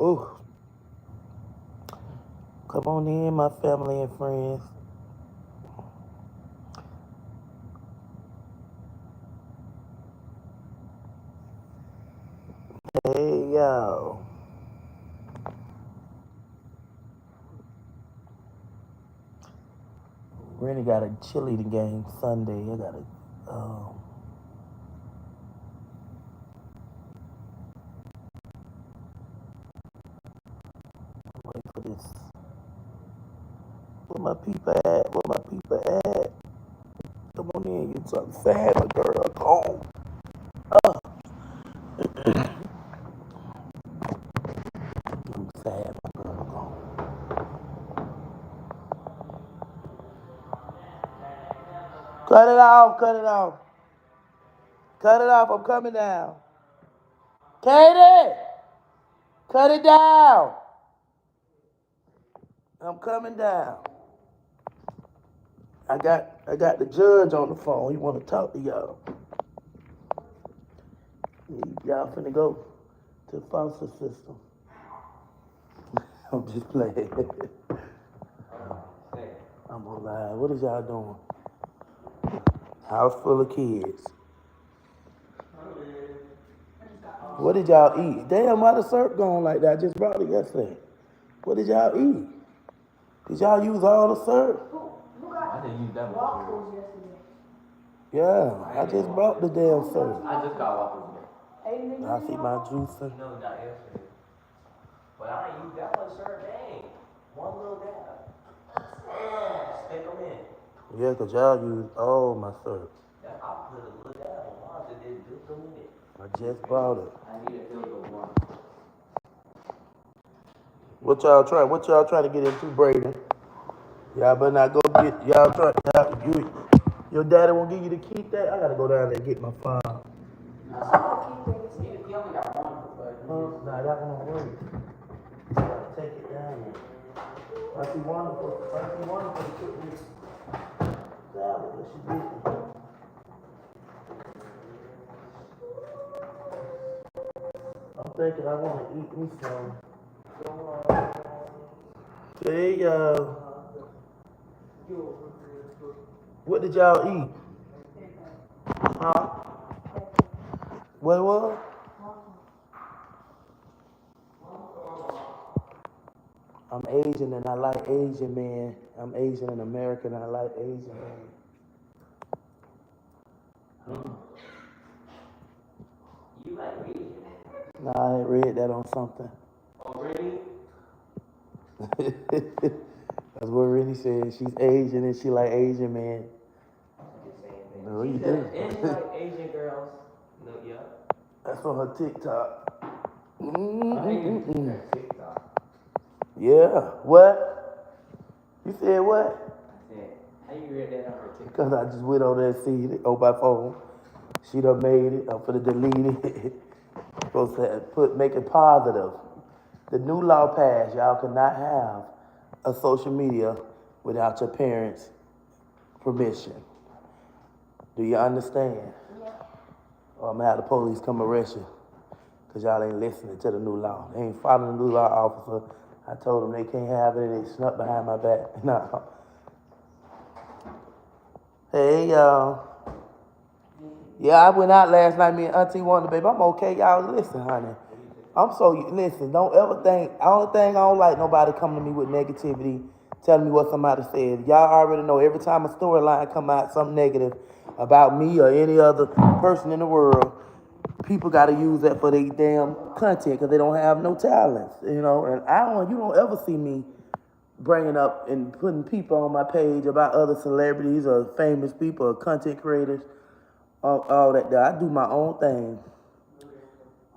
Oh, come on in, my family and friends. Hey, yo. Rennie got a cheerleading game Sunday. I got to wait for this. Where my people at? Where my people at? Come on in. You something sad, my girl. Come on. I'm sad, my girl. Come on. Cut it off. Cut it off. Cut it off. I'm coming down. Katie! Cut it down. I'm coming down. I got the judge on the phone. He want to talk to y'all. Y'all finna go to the foster system. I'm just playing. I'm gonna lie. What is y'all doing? House full of kids. What did y'all eat? Damn, why the syrup going like that? I just brought it yesterday. What did y'all eat? Did y'all use all the syrup? I didn't use that much. Yeah, I just brought the damn syrup. I just got waffles today. I see my juicer. No, not yesterday. But I ain't use that much syrup. Dang. One little dab. Stick them in. Yeah, cause y'all use all my syrup. I put a little dab on mine and then dip them in it. I just brought it. I need a fill of one. What y'all trying to get into, Braden? Y'all better not go get y'all try. Your daddy won't give you to keep that. I gotta go down there and get my file. He only got one, but. Nah, that one won't work. Gotta take it down there. I see wonderful to put me salad, but she didn't. I'm thinking I want to eat me some. Hey, what did y'all eat? Huh? What was? I'm Asian and I like Asian men. I'm Asian and American and I like Asian men. You like Asian? Nah, I had read that on something. Oh, really? That's what Rennie said. She's Asian and she like Asian men. No, you do. And she like Asian girls. No, yeah. That's on her TikTok. TikTok. Yeah. What? You said what? I said, how you read that on her TikTok? Because I just went on there and seen it on my phone. She done made it. I'm finna delete it. Supposed to make it positive. The new law passed. Y'all cannot have a social media without your parents' permission. Do you understand? Yeah. Or I'm gonna have the police come arrest you. Because y'all ain't listening to the new law. They ain't following the new law, officer. I told them they can't have it and they snuck behind my back. No. Hey, y'all. Yeah, I went out last night, me and Auntie Wonder, baby. I'm okay, y'all. Listen, honey. Listen, don't ever think, only thing I don't like nobody coming to me with negativity, telling me what somebody said. Y'all already know every time a storyline come out, something negative about me or any other person in the world, people got to use that for their damn content because they don't have no talents, you know. And you don't ever see me bringing up and putting people on my page about other celebrities or famous people or content creators, all that. I do my own thing.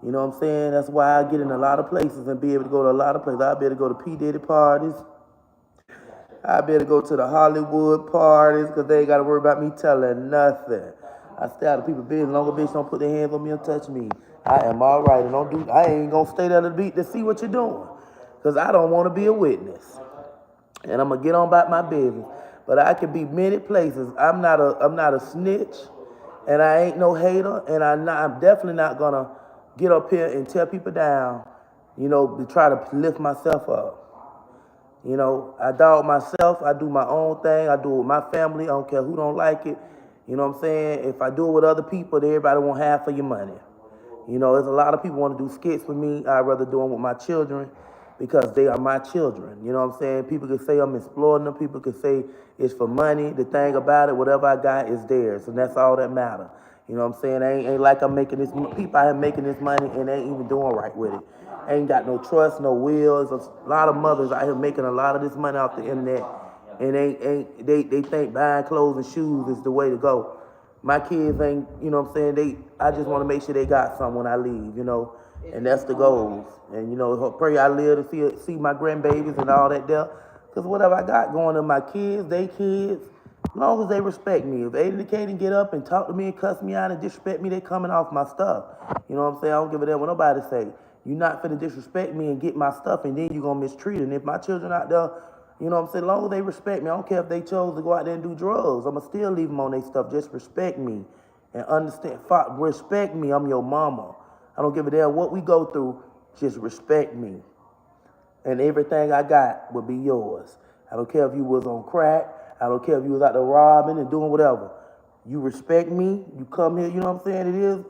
You know what I'm saying? That's why I get in a lot of places and be able to go to a lot of places. I'll be able to go to P. Diddy parties. I'll be able to go to the Hollywood parties because they ain't got to worry about me telling nothing. I stay out of people's business. Long as bitch don't put their hands on me or touch me, I am all right. And I ain't going to stay there to see what you're doing because I don't want to be a witness. And I'm going to get on about my business. But I can be many places. I'm not a snitch, and I ain't no hater, and I'm definitely not going to get up here and tear people down you know, to try to lift myself up. You know, I dog myself. I do my own thing. I do it with my family. I don't care who don't like it. You know what I'm saying? If I do it with other people, then everybody want half of your money. You know, there's a lot of people want to do skits with me. I'd rather do them with my children because they are my children. You know what I'm saying? People can say I'm exploiting them. People can say it's for money. The thing about it, whatever I got is theirs, and that's all that matters. You know what I'm saying? Ain't like I'm making this, people out here making this money and ain't even doing right with it. Ain't got no trust, no will. There's a lot of mothers out here making a lot of this money off the internet, and they think buying clothes and shoes is the way to go. My kids ain't, you know what I'm saying, I just want to make sure they got something when I leave, you know, and that's the goals. And, you know, pray I live to see my grandbabies and all that there, because whatever I got going to my kids, they kids, as long as they respect me. If Aiden can't get up and talk to me and cuss me out and disrespect me, they coming off my stuff. You know what I'm saying? I don't give a damn what nobody say. You're not finna disrespect me and get my stuff, and then you're gonna mistreat it. And if my children out there, you know what I'm saying, as long as they respect me, I don't care if they chose to go out there and do drugs. I'ma still leave them on their stuff. Just respect me and understand. Respect me, I'm your mama. I don't give a damn what we go through, just respect me. And everything I got will be yours. I don't care if you was on crack. I don't care if you was out there robbing and doing whatever. You respect me, you come here, you know what I'm saying?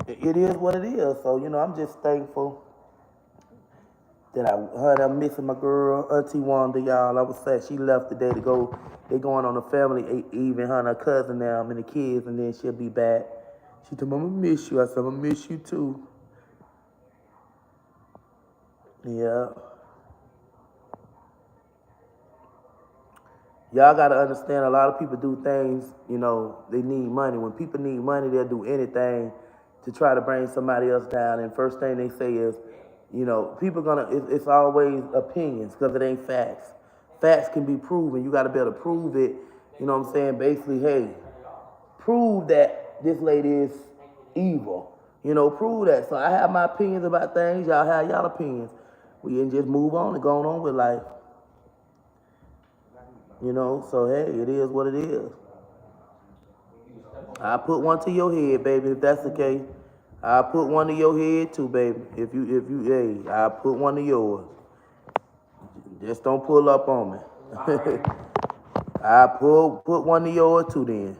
It is what it is. So, you know, I'm just thankful that I'm missing my girl, Auntie Wanda, y'all. I was sad she left today to go. They going on a family even her and her cousin now, and the kids, and then she'll be back. She told me, I'm gonna miss you. I said, I'm gonna miss you too. Yeah. Y'all gotta understand, a lot of people do things, you know, they need money. When people need money, they'll do anything to try to bring somebody else down. And first thing they say is, you know, people it's always opinions because it ain't facts. Facts can be proven. You got to be able to prove it. You know what I'm saying? Basically, hey, prove that this lady is evil. You know, prove that. So I have my opinions about things. Y'all have y'all opinions. We can just move on and go on with life. You know, so hey, it is what it is. I put one to your head, baby, if that's the case. I put one to your head too, baby. If you, hey, I put one to yours. Just don't pull up on me. I put one to yours too then.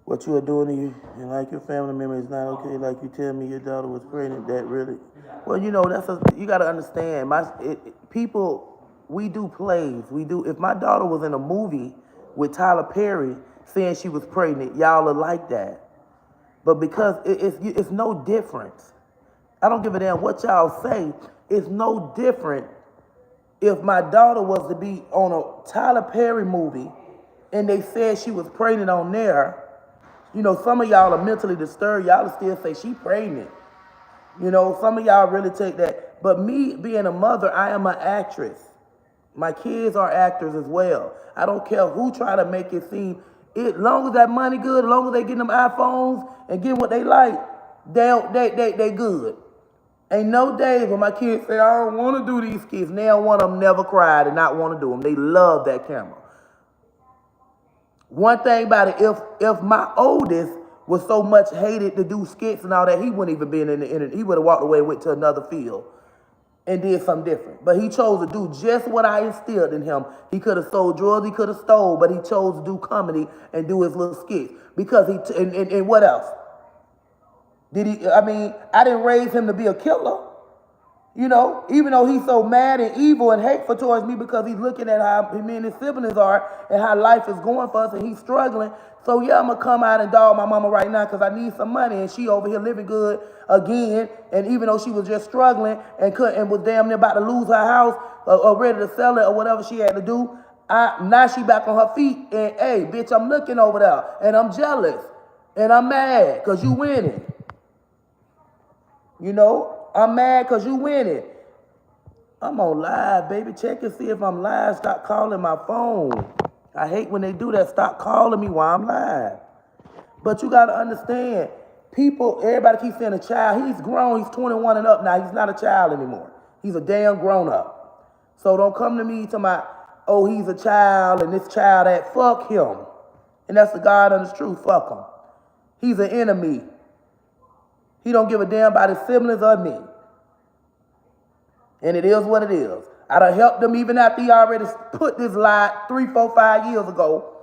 What you are doing to you, and like your family member is not okay, like you tell me your daughter was pregnant, that really, well, you know, you gotta understand, people, we do plays, if my daughter was in a movie with Tyler Perry saying she was pregnant, y'all are like that. But because it's no difference. I don't give a damn what y'all say. It's no different if my daughter was to be on a Tyler Perry movie and they said she was pregnant on there. You know, some of y'all are mentally disturbed. Y'all still say she pregnant. You know, some of y'all really take that. But me being a mother, I am an actress. My kids are actors as well. I don't care who try to make it seem. As long as that money good, as long as they getting them iPhones and getting what they like, they good. Ain't no days when my kids say, I don't want to do these skits. Now one of them never cried and not want to do them. They love that camera. One thing about it, if my oldest was so much hated to do skits and all that, he wouldn't even been in the internet. He would have walked away and went to another field and did something different. But he chose to do just what I instilled in him. He could have sold drugs, he could have stole, but he chose to do comedy and do his little skits. Because and what else? I didn't raise him to be a killer. You know, even though he's so mad and evil and hateful towards me because he's looking at how me and his siblings are and how life is going for us and he's struggling. So yeah, I'm going to come out and dog my mama right now because I need some money and she over here living good again. And even though she was just struggling and was damn near about to lose her house or ready to sell it or whatever she had to do, now she back on her feet and hey, bitch, I'm looking over there and I'm jealous and I'm mad because you winning. You know? I'm mad because you winning. I'm on live, baby. Check and see if I'm live. Stop calling my phone. I hate when they do that. Stop calling me while I'm live. But you got to understand, everybody keeps saying a child. He's grown. He's 21 and up now. He's not a child anymore. He's a damn grown up. So don't come to me talking about, oh, he's a child and this child that, fuck him. And that's the God honest truth. Fuck him. He's an enemy. He don't give a damn about his siblings or me. And it is what it is. I done helped him even after he already put this lie 3, 4, 5 years ago.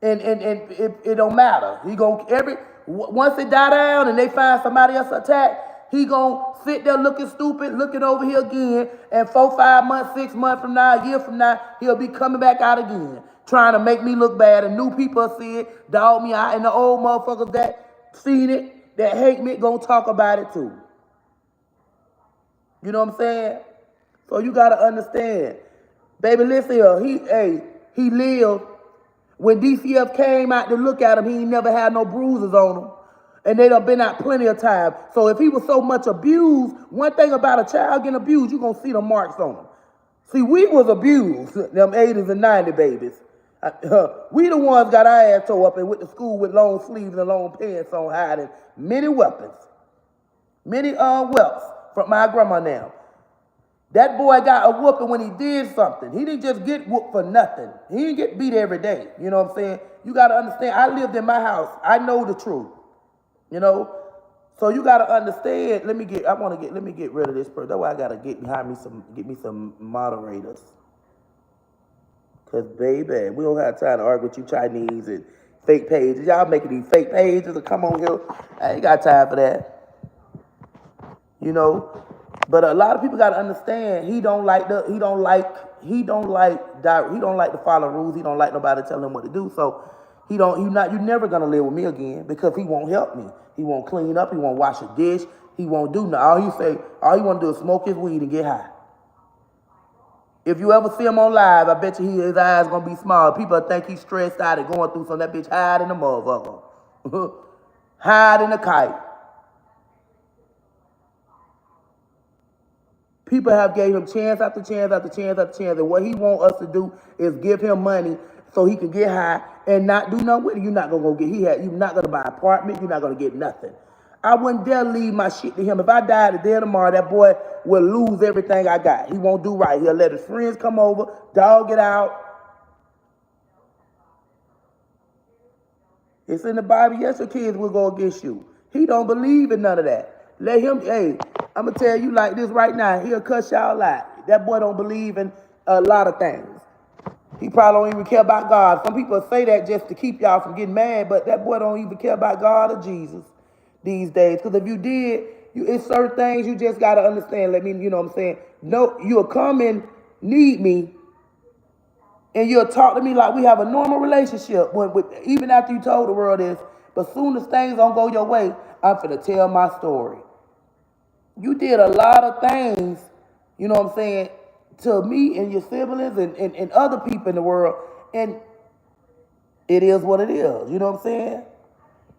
And it don't matter. He gon' once it die down and they find somebody else attack, he gon' sit there looking stupid, looking over here again, and 4, 5 months, 6 months from now, a year from now, he'll be coming back out again, trying to make me look bad, and new people see it, dog me out, and the old motherfuckers that seen it, that hate me, gonna talk about it too. You know what I'm saying? So you gotta understand. Baby, listen here, he lived. When DCF came out to look at him, he ain't never had no bruises on him. And they done been out plenty of time. So if he was so much abused, one thing about a child getting abused, you're going to see the marks on him. See, we was abused, them 80s and 90s babies. We the ones got our ass tore up and went to school with long sleeves and long pants on, hiding many weapons. Many wealth from my grandma now. That boy got a whooping when he did something. He didn't just get whooped for nothing. He didn't get beat every day. You know what I'm saying? You got to understand, I lived in my house. I know the truth. You know? So you got to understand, let me get rid of this person. That's why I got to get me some moderators. Because, baby, we don't have time to argue with you Chinese and fake pages. Y'all making these fake pages to come on here. I ain't got time for that. You know? But a lot of people got to understand he don't like to follow rules. He don't like nobody telling him what to do. So you're never gonna live with me again because he won't help me. He won't clean up. He won't wash a dish. He won't do nothing. All he want to do is smoke his weed and get high. If you ever see him on live, I bet you his eyes gonna be small. People think he's stressed out and going through something. That bitch hide in the motherfucker. Hide in the kite. People have gave him chance after chance after chance after chance, and what he want us to do is give him money so he can get high and not do nothing with it. You're not gonna go get. You're not gonna buy an apartment. You're not gonna get nothing. I wouldn't dare leave my shit to him. If I died today or tomorrow, that boy will lose everything I got. He won't do right. He'll let his friends come over, dog it out. It's in the Bible. Yes, your kids will go against you. He don't believe in none of that. Let him, I'm going to tell you like this right now. He'll cuss y'all out. That boy don't believe in a lot of things. He probably don't even care about God. Some people say that just to keep y'all from getting mad, but that boy don't even care about God or Jesus these days. Because if you did, it's certain things you just got to understand. You know what I'm saying? No, you'll come and need me, and you'll talk to me like we have a normal relationship, even after you told the world this. But soon as things don't go your way, I'm finna tell my story. You did a lot of things, you know what I'm saying, to me and your siblings and other people in the world, and it is what it is, you know what I'm saying?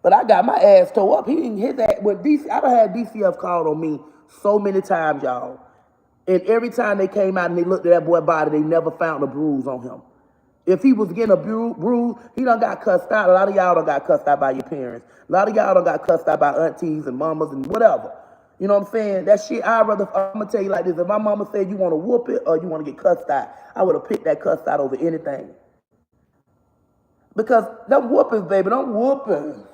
But I got my ass tore up. He didn't hit that. I done had DCF called on me so many times, y'all. And every time they came out and they looked at that boy's body, they never found a bruise on him. If he was getting a bruise, he done got cussed out. A lot of y'all done got cussed out by your parents. A lot of y'all done got cussed out by aunties and mamas and whatever. You know what I'm saying? That shit, I'm going to tell you like this. If my mama said you want to whoop it or you want to get cussed out, I would have picked that cussed out over anything. Because them whoopings, baby, them whoopings.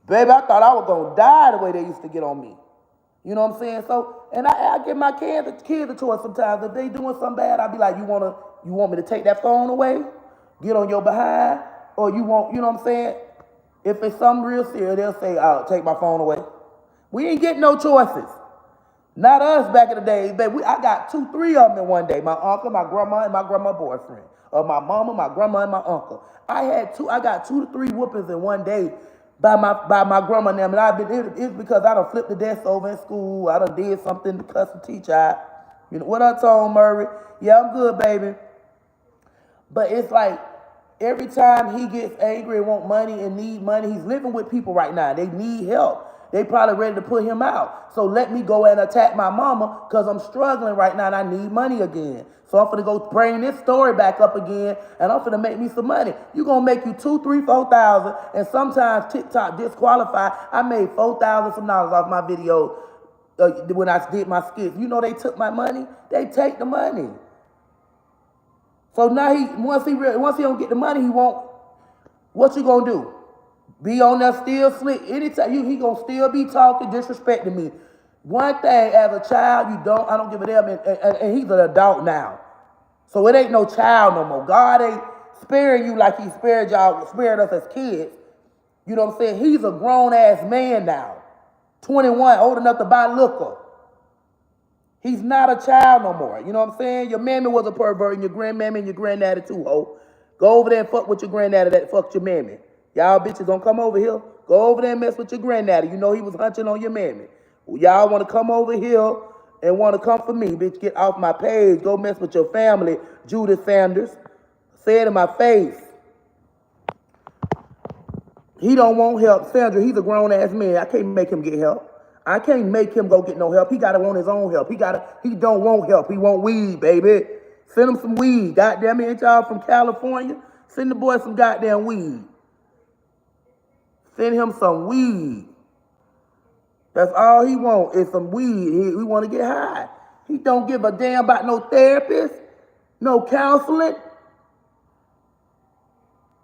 Baby, I thought I was going to die the way they used to get on me. You know what I'm saying? So, and I give my kids a choice sometimes. If they doing something bad, I'll be like, you want me to take that phone away? Get on your behind? Or you know what I'm saying? If it's something real serious, they'll say, I'll take my phone away. We ain't getting no choices. Not us back in the day, baby. I got 2, 3 of them in one day. My uncle, my grandma, and my grandma boyfriend. Or my mama, my grandma, and my uncle. I got 2 to 3 whoopings in one day by my grandma and them. And it's because I done flipped the desk over in school. I done did something to cuss the teacher out. You know what I told Murray? Yeah, I'm good, baby. But it's like every time he gets angry and want money and need money, he's living with people right now. They need help. They probably ready to put him out. So let me go and attack my mama because I'm struggling right now and I need money again. So I'm finna go bring this story back up again and I'm finna make me some money. You gonna make you 2, 3, 4,000, and sometimes TikTok disqualify. I made $4,000 some dollars off my video when I did my skits. You know they took my money. They take the money. So now once he don't get the money he want, what you gonna do? Be on there still slick. Anytime he gonna still be talking, disrespecting me. One thing, as a child, I don't give a damn, and he's an adult now. So it ain't no child no more. God ain't sparing you like he spared us as kids. You know what I'm saying? He's a grown-ass man now. 21, old enough to buy liquor. He's not a child no more. You know what I'm saying? Your mammy was a pervert, and your grandmammy and your granddaddy too, ho. Go over there and fuck with your granddaddy that fucked your mammy. Y'all bitches don't come over here. Go over there and mess with your granddaddy. You know he was hunching on your mammy. Y'all want to come over here and want to come for me, bitch, get off my page. Go mess with your family, Judith Sanders. Say it in my face. He don't want help. Sandra, he's a grown-ass man. I can't make him get help. I can't make him go get no help. He got to want his own help. He don't want help. He want weed, baby. Send him some weed. Goddamn it, ain't y'all from California? Send the boy some goddamn weed. Send him some weed. That's all he want is some weed. He want to get high. He don't give a damn about no therapist, no counseling.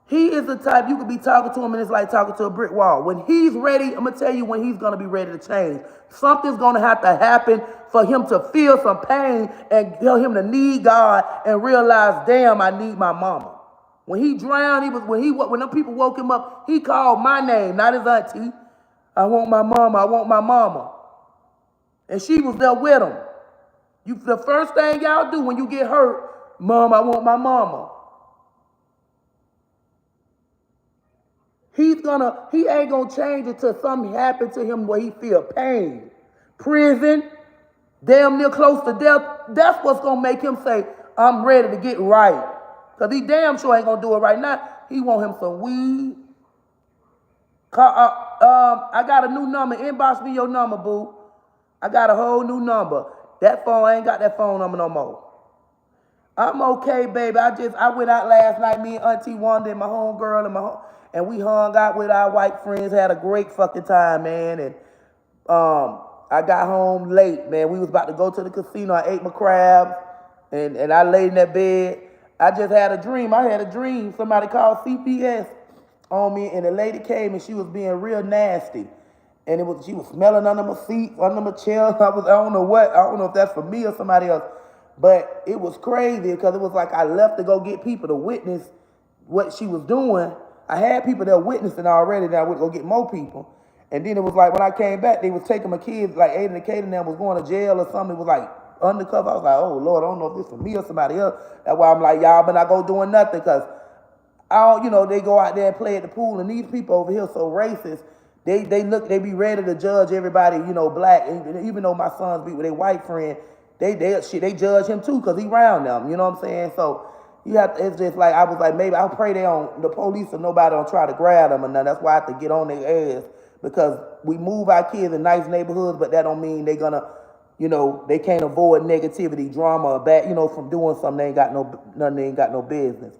He is the type, you could be talking to him and it's like talking to a brick wall. When he's ready, I'm going to tell you when he's going to be ready to change. Something's going to have to happen for him to feel some pain and tell him to need God and realize, damn, I need my mama. When he drowned, when them people woke him up, he called my name, not his auntie. I want my mama, I want my mama. And she was there with him. The first thing y'all do when you get hurt, Mom, I want my mama. He ain't gonna change until something happens to him where he feel pain. Prison, damn near close to death. That's what's gonna make him say, I'm ready to get right. Cause he damn sure ain't gonna do it right now. He want him some weed. I got a new number. Inbox me your number, boo. I got a whole new number. That phone, I ain't got that phone number no more. I'm okay, baby. I went out last night, me and Auntie Wanda and my homegirl and we hung out with our white friends, had a great fucking time, man. And I got home late, man. We was about to go to the casino. I ate my crabs and I laid in that bed. I just had a dream. I had a dream. Somebody called CPS on me, and the lady came and she was being real nasty. And she was smelling under my seat, under my chair. I don't know if that's for me or somebody else. But it was crazy because it was like I left to go get people to witness what she was doing. I had people that were witnessing already, that I would go get more people. And then it was like when I came back, they was taking my kids, like Aiden and Kaden and them was going to jail or something. It was like undercover. I was like, oh Lord, I don't know if this is for me or somebody else. That's why I'm like, y'all better not go doing nothing, because they go out there and play at the pool, and these people over here so racist. They be ready to judge everybody, black. And even though my sons be with their white friend, they judge him too because he around them. You know what I'm saying? So it's just like I was like, maybe I'll pray the police or nobody don't try to grab them or nothing. That's why I have to get on their ass, because we move our kids in nice neighborhoods, but that don't mean they gonna, they can't avoid negativity, drama, or bad, from doing something they ain't got no business.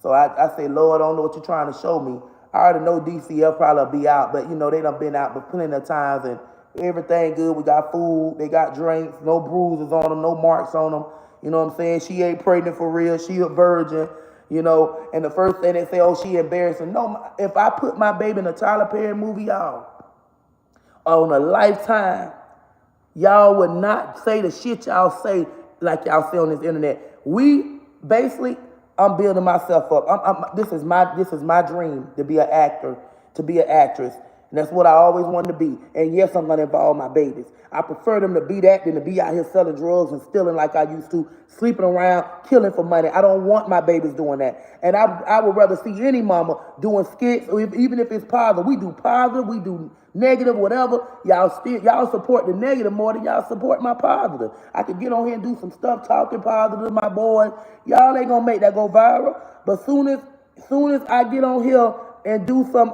So I say, Lord, I don't know what you're trying to show me. I already know DCF probably be out, but they done been out plenty of times and everything good. We got food, they got drinks, no bruises on them, no marks on them. You know what I'm saying? She ain't pregnant for real. She a virgin, And the first thing they say, oh, she embarrassing. No, if I put my baby in a Tyler Perry movie, y'all, on a Lifetime, y'all would not say the shit y'all say like y'all say on this internet. I'm building myself up. This is my dream, to be an actor, to be an actress. And that's what I always wanted to be. And yes, I'm going to involve my babies. I prefer them to be that than to be out here selling drugs and stealing like I used to, sleeping around, killing for money. I don't want my babies doing that. And I would rather see any mama doing skits, or even if it's positive. We do positive, we do negative, whatever. Y'all support the negative more than y'all support my positive. I could get on here and do some stuff talking positive to my boys. Y'all ain't gonna make that go viral. But soon as I get on here and do some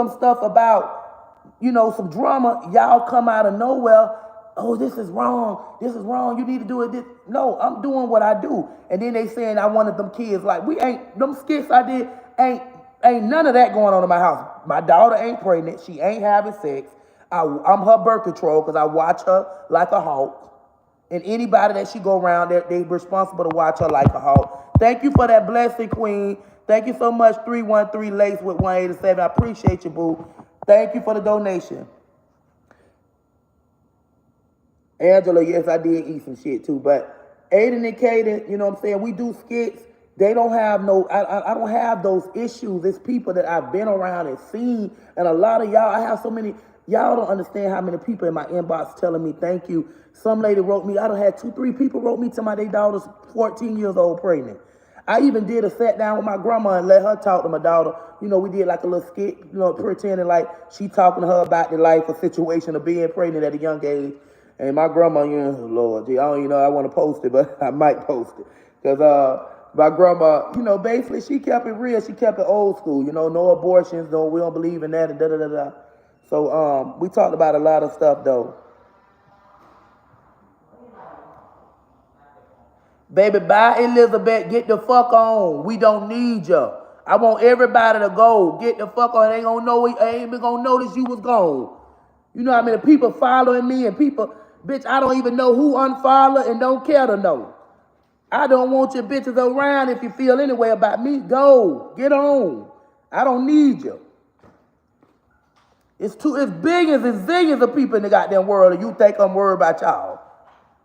stuff about, some drama, y'all come out of nowhere. Oh, this is wrong. You need to do it. No, I'm doing what I do. And then they saying I wanted them kids. Like, them skits I did ain't none of that going on in my house. My daughter ain't pregnant. She ain't having sex. I'm her birth control because I watch her like a hawk. And anybody that she go around, they responsible to watch her like a hawk. Thank you for that blessing, Queen. Thank you so much, 313 Lace with 187. I appreciate you, boo. Thank you for the donation. Angela, yes, I did eat some shit too. But Aiden and Kaden, you know what I'm saying? We do skits. They don't have no, I don't have those issues. It's people that I've been around and seen. And a lot of y'all, I have so many, y'all don't understand how many people in my inbox telling me thank you. Some lady wrote me, I done had 2-3 people wrote me to my their daughter's 14 years old pregnant. I even did a sat down with my grandma and let her talk to my daughter. You know, we did like a little skit, you know, pretending like she talking to her about the life or situation of being pregnant at a young age. And my grandma, you know, Lord, gee, I don't even know I want to post it, but I might post it. Because my grandma, you know, basically she kept it real. She kept it old school, you know, no abortions, no, we don't believe in that, and da-da-da-da. So we talked about a lot of stuff, though. Baby, bye, Elizabeth. Get the fuck on. We don't need you. I want everybody to go. Get the fuck on. They ain't gonna know. Ain't even gonna notice you was gone. You know how many people following me and people, bitch, I don't even know who unfollow and don't care to know. I don't want your bitches around if you feel any way about me. Go. Get on. I don't need you. It's billions and zillions of people in the goddamn world and you think I'm worried about y'all.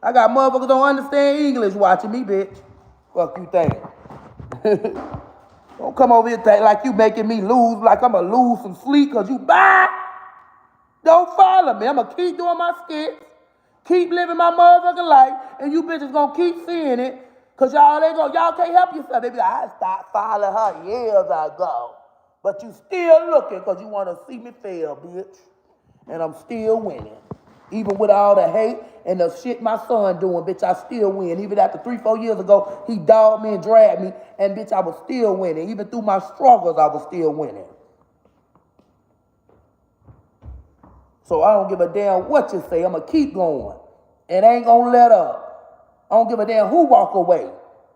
I got motherfuckers don't understand English watching me, bitch. Fuck you think. Don't come over here think like you making me lose, like I'ma lose some sleep cause you bye. Don't follow me. I'ma keep doing my skits, keep living my motherfucking life, and you bitches gonna keep seeing it. Cause y'all can't help yourself. They be like, I stopped following her years ago. But you still looking cause you wanna see me fail, bitch. And I'm still winning. Even with all the hate and the shit my son doing, bitch, I still win. Even after 3-4 years ago, he dogged me and dragged me, and bitch, I was still winning. Even through my struggles, I was still winning. So I don't give a damn what you say. I'ma keep going. And I ain't gonna let up. I don't give a damn who walk away.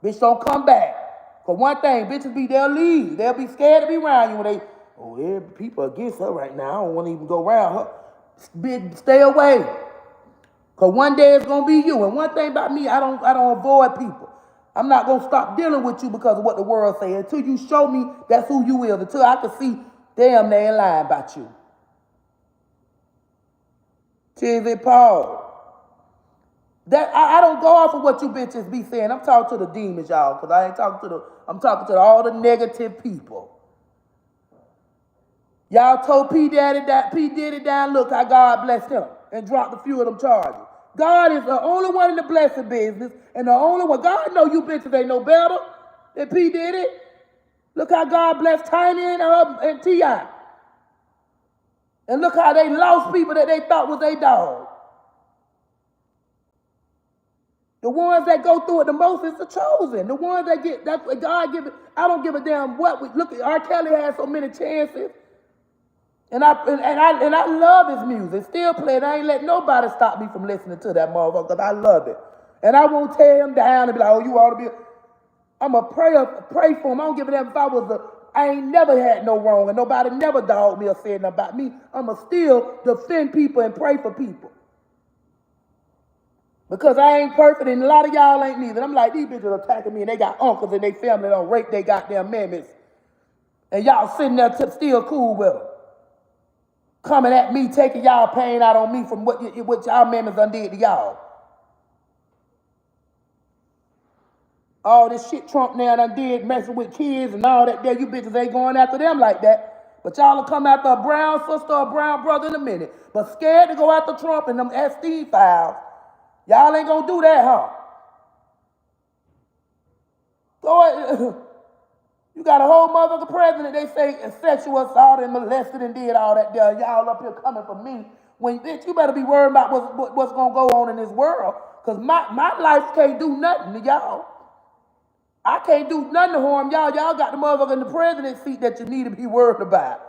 Bitch, don't come back. Cause one thing, bitches they'll leave. They'll be scared to be around you when yeah, people against her right now. I don't want to even go around her. Bitch, stay away. Cause one day it's gonna be you. And one thing about me, I don't avoid people. I'm not gonna stop dealing with you because of what the world say. Until you show me that's who you is. Until I can see, damn, they ain't lying about you. Tizzy Paul. That I don't go off of what you bitches be saying. I'm talking to the demons, y'all, because I ain't talking to I'm talking to all the negative people. Y'all told P. Diddy down, look how God blessed him and dropped a few of them charges. God is the only one in the blessing business, and the only one, God know you bitches ain't no better than P. Diddy. Look how God blessed Tiny and T.I. And look how they lost people that they thought was their dog. The ones that go through it the most is the chosen. The ones that get, that's what God give it. I don't give a damn what. Look, R. Kelly had so many chances. And I love his music. Still playing. I ain't let nobody stop me from listening to that motherfucker because I love it. And I won't tear him down and be like, oh, you ought to be. I'm going to pray for him. I don't give a damn if I ain't never had no wrong and nobody never dogged me or said nothing about me. I'm going to still defend people and pray for people. Because I ain't perfect and a lot of y'all ain't neither. I'm like, these bitches attacking me and they got uncles and they family don't rape their goddamn mammies. And y'all sitting there still cool with them. Coming at me, taking y'all pain out on me from what y'all mammies done did to y'all. All this shit Trump now done did, messing with kids and all that there, you bitches ain't going after them like that. But y'all will come after a brown sister or a brown brother in a minute. But scared to go after Trump and them Epstein files. Y'all ain't gonna do that, huh? You got a whole motherfucker president, they say, sexual assault and molested and did all that there. Y'all up here coming for me. When, bitch, you better be worried about what's going to go on in this world. Because my life can't do nothing to y'all. I can't do nothing to harm y'all. Y'all got the motherfucker in the president's seat that you need to be worried about.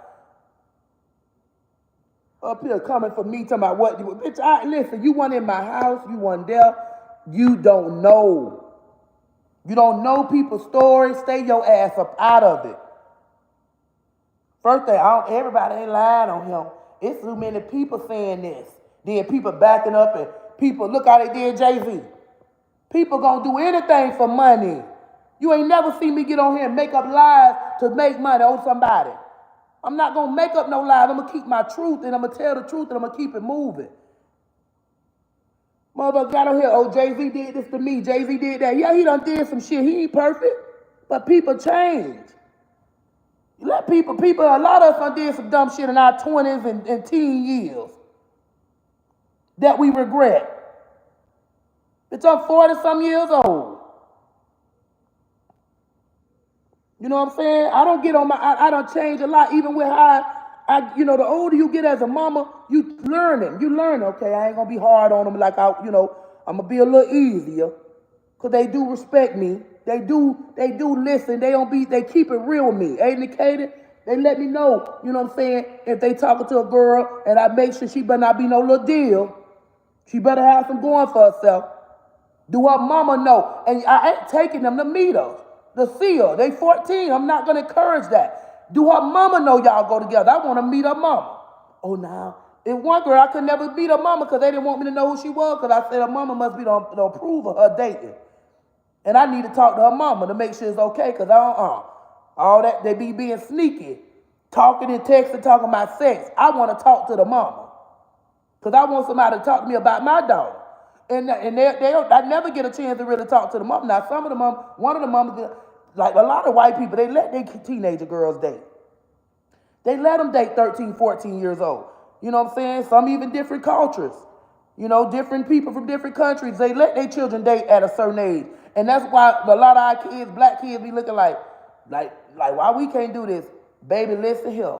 Up here coming for me, talking about what, bitch, listen, you weren't in my house, you weren't there. You don't know. You don't know people's stories, stay your ass up out of it. First thing, everybody ain't lying on him. It's too many people saying this. Then people backing up and people, look how they did Jay-Z. People gonna do anything for money. You ain't never seen me get on here and make up lies to make money on somebody. I'm not gonna make up no lies. I'm gonna keep my truth and I'm gonna tell the truth and I'm gonna keep it moving. Motherfucker got on here, oh, Jay-Z did this to me, Jay-Z did that. Yeah, he done did some shit. He ain't perfect, but people change. You let people, a lot of us done did some dumb shit in our 20s and teen years that we regret. Bitch, I'm 40-some years old. You know what I'm saying? I don't get on my, I don't change a lot, even with how you know, the older you get as a mama, you learn, okay, I ain't gonna be hard on them like I'm gonna be a little easier. Cause they do respect me. They do listen. They keep it real with me. Educated. They let me know, you know what I'm saying, if they talking to a girl and I make sure she better not be no little deal. She better have some going for herself. Do her mama know? And I ain't taking them to meet her, to see her. They 14. I'm not gonna encourage that. Do her mama know y'all go together? I want to meet her mama. Oh, now, if one girl, I could never meet her mama because they didn't want me to know who she was because I said her mama must be the approve of her dating. And I need to talk to her mama to make sure it's okay because all that, they be being sneaky, talking and texting, talking about sex. I want to talk to the mama because I want somebody to talk to me about my daughter. And I never get a chance to really talk to the mom. Now, some of the mom, one of the moms, like a lot of white people, they let their teenager girls date. They let them date 13, 14 years old. You know what I'm saying? Some even different cultures. You know, different people from different countries, they let their children date at a certain age. And that's why a lot of our kids, black kids, be looking like why we can't do this? Baby, listen here.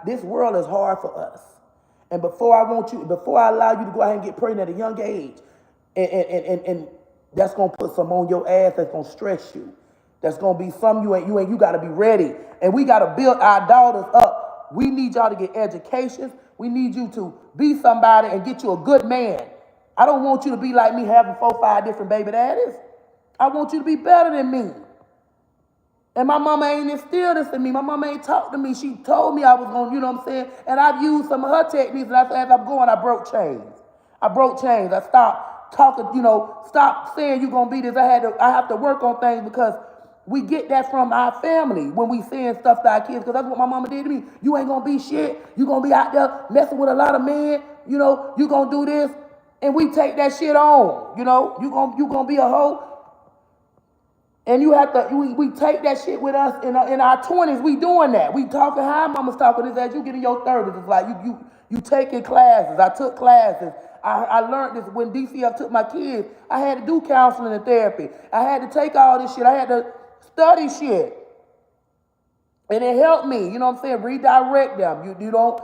This world is hard for us. And before I allow you to go ahead and get pregnant at a young age, and that's gonna put some on your ass that's gonna stress you. That's gonna be some you gotta be ready. And we gotta build our daughters up. We need y'all to get education. We need you to be somebody and get you a good man. I don't want you to be like me having 4 or 5 different baby daddies. I want you to be better than me. And my mama ain't instilled this in me. My mama ain't talked to me. She told me I was going to, you know what I'm saying? And I've used some of her techniques, and as I'm going, I broke chains. I stopped talking, stop saying you're going to be this. I have to work on things because we get that from our family when we saying stuff to our kids, because that's what my mama did to me. You ain't going to be shit. You going to be out there messing with a lot of men. You going to do this. And we take that shit on. You going to be a hoe. And you have to, we take that shit with us in our 20s. We doing that. We talking how mama's talking this as you get in your 30s. It's like you taking classes. I took classes. I learned this when DCF took my kids. I had to do counseling and therapy. I had to take all this shit. I had to study shit. And it helped me, you know what I'm saying, redirect them. You don't,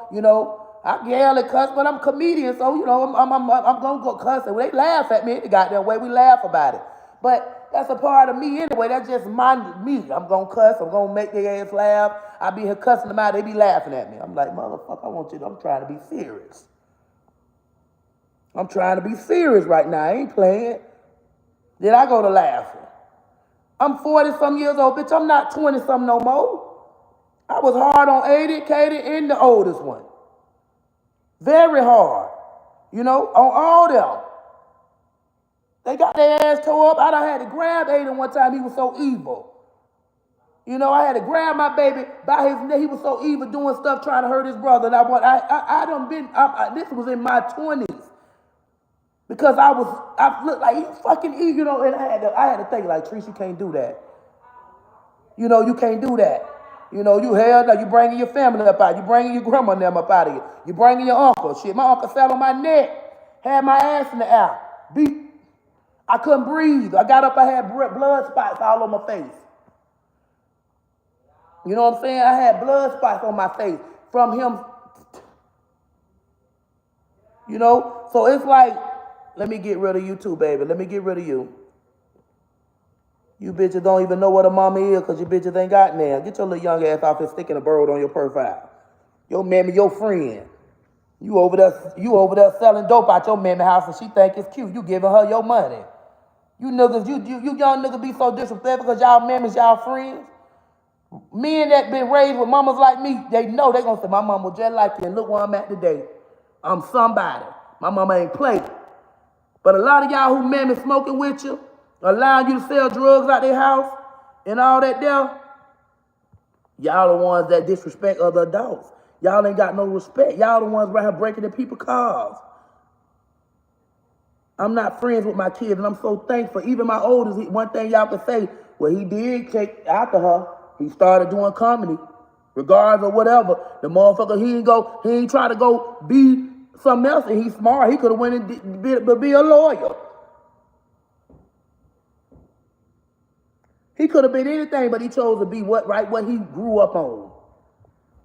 I yell and cuss, but I'm a comedian, so, I'm going to go cussing. When they laugh at me, the goddamn way we laugh about it. But that's a part of me anyway. That's just me. I'm going to cuss. I'm going to make their ass laugh. I be here cussing them out. They be laughing at me. I'm like, motherfucker, I'm trying to be serious. I'm trying to be serious right now. I ain't playing. Then I go to laughing. I'm 40-some years old, bitch. I'm not 20-some no more. I was hard on 80, Katie, and the oldest one. Very hard. On all them. They got their ass tore up. I done had to grab Aiden one time. He was so evil. I had to grab my baby by his neck. He was so evil doing stuff trying to hurt his brother. And this was in my 20s. Because I looked like he fucking evil, and I had to think like, Trees, you can't do that. You can't do that. You hell no, you bringing your family up out. You bringing your grandma and them up out of you. You bringing your uncle. Shit, my uncle sat on my neck, had my ass in the air. I couldn't breathe. I got up, I had blood spots all on my face. You know what I'm saying? I had blood spots on my face from him. So it's like, let me get rid of you too, baby. Let me get rid of you. You bitches don't even know what a mama is because you bitches ain't got now. Get your little young ass off here sticking a bird on your profile. Your mammy, your friend. You over there selling dope out your mammy house and she think it's cute. You giving her your money. You niggas, you young niggas be so disrespectful because y'all mammies, y'all friends. Men that been raised with mamas like me, they know they gonna say, my mama just like you and look where I'm at today. I'm somebody. My mama ain't play. But a lot of y'all who mammy smoking with you, allowing you to sell drugs out their house and all that there, y'all the ones that disrespect other adults. Y'all ain't got no respect. Y'all the ones right here breaking in people's cars. I'm not friends with my kids, and I'm so thankful. Even my oldest, one thing y'all can say, well, he did take after her. He started doing comedy, regardless of whatever. The motherfucker, he ain't try to go be something else, and he's smart. He could have went and be a lawyer. He could have been anything, but he chose to be what he grew up on.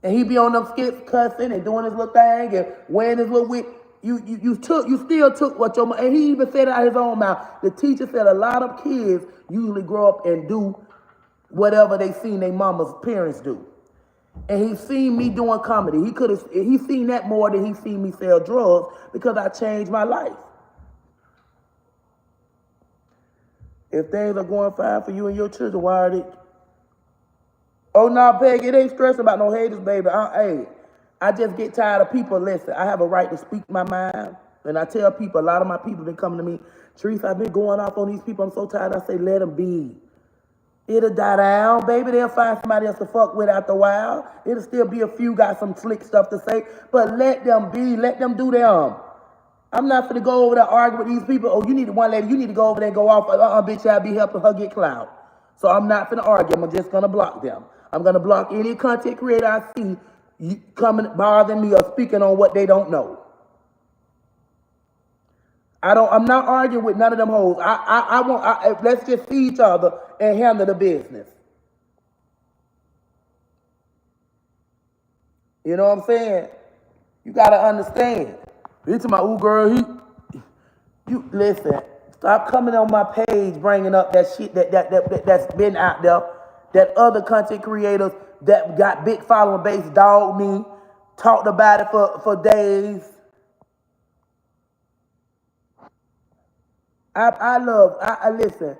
And he be on them skits cussing and doing his little thing and wearing his little wig. You still took what your, and he even said it out of his own mouth. The teacher said a lot of kids usually grow up and do whatever they seen their mama's parents do. And he seen me doing comedy. He seen that more than he seen me sell drugs because I changed my life. If things are going fine for you and your children, why are they? Oh, no, Peg, it ain't stressing about no haters, baby. I just get tired of people. Listen, I have a right to speak my mind. And I tell people, a lot of my people been coming to me, Teresa, I've been going off on these people. I'm so tired. I say, let them be. It'll die down, baby. They'll find somebody else to fuck with after a while. It'll still be a few got some slick stuff to say. But let them be. Let them do them. I'm not finna go over there argue with these people. Oh, you need one lady. You need to go over there and go off. Bitch, I'll be helping her get clout. So I'm not finna argue. I'm just gonna block them. I'm gonna block any content creator I see coming bothering me or speaking on what they don't know. I'm not arguing with none of them hoes. Let's just see each other and handle the business. You know what I'm saying? You gotta understand. It's my ooh girl, you listen, stop coming on my page bringing up that shit that's been out there, that other content creators that got big following base dog me, talked about it for days. I listen,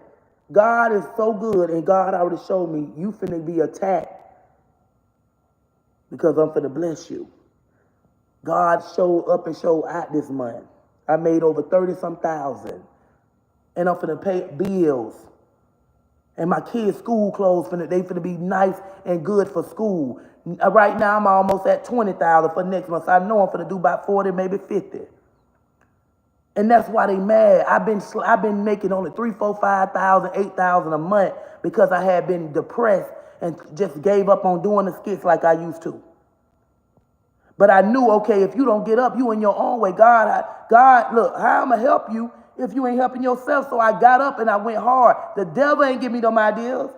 God is so good, and God already showed me you finna be attacked because I'm finna bless you. God showed up and showed out this month. I made over 30-some thousand. And I'm finna pay bills. And my kids' school clothes, they finna be nice and good for school. Right now, I'm almost at 20,000 for next month. So I know I'm finna do about 40, maybe 50. And that's why they mad. I've been making only 3, 4, 5,000, 8,000 a month because I had been depressed and just gave up on doing the skits like I used to. But I knew, okay, if you don't get up, you in your own way. God, look, how I'm going to help you if you ain't helping yourself? So I got up and I went hard. The devil ain't give me them ideas.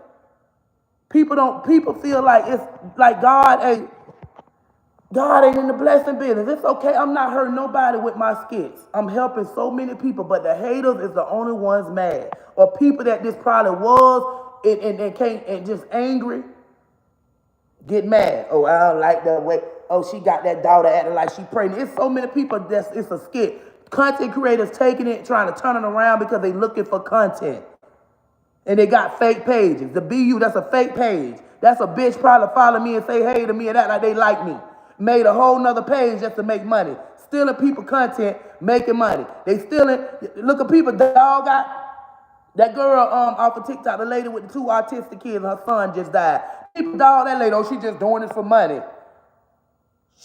People feel like it's like God ain't in the blessing business. It's okay. I'm not hurting nobody with my skits. I'm helping so many people, but the haters is the only ones mad. Or people that this probably was and can't and just angry, get mad. Oh, I don't like that way. Oh, she got that daughter acting like she pregnant. It's so many people it's a skit. Content creators taking it, trying to turn it around because they looking for content. And they got fake pages. The BU, that's a fake page. That's a bitch probably follow me and say hey to me and act like they like me. Made a whole nother page just to make money. Stealing people content, making money. They stealing, look at people, dog got that girl off of TikTok, the lady with the 2 autistic kids, and her son just died. People, dog, that lady, oh, she just doing this for money.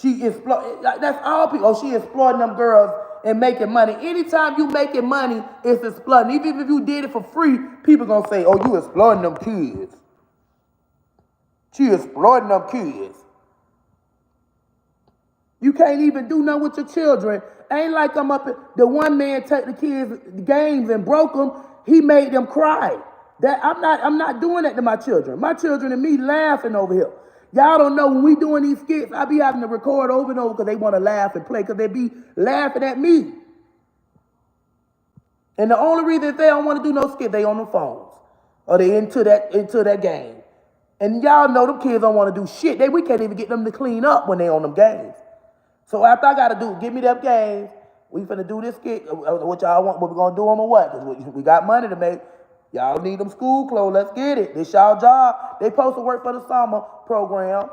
That's all people. Oh, she exploiting them girls and making money. Anytime you making money, it's exploiting. Even if you did it for free, people gonna say, oh, you exploiting them kids. She exploiting them kids. You can't even do nothing with your children. Ain't like I'm up at, the one man take the kids' games and broke them. He made them cry. That I'm not doing that to my children. My children and me laughing over here. Y'all don't know when we doing these skits, I be having to record over and over because they want to laugh and play because they be laughing at me. And the only reason they don't want to do no skit, they on the phones or they into that game. And y'all know them kids don't want to do shit. We can't even get them to clean up when they on them games. So after I got to do, give me them games, we finna do this skit. What y'all want, what we gonna do them or what? Because we got money to make. Y'all need them school clothes. Let's get it. This y'all job. They supposed to work for the summer program,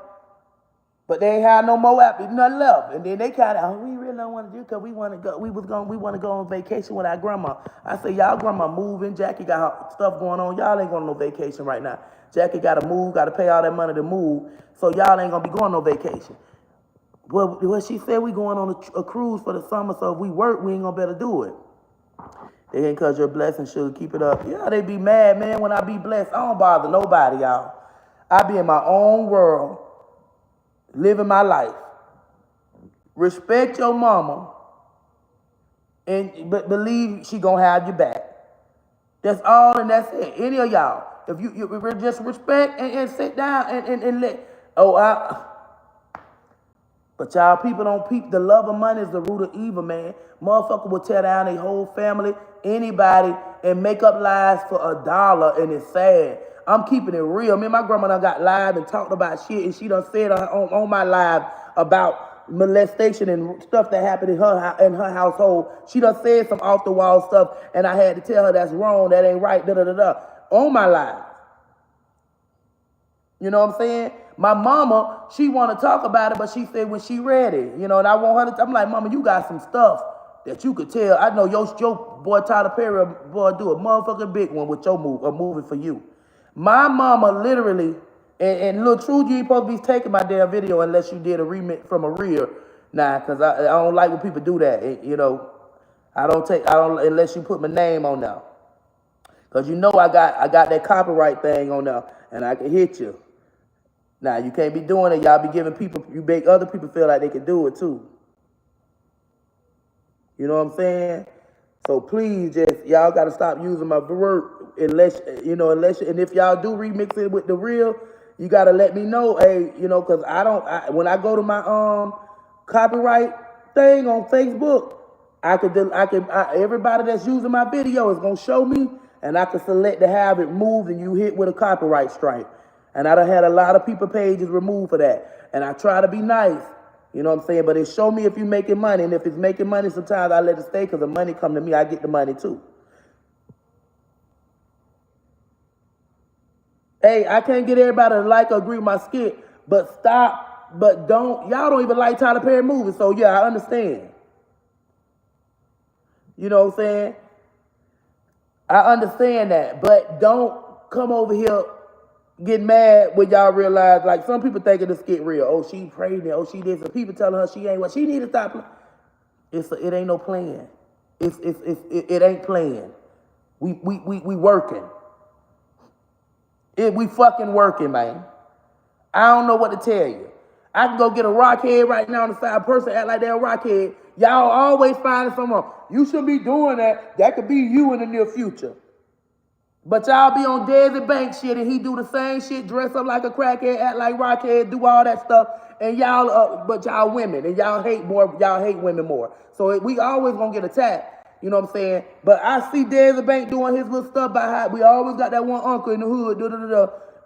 but they ain't have no more app. Nothing left. And then they kind of, we really don't want to do because we want to go. We want to go on vacation with our grandma. I say, y'all grandma moving. Jackie got her stuff going on. Y'all ain't going on no vacation right now. Jackie got to move. Got to pay all that money to move. So y'all ain't gonna be going on no vacation. Well, she said we going on a cruise for the summer. So if we work, we ain't gonna be able to do it. It ain't cause you're blessed and sugar. Keep it up. Yeah, they be mad, man, when I be blessed. I don't bother nobody, y'all. I be in my own world, living my life. Respect your mama, but believe she gonna have your back. That's all, and that's it. Any of y'all, if you just respect and sit down and let, but y'all people don't peep. The love of money is the root of evil, man. Motherfucker will tear down their whole family, anybody, and make up lies for $1, and it's sad. I'm keeping it real. Me and my grandma done got live and talked about shit, and she done said on my live about molestation and stuff that happened in her household. She done said some off the wall stuff, and I had to tell her that's wrong, that ain't right, on my live. You know what I'm saying? My mama, she want to talk about it, but she said when she ready, and I want her to, I'm like, Mama, you got some stuff that you could tell. I know your boy Tyler Perry, boy, do a motherfucking big one with your movie for you. My mama literally, and Lil True, you ain't supposed to be taking my damn video unless you did a remix from a reel. Nah, because I don't like when people do that. I don't unless you put my name on there. Because I got that copyright thing on there, and I can hit you. Now, you can't be doing it. Y'all be giving people, you make other people feel like they can do it too. You know what I'm saying? So please, y'all got to stop using my word unless, and if y'all do remix it with the real, you got to let me know, hey, because when I go to my copyright thing on Facebook, everybody that's using my video is going to show me, and I can select to have it moved and you hit with a copyright strike. And I done had a lot of people pages removed for that. And I try to be nice, you know what I'm saying? But it show me if you're making money. And if it's making money, sometimes I let it stay because the money come to me. I get the money too. Hey, I can't get everybody to like or agree with my skit, but y'all don't even like Tyler Perry movies. So yeah, I understand. You know what I'm saying? I understand that, but don't come over here get mad when y'all realize, like, some people thinking this get real. Oh, she pregnant. Oh, she this. And people telling her she ain't what she need to stop playing. It ain't no plan. It ain't playing. We working. We fucking working, man. I don't know what to tell you. I can go get a rockhead right now on the side. Person act like they're a rockhead. Y'all always finding something wrong. You shouldn't be doing that. That could be you in the near future. But y'all be on Desi Banks shit, and he do the same shit, dress up like a crackhead, act like rockhead, do all that stuff, and but y'all women, and y'all hate women more. So we always gonna get attacked, you know what I'm saying? But I see Desi Banks doing his little stuff by how we always got that one uncle in the hood,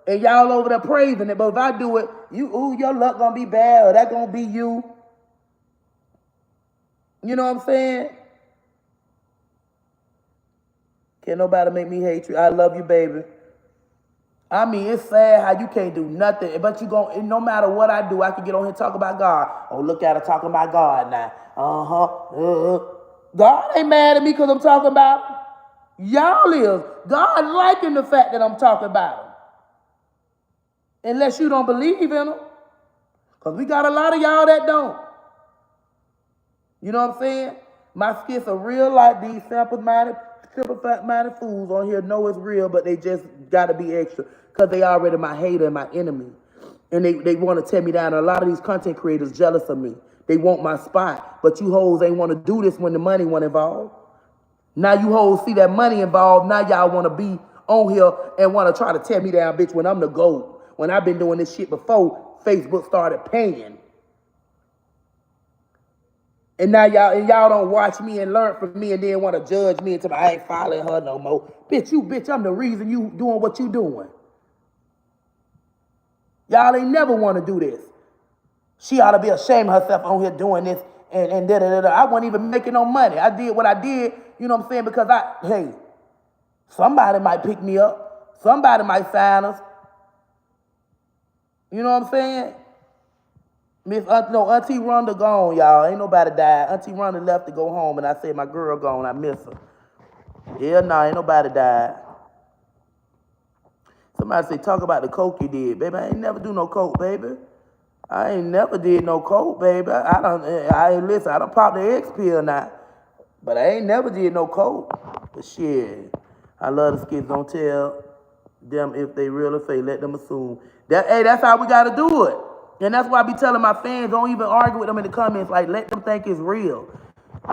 and y'all over there praising it. But if I do it, your luck gonna be bad, or that gonna be you. You know what I'm saying? Can't nobody make me hate you. I love you, baby. I mean, it's sad how you can't do nothing, but no matter what I do, I can get on here and talk about God. Oh, look at her talking about God now. God ain't mad at me because I'm talking about him. Y'all is. God liking the fact that I'm talking about him. Unless you don't believe in him. Because we got a lot of y'all that don't. You know what I'm saying? My skits are real like these simple-minded fools on here know it's real, but they just got to be extra because they already my hater and my enemy. And they want to tear me down. And a lot of these content creators jealous of me. They want my spot. But you hoes ain't want to do this when the money wasn't involved. Now you hoes see that money involved. Now y'all want to be on here and want to try to tear me down, bitch, when I'm the GOAT. When I've been doing this shit before Facebook started paying. And now y'all don't watch me and learn from me and then want to judge me until I ain't following her no more. Bitch, I'm the reason you doing what you doing. Y'all ain't never want to do this. She ought to be ashamed of herself on here doing this and da-da-da-da. I wasn't even making no money. I did what I did, you know what I'm saying, because somebody might pick me up. Somebody might sign us. You know what I'm saying? Auntie Rhonda gone, y'all. Ain't nobody died. Auntie Rhonda left to go home, and I said, my girl gone. I miss her. Yeah, nah, ain't nobody died. Somebody say, talk about the coke you did. Baby, I ain't never do no coke, baby. I ain't never did no coke, baby. Listen, I done popped the X pill now. But I ain't never did no coke. But shit, I love the skits. Don't tell them if they real or fake. Let them assume. That's how we gotta do it. And that's why I be telling my fans, don't even argue with them in the comments. Like, let them think it's real.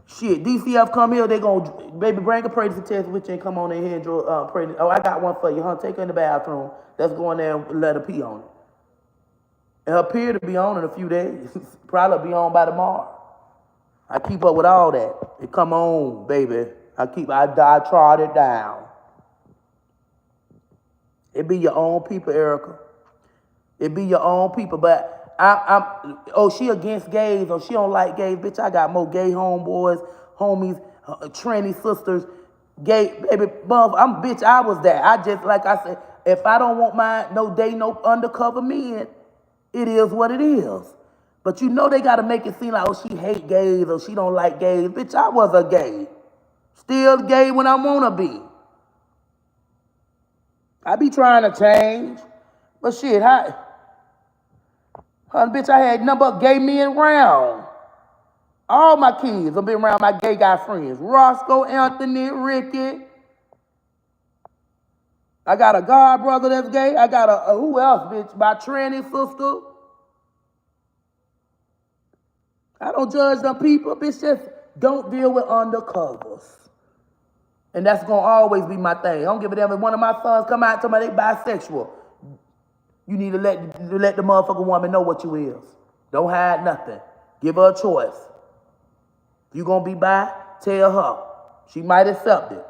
Shit, DCF come here, they gon' baby, bring a pregnancy test with you and come on in here and draw pregnancy. Oh, I got one for you, huh? Take her in the bathroom. Let's go in there and let her pee on it. And her period to be on in a few days. Probably be on by tomorrow. I keep up with all that. It come on, baby. I trot it down. It be your own people, Erica. It be your own people, but she against gays, or she don't like gays. Bitch, I got more gay homeboys, homies, tranny sisters, gay, baby, bitch, I was that. I just, like I said, if I don't want no undercover men, it is what it is. But you know they gotta make it seem like, oh, she hate gays, or she don't like gays. Bitch, I was a gay. Still gay when I wanna be. I be trying to change, but shit, bitch, I had nothing but gay men around. All my kids have been around my gay guy friends. Roscoe, Anthony, Ricky. I got a god brother that's gay. I got who else, bitch? My tranny sister. I don't judge them people, bitch. Just don't deal with undercovers. And that's gonna always be my thing. I don't give a damn if one of my sons come out and tell me they bisexual. You need to let the motherfucking woman know what you is. Don't hide nothing. Give her a choice. If you gonna be bi, tell her. She might accept it.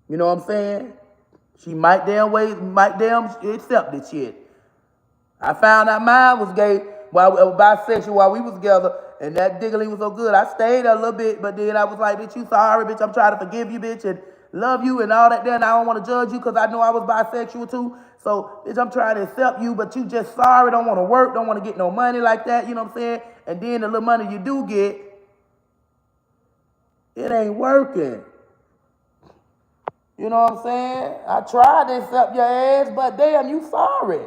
You know what I'm saying? She might damn accept this shit. I found out mine was gay bisexual while we was together, and that diggling was so good. I stayed a little bit, but then I was like, bitch, you sorry, bitch. I'm trying to forgive you, bitch, and love you and all that there, and I don't want to judge you because I know I was bisexual too. So, bitch, I'm trying to accept you, but you just sorry, don't want to work, don't want to get no money like that, you know what I'm saying? And then the little money you do get, it ain't working. You know what I'm saying? I tried to accept your ass, but damn, you sorry.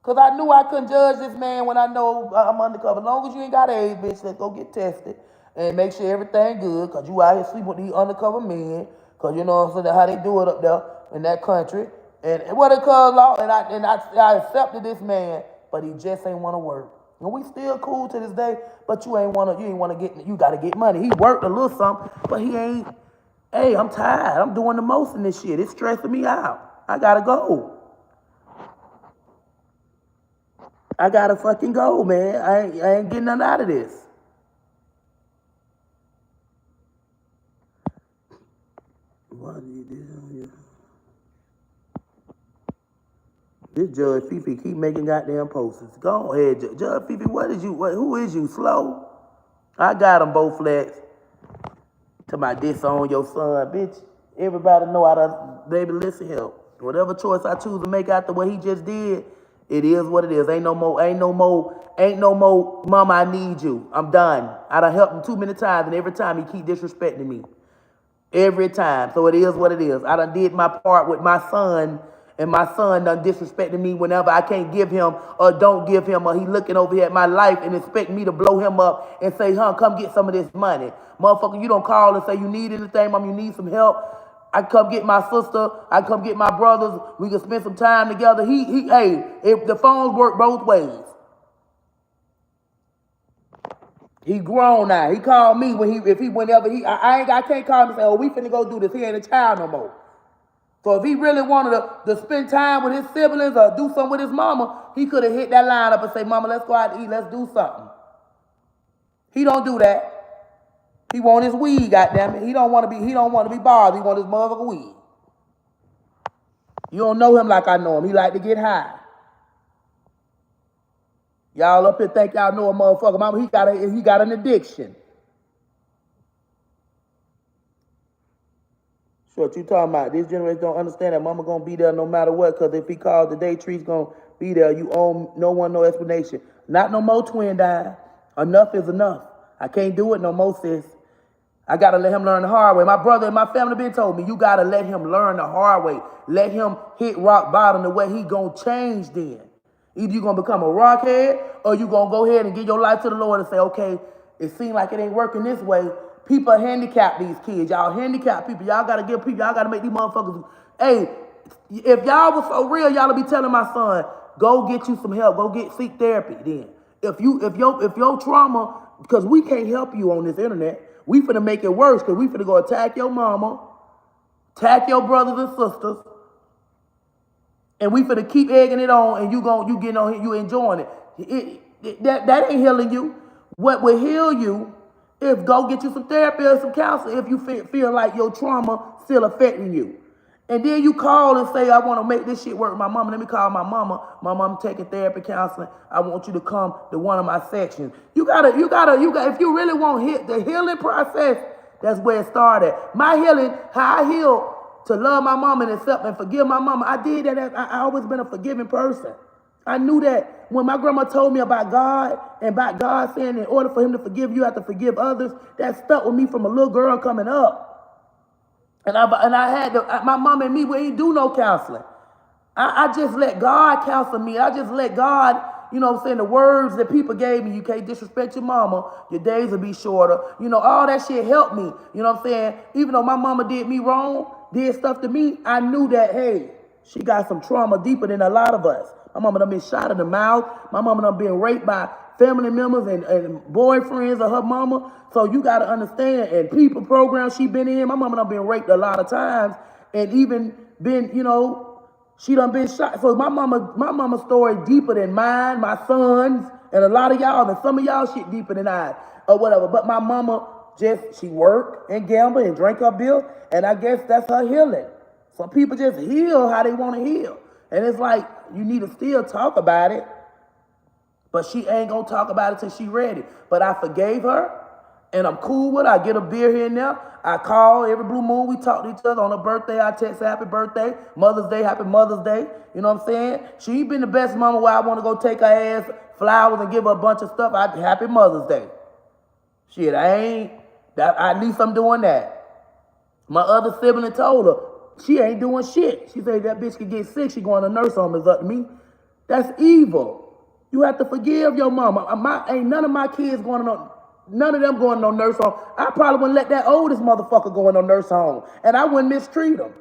Because I knew I couldn't judge this man when I know I'm undercover. As long as you ain't got AIDS, bitch, let's go get tested and make sure everything good, because you out here sleeping with these undercover men, because you know what I'm saying, how they do it up there in that country. And what it called law, and I accepted this man, but he just ain't want to work. And we still cool to this day, but you ain't want to get, you got to get money. He worked a little something, but he ain't, hey, I'm tired. I'm doing the most in this shit. It's stressing me out. I got to go. I gotta fucking go, man. I ain't getting nothing out of this. What do you do? This Judge Fifi keep making goddamn posters. Go ahead, Judge Fifi. Who is you? Slow? I got them both flats. To my disown your son, bitch. Everybody know how to, baby, listen here. Whatever choice I choose to make after what he just did, it is what it is. Ain't no more, mama, I need you. I'm done. I done helped him too many times, and every time he keep disrespecting me. Every time. So it is what it is. I done did my part with my son, and my son done disrespecting me whenever I can't give him or don't give him, or he looking over here at my life and expect me to blow him up and say, come get some of this money. Motherfucker, you don't call and say you need anything, mom, you need some help. I come get my sister, I come get my brothers, we can spend some time together. If the phones work both ways. He grown now. He called me I can't call him and say, oh, we finna go do this. He ain't a child no more. So if he really wanted to spend time with his siblings or do something with his mama, he could have hit that line up and say, mama, let's go out to eat, let's do something. He don't do that. He want his weed, goddammit. He don't want to be bothered. He want his motherfucking weed. You don't know him like I know him. He like to get high. Y'all up here think y'all know a motherfucker. Mama, he got an addiction. So what you talking about? This generation don't understand that mama gonna be there no matter what, because if he calls today, Tree's gonna be there. You owe no one no explanation. Not no more twin dying. Enough is enough. I can't do it no more, sis. I gotta let him learn the hard way. My brother and my family been told me, you gotta let him learn the hard way. Let him hit rock bottom the way he gonna change then. Either you're going to become a rockhead or you're going to go ahead and give your life to the Lord and say, okay, it seems like it ain't working this way. People handicap these kids. Y'all handicap people. Y'all got to give people, y'all got to make these motherfuckers. Hey, if y'all was so real, y'all would be telling my son, go get you some help. Go seek therapy then. If your trauma, because we can't help you on this internet, we finna make it worse because we finna go attack your mama, attack your brothers and sisters, and we finna keep egging it on, and you getting on here, you enjoying it. That ain't healing you. What will heal you is go get you some therapy or some counseling if you feel like your trauma still affecting you. And then you call and say, I want to make this shit work with my mama. Let me call my mama. My mom taking therapy, counseling. I want you to come to one of my sections. You gotta, if you really want the healing process, that's where it started. My healing, how I healed to love my mama and accept and forgive my mama. I did that. I always been a forgiving person. I knew that when my grandma told me about God and about God saying in order for him to forgive you, you have to forgive others, that stuck with me from a little girl coming up. And I had my mom and me, we ain't do no counseling. I just let God counsel me. I just let God, you know what I'm saying, the words that people gave me, you can't disrespect your mama, your days will be shorter. You know, all that shit helped me. You know what I'm saying? Even though my mama did me wrong, did stuff to me, I knew that, hey, she got some trauma deeper than a lot of us. My mama done been shot in the mouth. My mama done been raped by family members and boyfriends of her mama. So you got to understand, and people programs she been in, my mama done been raped a lot of times and even been, you know, she done been shot. So my mama's story deeper than mine, my sons, and a lot of y'all, and some of y'all shit deeper than I or whatever. But my mama she worked and gambled and drank her bill, and I guess that's her healing. Some people just heal how they want to heal. And it's like, you need to still talk about it, but she ain't going to talk about it till she ready. But I forgave her, and I'm cool with her. I get a beer here and there. I call every blue moon. We talk to each other. On her birthday, I text her happy birthday. Mother's Day, happy Mother's Day. You know what I'm saying? She been the best mama where I want to go take her ass flowers and give her a bunch of stuff. Happy Mother's Day. Shit, at least I'm doing that. My other sibling told her, she ain't doing shit. She said that bitch could get sick. She going to nurse home. It's up to me. That's evil. You have to forgive your mama. Ain't none of my kids going to none of them going to no nurse home. I probably wouldn't let that oldest motherfucker go in no nurse home. And I wouldn't mistreat him.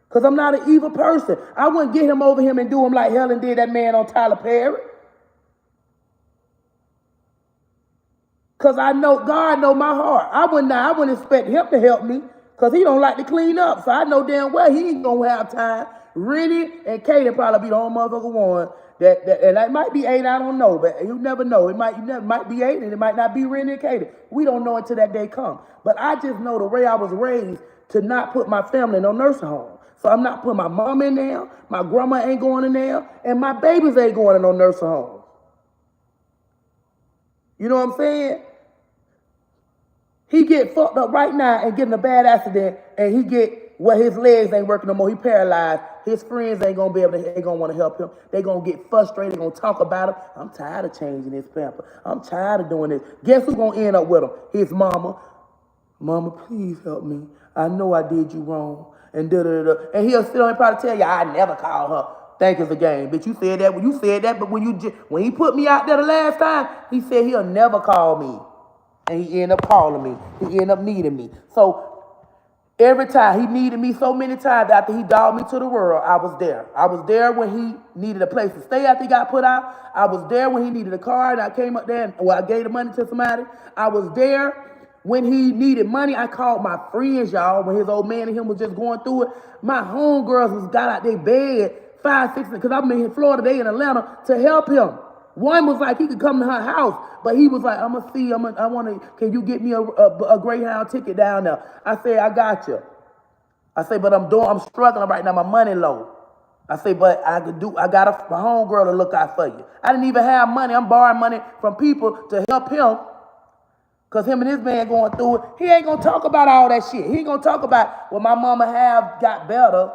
Because I'm not an evil person. I wouldn't get him over him and do him like Helen did that man on Tyler Perry. Because I know God know my heart. I wouldn't expect him to help me. Because he don't like to clean up. So I know damn well he ain't going to have time. Rennie and Katie probably be the only motherfucker one. And that might be 8, I don't know. But you never know. It might be 8 and it might not be Rennie and Katie. We don't know until that day comes. But I just know the way I was raised to not put my family in no nursing home. So I'm not putting my mom in there. My grandma ain't going in there. And my babies ain't going in no nursing home. You know what I'm saying? He get fucked up right now and get in a bad accident, and he get his legs ain't working no more. He paralyzed. His friends ain't gonna be able to. They gonna want to help him. They gonna get frustrated. They gonna talk about him. I'm tired of changing his pamper. I'm tired of doing this. Guess who's gonna end up with him? His mama. Mama, please help me. I know I did you wrong. And and he'll sit on and probably tell you, I never call her. Think it's a game, bitch. You said that. You said that, but when he put me out there the last time, he said he'll never call me. And he ended up calling me. He ended up needing me. So every time he needed me so many times after he dogged me to the world, I was there. I was there when he needed a place to stay after he got put out. I was there when he needed a car and I came up there and I gave the money to somebody. I was there when he needed money. I called my friends, y'all, when his old man and him was just going through it. My homegirls got out their bed 5, 6, because I'm in Florida, they in Atlanta, to help him. One was like he could come to her house, but he was like, I'm going to see, can you get me a Greyhound ticket down there? I said, I got you. I say, but I'm struggling right now, my money low. I say, but I got a homegirl to look out for you. I didn't even have money. I'm borrowing money from people to help him, because him and his man going through it. He ain't going to talk about all that shit. He ain't going to talk about what my mama got better.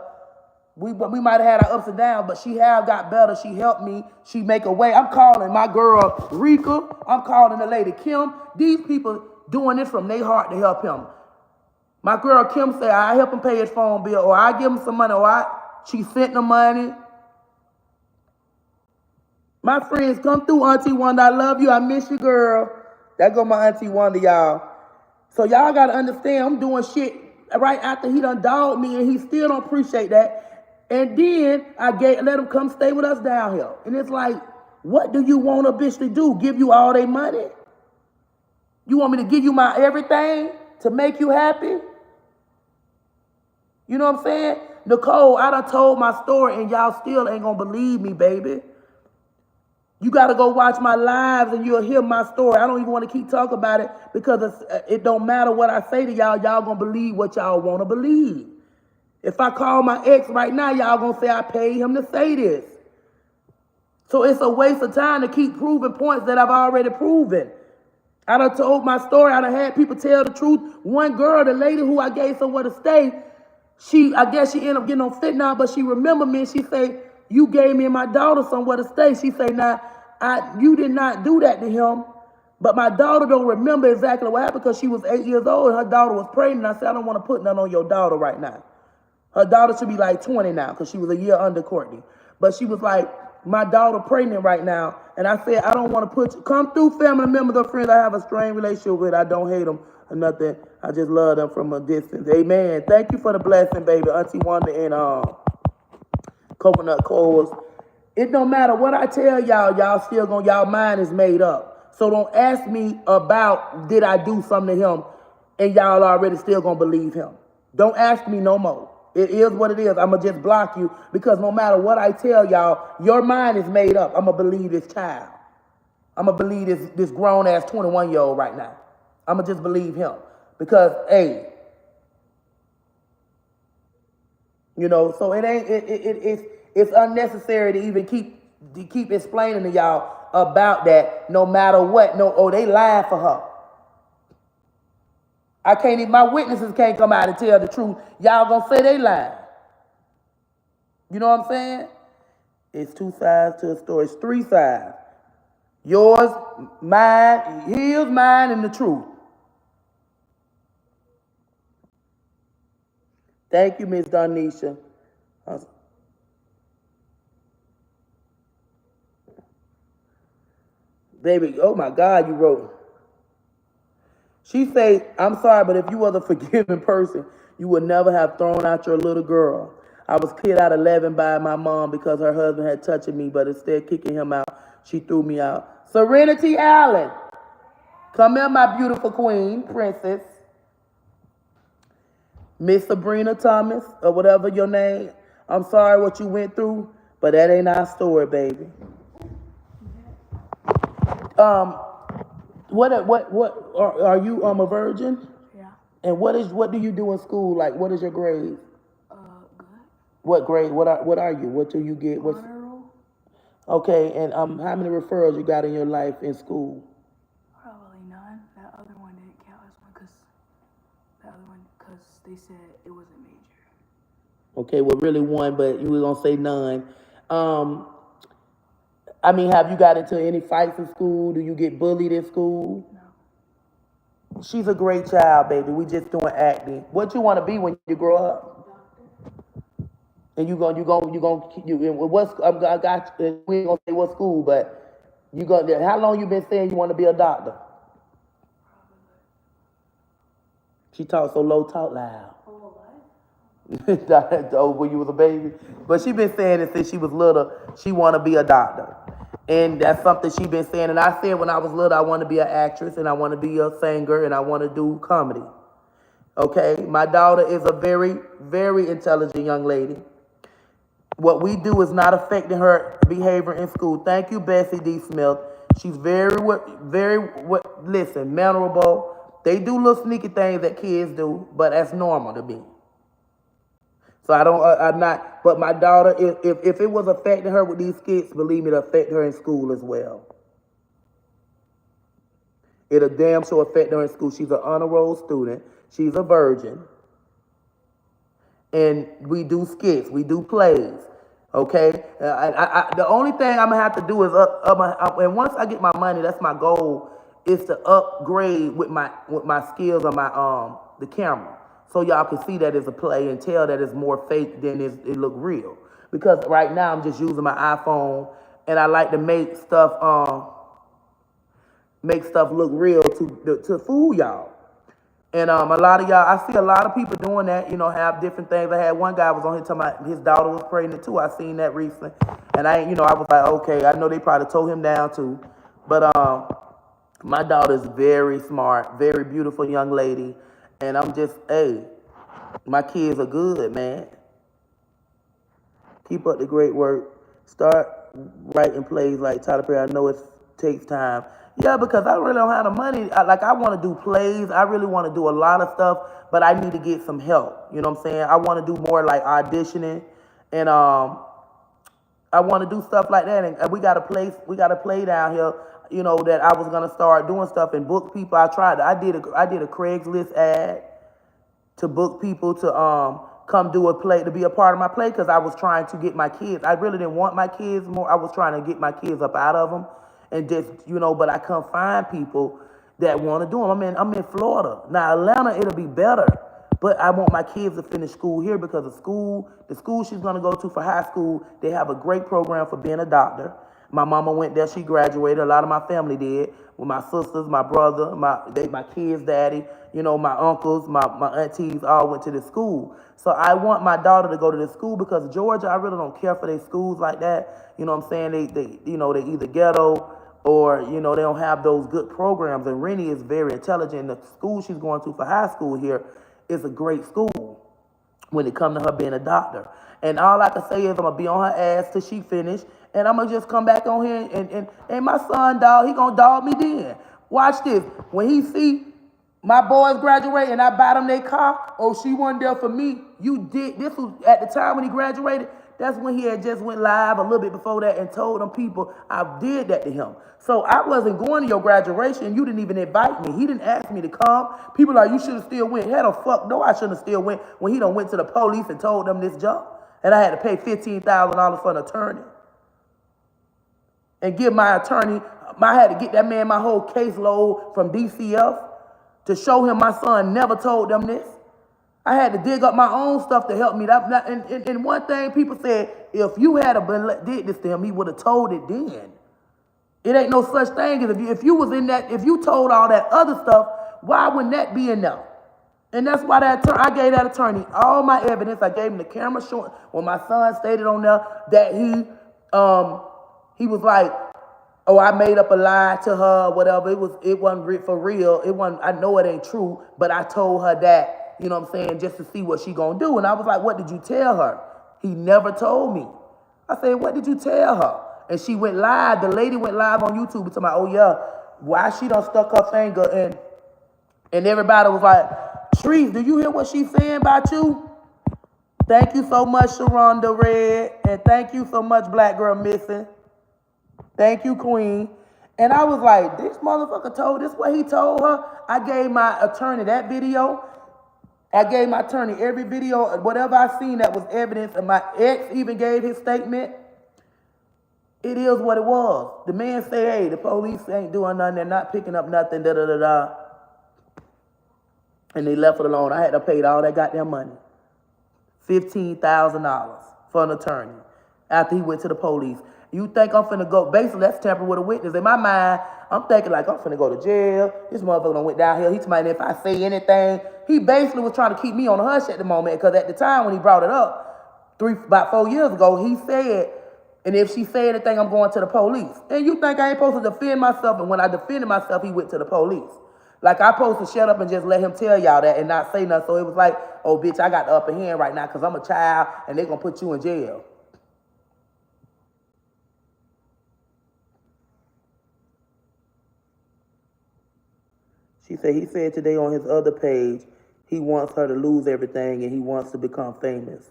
We might have had our ups and downs, but she got better. She helped me. She make a way. I'm calling my girl Rika. I'm calling the lady Kim. These people doing this from their heart to help him. My girl Kim said, I help him pay his phone bill, or I give him some money, or she sent the money. My friends, come through, Auntie Wanda. I love you. I miss you, girl. That go my Auntie Wanda, y'all. So y'all gotta understand, I'm doing shit right after he done dogged me, and he still don't appreciate that. And then let him come stay with us down here. And it's like, what do you want a bitch to do? Give you all their money? You want me to give you my everything to make you happy? You know what I'm saying? Nicole, I done told my story and y'all still ain't gonna believe me, baby. You gotta go watch my lives and you'll hear my story. I don't even want to keep talking about it because it don't matter what I say to y'all. Y'all gonna believe what y'all want to believe. If I call my ex right now, y'all gonna say I paid him to say this. So it's a waste of time to keep proving points that I've already proven. I done told my story. I done had people tell the truth. One girl, the lady who I gave somewhere to stay, I guess she ended up getting on fentanyl, but she remembered me and she say, you gave me and my daughter somewhere to stay. She say, now, you did not do that to him, but my daughter don't remember exactly what happened because she was 8 years old and her daughter was pregnant. I said, I don't want to put nothing on your daughter right now. Her daughter should be like 20 now because she was a year under Courtney. But she was like, my daughter pregnant right now. And I said, I don't want to put you, come through family members or friends I have a strained relationship with. I don't hate them or nothing. I just love them from a distance. Amen. Thank you for the blessing, baby. Auntie Wanda and Coconut Coals. It don't matter what I tell y'all, y'all mind is made up. So don't ask me about did I do something to him and y'all already still gonna believe him. Don't ask me no more. It is what it is. I'ma just block you because no matter what I tell y'all, your mind is made up. I'ma believe this child. I'ma believe this grown ass 21-year-old right now. I'ma just believe him. Because, hey, you know, so it's unnecessary to even keep explaining to y'all about that no matter what. They lying for her. My witnesses can't come out and tell the truth. Y'all gonna say they lying. You know what I'm saying? It's two sides to a story. It's three sides. Yours, mine, his, mine, and the truth. Thank you, Miss Donisha. Baby, oh my God, you wrote. She say, I'm sorry, but if you was a forgiving person, you would never have thrown out your little girl. I was kicked out 11 by my mom because her husband had touched me, but instead of kicking him out, she threw me out. Serenity Allen. Come here, my beautiful queen, princess. Miss Sabrina Thomas, or whatever your name. I'm sorry what you went through, but that ain't our story, baby. What are you a virgin? Yeah. And what do you do in school? Like, what is your grade? Good. What grade? What are you? What do you get? Honor roll? Okay, and how many referrals you got in your life in school? Probably none. That other one didn't count as one because they said it wasn't major. Okay, well, really one, but you were gonna say none. I mean, have you got into any fights in school? Do you get bullied in school? No. She's a great child, baby. We just doing acting. What you want to be when you grow up? Doctor. And what's I got you, we ain't gonna say what school, but how long you been saying you want to be a doctor? She talk so low, talk loud. Oh, when you was a baby. But she been saying it since she was little. She want to be a doctor. And that's something she been saying. And I said when I was little, I want to be an actress and I want to be a singer and I want to do comedy. Okay? My daughter is a very, very intelligent young lady. What we do is not affecting her behavior in school. Thank you, Bessie D. Smith. She's listen, memorable. They do little sneaky things that kids do, but that's normal to me. So I'm not, but my daughter, if it was affecting her with these skits, believe me, it'll affect her in school as well. It'll damn sure affect her in school. She's an honor roll student. She's a virgin. And we do skits, we do plays, okay? The only thing I'm gonna have to do is and once I get my money, that's my goal, is to upgrade with my skills on the camera. So y'all can see that it's a play and tell that it's more fake than it look real. Because right now I'm just using my iPhone and I like to make stuff look real to fool y'all. And a lot of y'all, I see a lot of people doing that, you know, have different things. I had one guy was on here talking about his daughter was pregnant too. I seen that recently. And I was like, okay, I know they probably tore him down too. But my daughter's very smart, very beautiful young lady. And I'm just, hey, my kids are good, man. Keep up the great work. Start writing plays like Tyler Perry. I know it takes time. Yeah, because I really don't have the money. I want to do plays. I really want to do a lot of stuff, but I need to get some help. You know what I'm saying? I want to do more like auditioning, and I want to do stuff like that. And we got a play down here, you know, that I was gonna start doing stuff and book people. I did a Craigslist ad to book people to come do a play, to be a part of my play, because I was trying to get my kids. I really didn't want my kids more. I was trying to get my kids up out of them. And just, you know, but I couldn't find people that want to do them. I'm in Florida. Now, Atlanta, it'll be better. But I want my kids to finish school here because the school she's going to go to for high school, they have a great program for being a doctor. My mama went there. She graduated. A lot of my family did. With my sisters, my brother, my kids' daddy, you know, my uncles, my aunties all went to this school. So I want my daughter to go to this school because Georgia, I really don't care for their schools like that. You know what I'm saying? They either ghetto or, you know, they don't have those good programs. And Rennie is very intelligent. The school she's going to for high school here is a great school when it comes to her being a doctor. And all I can say is I'm going to be on her ass till she finish. And I'm going to just come back on here and my son, dog, he going to dog me then. Watch this. When he see my boys graduate and I buy them their car, oh, she wasn't there for me. You did. This was at the time when he graduated. That's when he had just went live a little bit before that and told them people I did that to him. So I wasn't going to your graduation. You didn't even invite me. He didn't ask me to come. People like, you should have still went. Hell the fuck no, I shouldn't have still went when he done went to the police and told them this junk. And I had to pay $15,000 for an attorney. And give my attorney, I had to get that man my whole caseload from DCF to show him my son never told them this. I had to dig up my own stuff to help me. And one thing people said, if you had did this to him, he would have told it then. It ain't no such thing as if you was in that, if you told all that other stuff, why wouldn't that be enough? And that's why I gave that attorney all my evidence. I gave him the camera showing when my son stated on there that he was like, oh, I made up a lie to her, whatever. It wasn't for real. It wasn't. I know it ain't true, but I told her that, you know what I'm saying, just to see what she gonna do. And I was like, what did you tell her? He never told me. I said, what did you tell her? And she went live. The lady went live on YouTube and told me, oh yeah, why she done stuck her finger and everybody was like, Trees, do you hear what she's saying about you? Thank you so much, Sharonda Red, and thank you so much, Black Girl Missing. Thank you, Queen. And I was like, this motherfucker told this what he told her. I gave my attorney that video. I gave my attorney every video, whatever I seen that was evidence, and my ex even gave his statement. It is what it was. The man said, hey, the police ain't doing nothing. They're not picking up nothing, da-da-da-da. And they left it alone. I had to pay all that goddamn money. $15,000 for an attorney after he went to the police. You think I'm finna go, basically that's tampering with a witness. In my mind, I'm thinking like I'm finna go to jail. This motherfucker done went down here. He told me if I say anything, he basically was trying to keep me on the hush at the moment, because at the time when he brought it up, about 4 years ago, he said, and if she say anything, I'm going to the police. And you think I ain't supposed to defend myself, and when I defended myself, he went to the police. Like I supposed to shut up and just let him tell y'all that and not say nothing. So it was like, oh bitch, I got the upper hand right now because I'm a child and they're gonna put you in jail. He said today on his other page, he wants her to lose everything and he wants to become famous.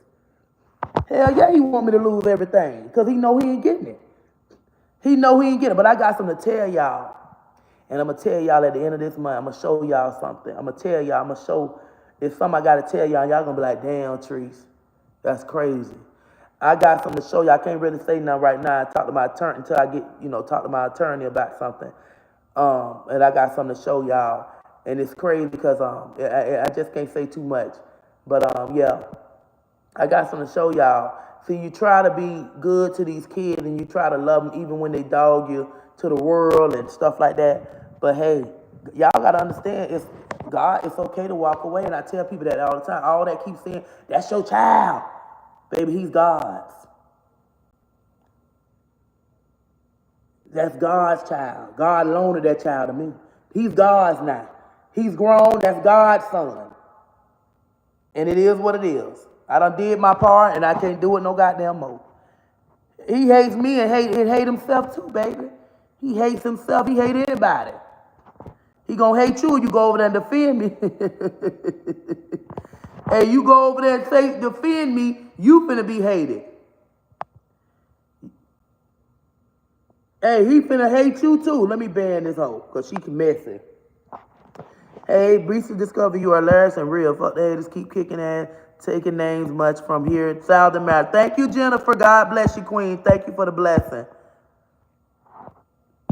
Hell yeah, he want me to lose everything because he know he ain't getting it. He know he ain't getting it, but I got something to tell y'all. And I'm going to tell y'all at the end of this month, I'm going to show y'all something. I'm going to tell y'all, I'm going to show, it's something I got to tell y'all. Y'all going to be like, damn, Trees, that's crazy. I got something to show y'all. I can't really say nothing right now. I talk to my attorney until I get, talk to my attorney about something. And I got something to show y'all. And it's crazy because I just can't say too much. But yeah, I got something to show y'all. See, you try to be good to these kids and you try to love them even when they dog you to the world and stuff like that. But hey, y'all gotta understand, it's God, it's okay to walk away. And I tell people that all the time. All that keep saying, that's your child. Baby, he's God's. That's God's child. God loaned that child to me. He's God's now. He's grown. That's God's son. And it is what it is. I done did my part, and I can't do it no goddamn more. He hates me and hate himself too, baby. He hates himself. He hate anybody. He gonna hate you. You go over there and defend me. Hey, you go over there and say defend me. You finna be hated. Hey, he finna hate you too. Let me ban this hoe, cause she can messy. Hey, briefly discover you are hilarious and real. Fuck the haters, keep kicking ass, taking names much from here in South America. Thank you, Jennifer. God bless you, Queen. Thank you for the blessing.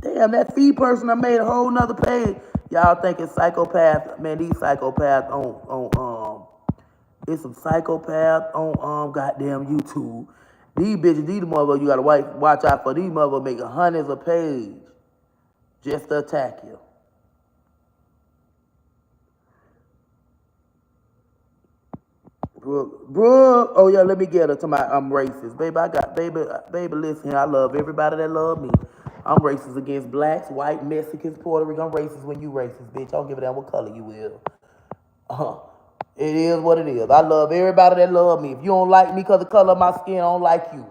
Damn, that feed person I made a whole nother page. Y'all thinking psychopath. Man, these psychopaths it's some psychopaths on goddamn YouTube. These bitches, these motherfuckers you gotta watch out for. These motherfuckers making hundreds a page just to attack you. Brooke, oh yeah, let me get her to my I'm racist. Baby, listen here, I love everybody that love me. I'm racist against blacks, white, Mexicans, Puerto Rican. I'm racist when you racist, bitch. I don't give a damn what color you is. It is what it is. I love everybody that love me. If you don't like me because of the color of my skin, I don't like you.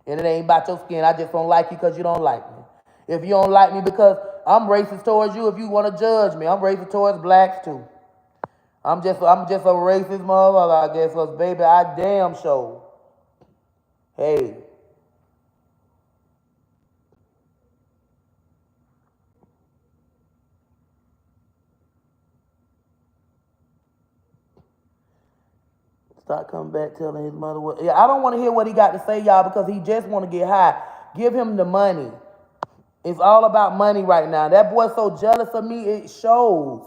And it ain't about your skin. I just don't like you because you don't like me. If you don't like me because I'm racist towards you, if you want to judge me, I'm racist towards blacks too. I'm just a racist motherfucker, I guess, because baby, I damn sure. Hey. Start coming back telling his mother what. Yeah, I don't want to hear what he got to say, y'all, because he just want to get high. Give him the money. It's all about money right now. That boy so jealous of me, it shows.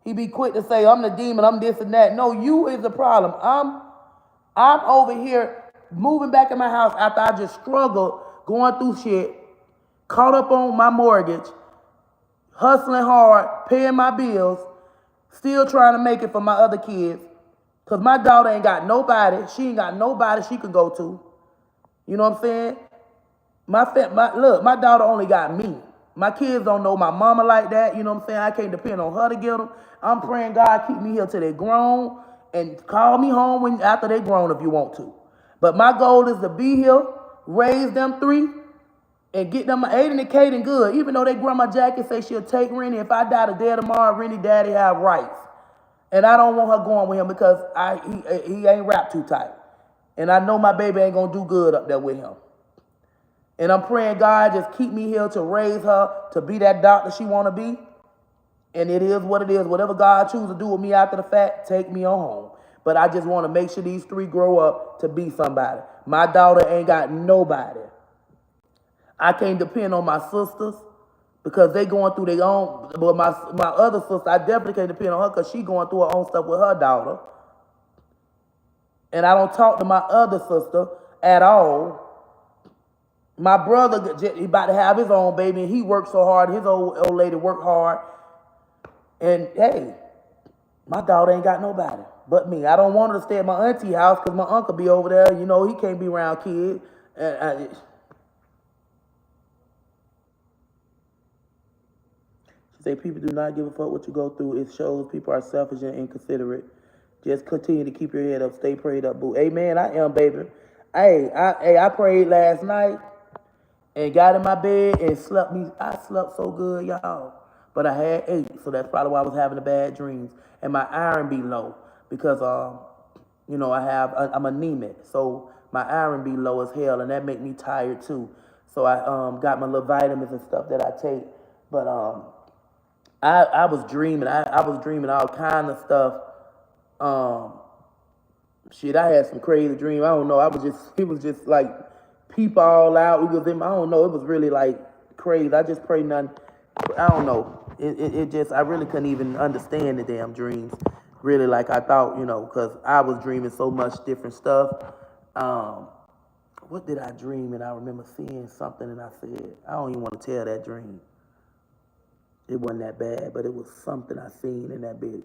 He be quick to say, I'm the demon, I'm this and that. No, you is the problem. I'm over here moving back in my house after I just struggled, going through shit, caught up on my mortgage, hustling hard, paying my bills, still trying to make it for my other kids. Because my daughter ain't got nobody. She ain't got nobody she could go to. You know what I'm saying? Look, my daughter only got me. My kids don't know my mama like that. You know what I'm saying? I can't depend on her to get them. I'm praying God keep me here till they grown and call me home after they grown if you want to. But my goal is to be here, raise them three, and get them Aiden and Kaden good. Even though they grandma Jackie say she'll take Rennie. If I die today or tomorrow, Rennie daddy have rights. And I don't want her going with him because he ain't wrapped too tight. And I know my baby ain't going to do good up there with him. And I'm praying God just keep me here to raise her, to be that doctor she want to be. And it is what it is. Whatever God chooses to do with me after the fact, take me on home. But I just want to make sure these three grow up to be somebody. My daughter ain't got nobody. I can't depend on my sisters because they going through their own. But my other sister, I definitely can't depend on her because she going through her own stuff with her daughter. And I don't talk to my other sister at all. My brother, he about to have his own baby, and he worked so hard. His old lady worked hard. And, hey, my daughter ain't got nobody but me. I don't want her to stay at my auntie house because my uncle be over there. You know, he can't be around kids. She say, people do not give a fuck what you go through. It shows people are selfish and inconsiderate. Just continue to keep your head up. Stay prayed up, boo. Amen, I am, baby. I prayed last night. And got in my bed and slept me. I slept so good, y'all. But I had 8, so that's probably why I was having the bad dreams. And my iron be low because, you know, I'm anemic. So my iron be low as hell, and that make me tired too. So I got my little vitamins and stuff that I take. But I was dreaming. I was dreaming all kind of stuff. Shit, I had some crazy dreams. I don't know. It was just like peep all out. I don't know. It was really like crazy. I just prayed nothing. I don't know. It just, I really couldn't even understand the damn dreams. Really, like I thought, you know, because I was dreaming so much different stuff. what did I dream? And I remember seeing something, and I said, I don't even want to tell that dream. It wasn't that bad, but it was something I seen in that bitch.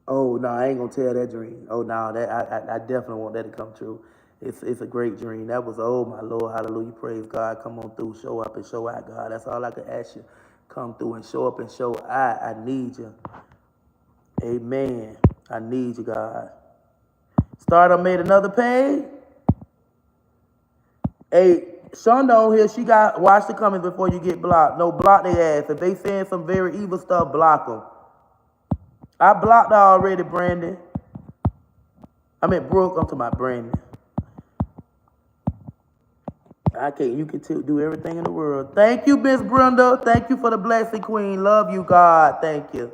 Oh no, I ain't gonna tell that dream. Oh no, that I definitely want that to come true. It's a great dream. That was, oh my Lord, hallelujah, praise God. Come on through, show up and show out, God. That's all I can ask you. Come through and show up and show out. I need you. Amen. I need you, God. Starter made another page. Hey, Shonda on here, she got watch the comments before you get blocked. No, block their ass. If they saying some very evil stuff, block them. I blocked her already, Brandon. I meant Brooke. I'm talking about Brandon. I can't. You can do everything in the world. Thank you, Miss Brenda. Thank you for the blessing, Queen. Love you, God. Thank you.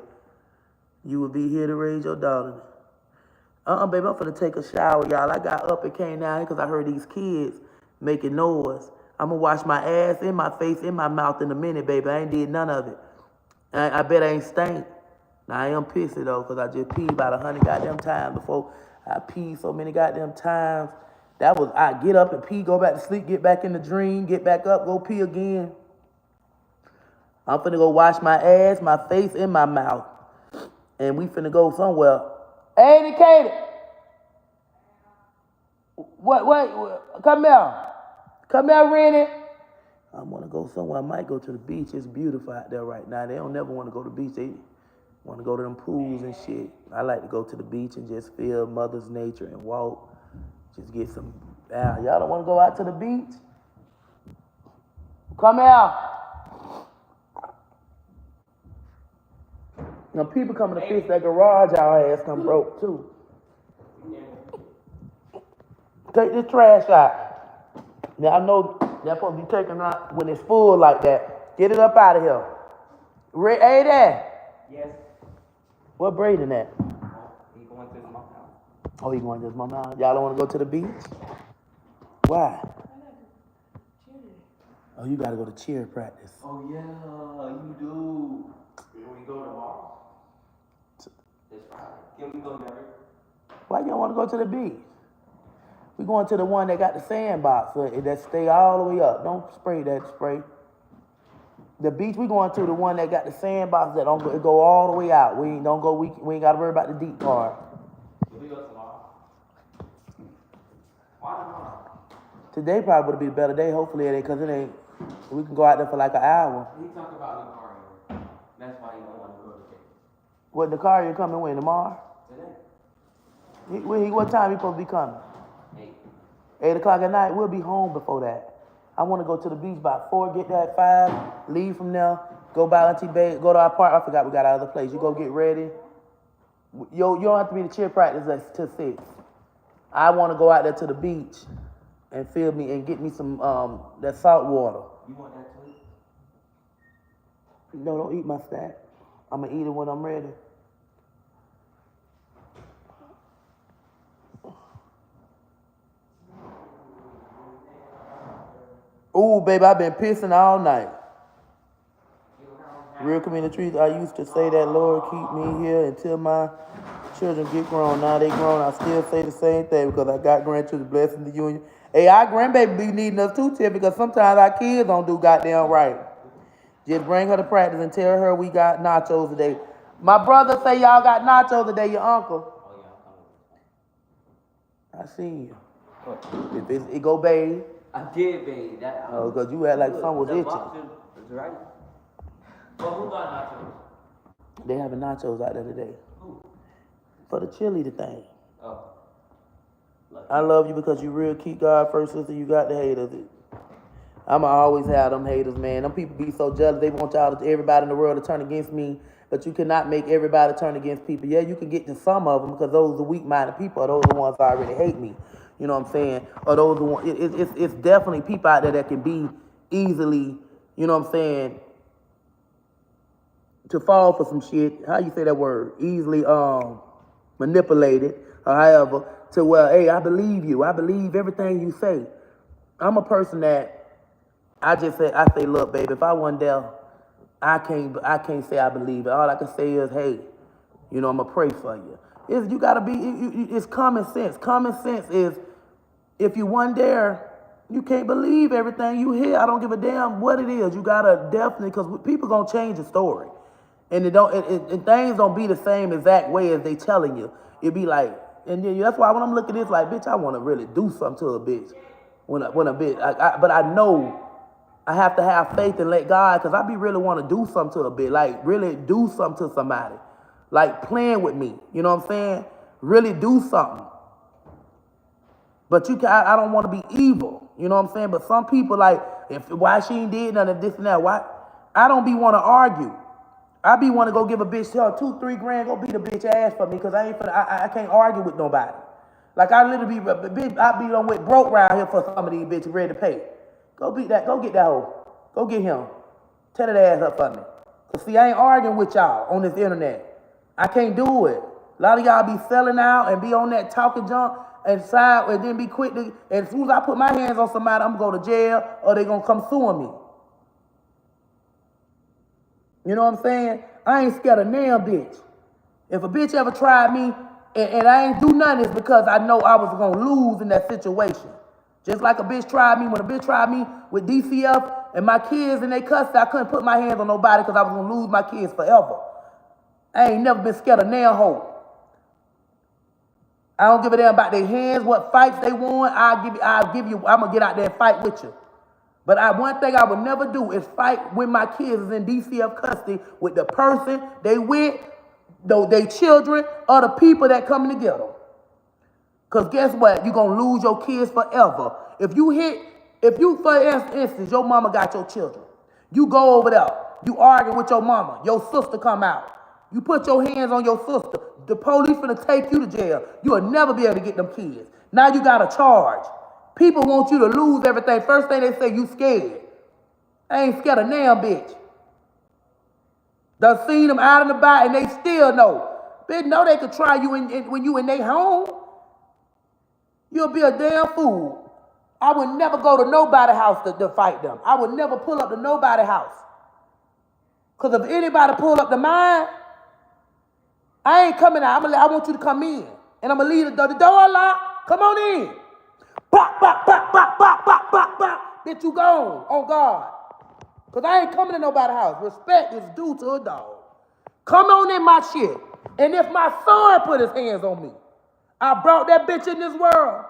You will be here to raise your daughter. Baby, I'm finna take a shower, y'all. I got up and came down here because I heard these kids making noise. I'm gonna wash my ass and my face and my mouth in a minute, baby. I ain't did none of it. I bet I ain't stank. Now, I am pissy, though, because I just peed about 100 goddamn times before. I peed so many goddamn times. That was, I get up and pee, go back to sleep, get back in the dream, get back up, go pee again. I'm finna go wash my ass, my face, and my mouth. And we finna go somewhere. Hey, Decatur! Wait, come here. Come here, Rennie. I want to go somewhere. I might go to the beach. It's beautiful out there right now. They don't never want to go to the beach. They want to go to them pools and shit. I like to go to the beach and just feel Mother's nature and walk. Just get some. Y'all don't want to go out to the beach? Come here. Now people coming to fix that garage, our ass come broke too. Take this trash out. Now I know that's supposed to be taken out when it's full like that. Get it up out of here. Hey there. Yes. What Braden at? He going to his mom's house. Oh, he going to his mom's house. Y'all don't want to go to the beach? Why? Oh, you gotta go to cheer practice. Oh yeah, you do. Can we go tomorrow? It's Friday. Can we go, Mary? Why you don't want to go to the beach? We going to the one that got the sandbox that stay all the way up. Don't spray that spray. The beach we going to the one that got the sandbox that don't go all the way out. We ain't gotta worry about the deep part. Can we go tomorrow? Why tomorrow? Today probably would be a better day. Hopefully it ain't, cause it ain't. We can go out there for like an hour. He talked about the car. That's why he don't want to go today. What, the car you coming when, tomorrow? Today. What time you supposed to be coming? 8. 8 o'clock at night. We'll be home before that. I want to go to the beach by 4, get there at 5, leave from there, go by Auntie Bay, go to our park. I forgot we got our other place. You go get ready. You don't have to be the cheer practice till 6. I want to go out there to the beach and feel me and get me some that salt water. You want that too? No, don't eat my snack. I'm gonna eat it when I'm ready. Ooh, baby, I've been pissing all night. Real community truth, I used to say that, Lord, keep me here until my children get grown. Now they grown, I still say the same thing because I got grandchildren, blessing the union. Hey, our grandbaby be needing us too, Tiff, because sometimes our kids don't do goddamn right. Just bring her to practice and tell her we got nachos today. My brother say y'all got nachos today, your uncle. Oh yeah, I'm coming. I seen you. What? If it go bathe. I did, baby. That. Oh, because you had like something was itching. That's right. Well, who got nachos? They having nachos out there today. Who? For the chili, the thing. Oh. Lucky. I love you because you real keep God first, sister. You got the haters. I'ma always have them haters, man. Them people be so jealous. They want everybody in the world to turn against me, but you cannot make everybody turn against people. Yeah, you can get to some of them because those are weak-minded people. Or those are the ones that already hate me. You know what I'm saying? Or those are the ones. It's definitely people out there that can be easily, you know what I'm saying, to fall for some shit. How you say that word? Easily manipulated or however. To where, hey, I believe you. I believe everything you say. I'm a person that I say, look, baby, if I wasn't there, I can't say I believe it. All I can say is, hey, you know, I'm gonna pray for you. You gotta be. It's common sense. Common sense is if you weren't there, you can't believe everything you hear. I don't give a damn what it is. You gotta definitely, because people gonna change the story, and and things don't be the same exact way as they telling you. It be like, and then that's why when I'm looking at this, like, bitch, I want to really do something to a bitch. When a bitch, but I know I have to have faith and let God, because I be really want to do something to a bitch, like really do something to somebody, like playing with me. You know what I'm saying? Really do something. But I don't want to be evil. You know what I'm saying? But some people like, why she ain't did none of this and that? Why? I don't be want to argue. I be want to go give a bitch $2-3 grand, go beat a bitch ass for me, because I can't argue with nobody. Like I literally I be on with broke around here for some of these bitches ready to pay. Go beat that, go get that hoe. Go get him. Tear that ass up for me. Cause see, I ain't arguing with y'all on this internet. I can't do it. A lot of y'all be selling out and be on that talking junk and then be quick to, and as soon as I put my hands on somebody, I'm gonna go to jail or they gonna come suing me. You know what I'm saying? I ain't scared of damn bitch. If a bitch ever tried me and I ain't do nothing, it's because I know I was gonna lose in that situation. Just like a bitch tried me, when a bitch tried me with DCF and my kids and they cussed, I couldn't put my hands on nobody because I was gonna lose my kids forever. I ain't never been scared of nail hoe. I don't give a damn about their hands, what fights they want. I'll give you, I'm gonna get out there and fight with you. But one thing I would never do is fight when my kids is in DCF custody with the person they with, they children, or the people that coming to get them. Because guess what? You're going to lose your kids forever. If you, for instance, your mama got your children. You go over there. You argue with your mama. Your sister come out. You put your hands on your sister. The police finna take you to jail. You'll never be able to get them kids. Now you got a charge. People want you to lose everything. First thing they say, you scared. I ain't scared of damn bitch. Done seen them out and about and they still know. Bitch, know they could try you when you in their home. You'll be a damn fool. I would never go to nobody's house to fight them. I would never pull up to nobody's house. Because if anybody pull up to mine, I ain't coming out. I want you to come in. And I'm going to leave the door locked. Come on in. Bop, bop, bop, bop, bop, bop, bop, bop. Bitch, you gone. On guard. Because I ain't coming to nobody's house. Respect is due to a dog. Come on in my shit. And if my son put his hands on me, I brought that bitch in this world,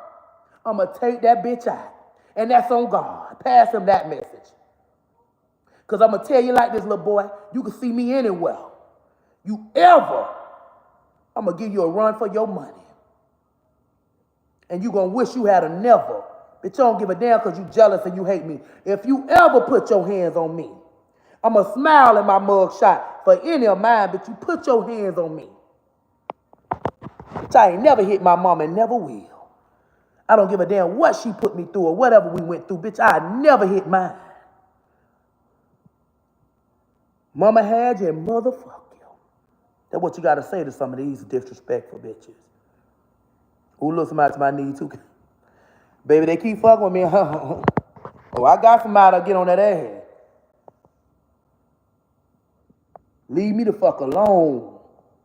I'm going to take that bitch out. And that's on God. Pass him that message. Because I'm going to tell you like this, little boy, you can see me anywhere. I'm going to give you a run for your money. And you going to wish you had a never. Bitch, you don't give a damn because you jealous and you hate me. If you ever put your hands on me, I'm going to smile in my mug shot for any of mine, but you put your hands on me. Bitch, I ain't never hit my mama and never will. I don't give a damn what she put me through or whatever we went through. Bitch, I never hit mine. Mama had you and motherfuck you. That's what you got to say to some of these disrespectful bitches. Who looks somebody to my knee too? Baby, they keep fucking with me. Oh, I got somebody to get on that ass. Leave me the fuck alone.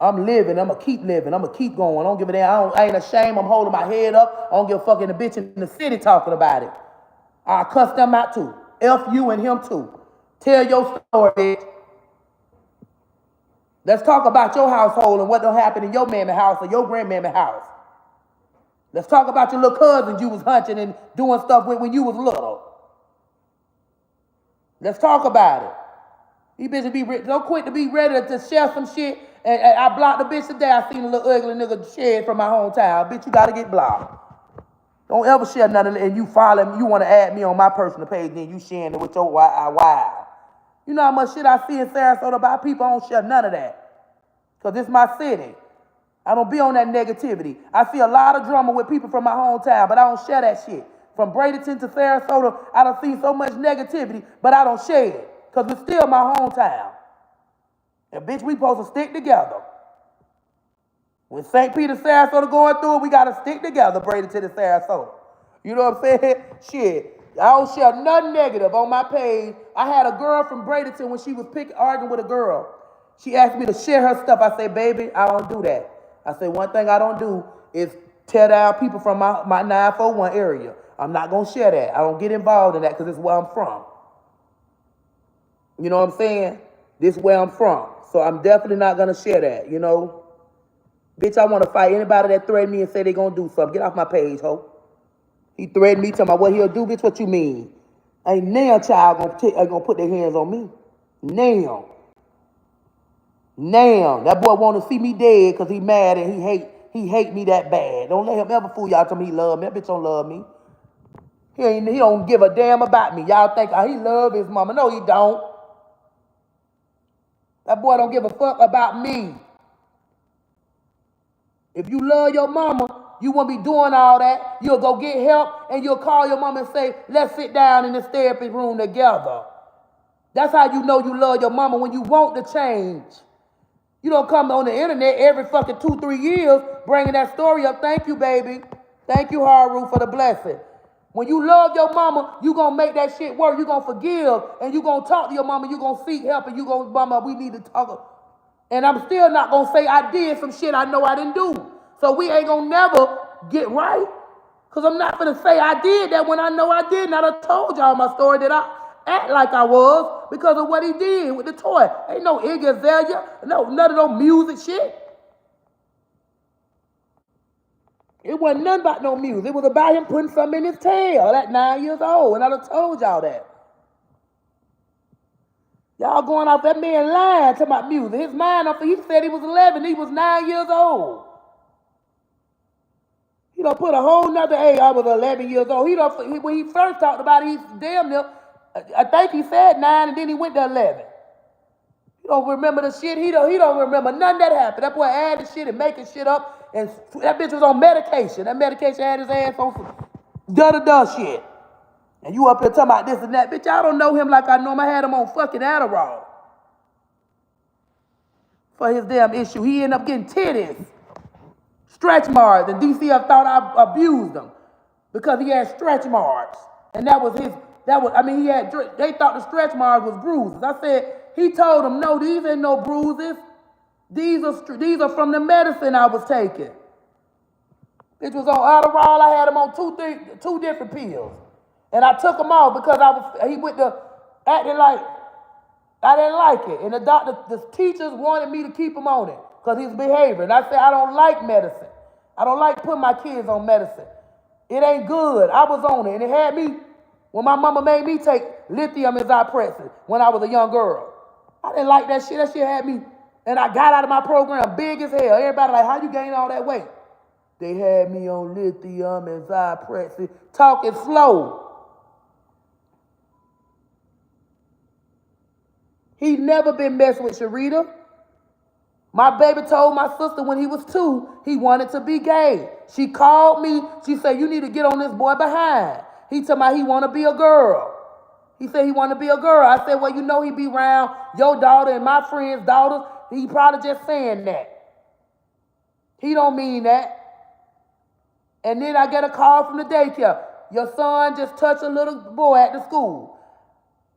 I'm living. I'm going to keep living. I'm going to keep going. I don't give a damn. I ain't ashamed. I'm holding my head up. I don't give a fuck in the bitch in the city talking about it. I'll cuss them out too. F you and him too. Tell your story, bitch. Let's talk about your household and what done happen in your mammy house or your grandmammy house. Let's talk about your little cousins you was hunting and doing stuff with when you was little. Let's talk about it. These bitches be don't quit to be ready to share some shit. And I blocked the bitch today. I seen a little ugly nigga shed from my hometown. Bitch, you gotta get blocked. Don't ever share nothing and you follow me. You want to add me on my personal page, then you sharing it with your wild. You know how much shit I see in Sarasota about people? I don't share none of that. Because this is my city. I don't be on that negativity. I see a lot of drama with people from my hometown, but I don't share that shit. From Bradenton to Sarasota, I done seen so much negativity, but I don't share it. Because it's still my hometown. And bitch, we supposed to stick together. When St. Peter, Sarasota going through it, we got to stick together, Bradenton to Sarasota. You know what I'm saying? Shit. I don't share nothing negative on my page. I had a girl from Bradenton when she was arguing with a girl. She asked me to share her stuff. I said, baby, I don't do that. I said, one thing I don't do is tear down people from my 941 area. I'm not going to share that. I don't get involved in that because it's where I'm from. You know what I'm saying? This is where I'm from. So I'm definitely not going to share that, you know? Bitch, I want to fight anybody that threaten me and say they going to do something. Get off my page, ho. He threatened me, talking about what he'll do. Bitch, what you mean? Ain't now child gonna put their hands on me. Now. That boy want to see me dead because he mad and he hate me that bad. Don't let him ever fool y'all tell me he love me. That bitch don't love me. He don't give a damn about me. Y'all think he love his mama. No, he don't. That boy don't give a fuck about me. If you love your mama, you won't be doing all that. You'll go get help and you'll call your mama and say, let's sit down in this therapy room together. That's how you know you love your mama, when you want to change. You don't come on the internet every fucking 2-3 years bringing that story up. Thank you, baby. Thank you, Haru, for the blessing. When you love your mama, you going to make that shit work. You going to forgive and you going to talk to your mama. You going to seek help and you going to, mama, we need to talk. And I'm still not going to say I did some shit I know I didn't do. So we ain't going to never get right. Because I'm not going to say I did that when I know I didn't. I done told y'all my story that I act like I was because of what he did with the toy. Ain't no Iggy Azalea, no, none of those music shit. It wasn't nothing about no music. It was about him putting something in his tail at 9 years old. And I done told y'all that. Y'all going off that man lying talking about music. His mind up, he said he was 11, he was 9 years old. He done put a whole nother, hey, I was 11 years old. When he first talked about it, he's damn near, I think he said 9 and then he went to 11. He don't remember the shit. He don't remember none that happened. That boy added shit and making shit up. And that bitch was on medication. That medication had his ass on some da-da-da shit. And you up here talking about this and that. Bitch, I don't know him like I know him. I had him on fucking Adderall. For his damn issue. He ended up getting titties. Stretch marks. And DCF thought I abused him. Because he had stretch marks. And that was his, they thought the stretch marks was bruises. I said, he told them, no, these ain't no bruises. These are from the medicine I was taking. It was on Adderall. I had him on two different pills. And I took them off because he went to acting like I didn't like it. And the teachers wanted me to keep him on it because his behavior. And I said, I don't like medicine. I don't like putting my kids on medicine. It ain't good. I was on it. And it had me, when my mama made me take lithium as Zyprexa when I was a young girl. I didn't like that shit. That shit had me. And I got out of my program big as hell. Everybody like, how you gain all that weight? They had me on lithium and Zyprexa, talking slow. He never been messing with Sharita. My baby told my sister when he was 2, he wanted to be gay. She called me. She said, you need to get on this boy behind. He told me he want to be a girl. He said he want to be a girl. I said, well, you know he be around your daughter and my friend's daughters. He probably just saying that. He don't mean that. And then I get a call from the daycare. Your son just touched a little boy at the school.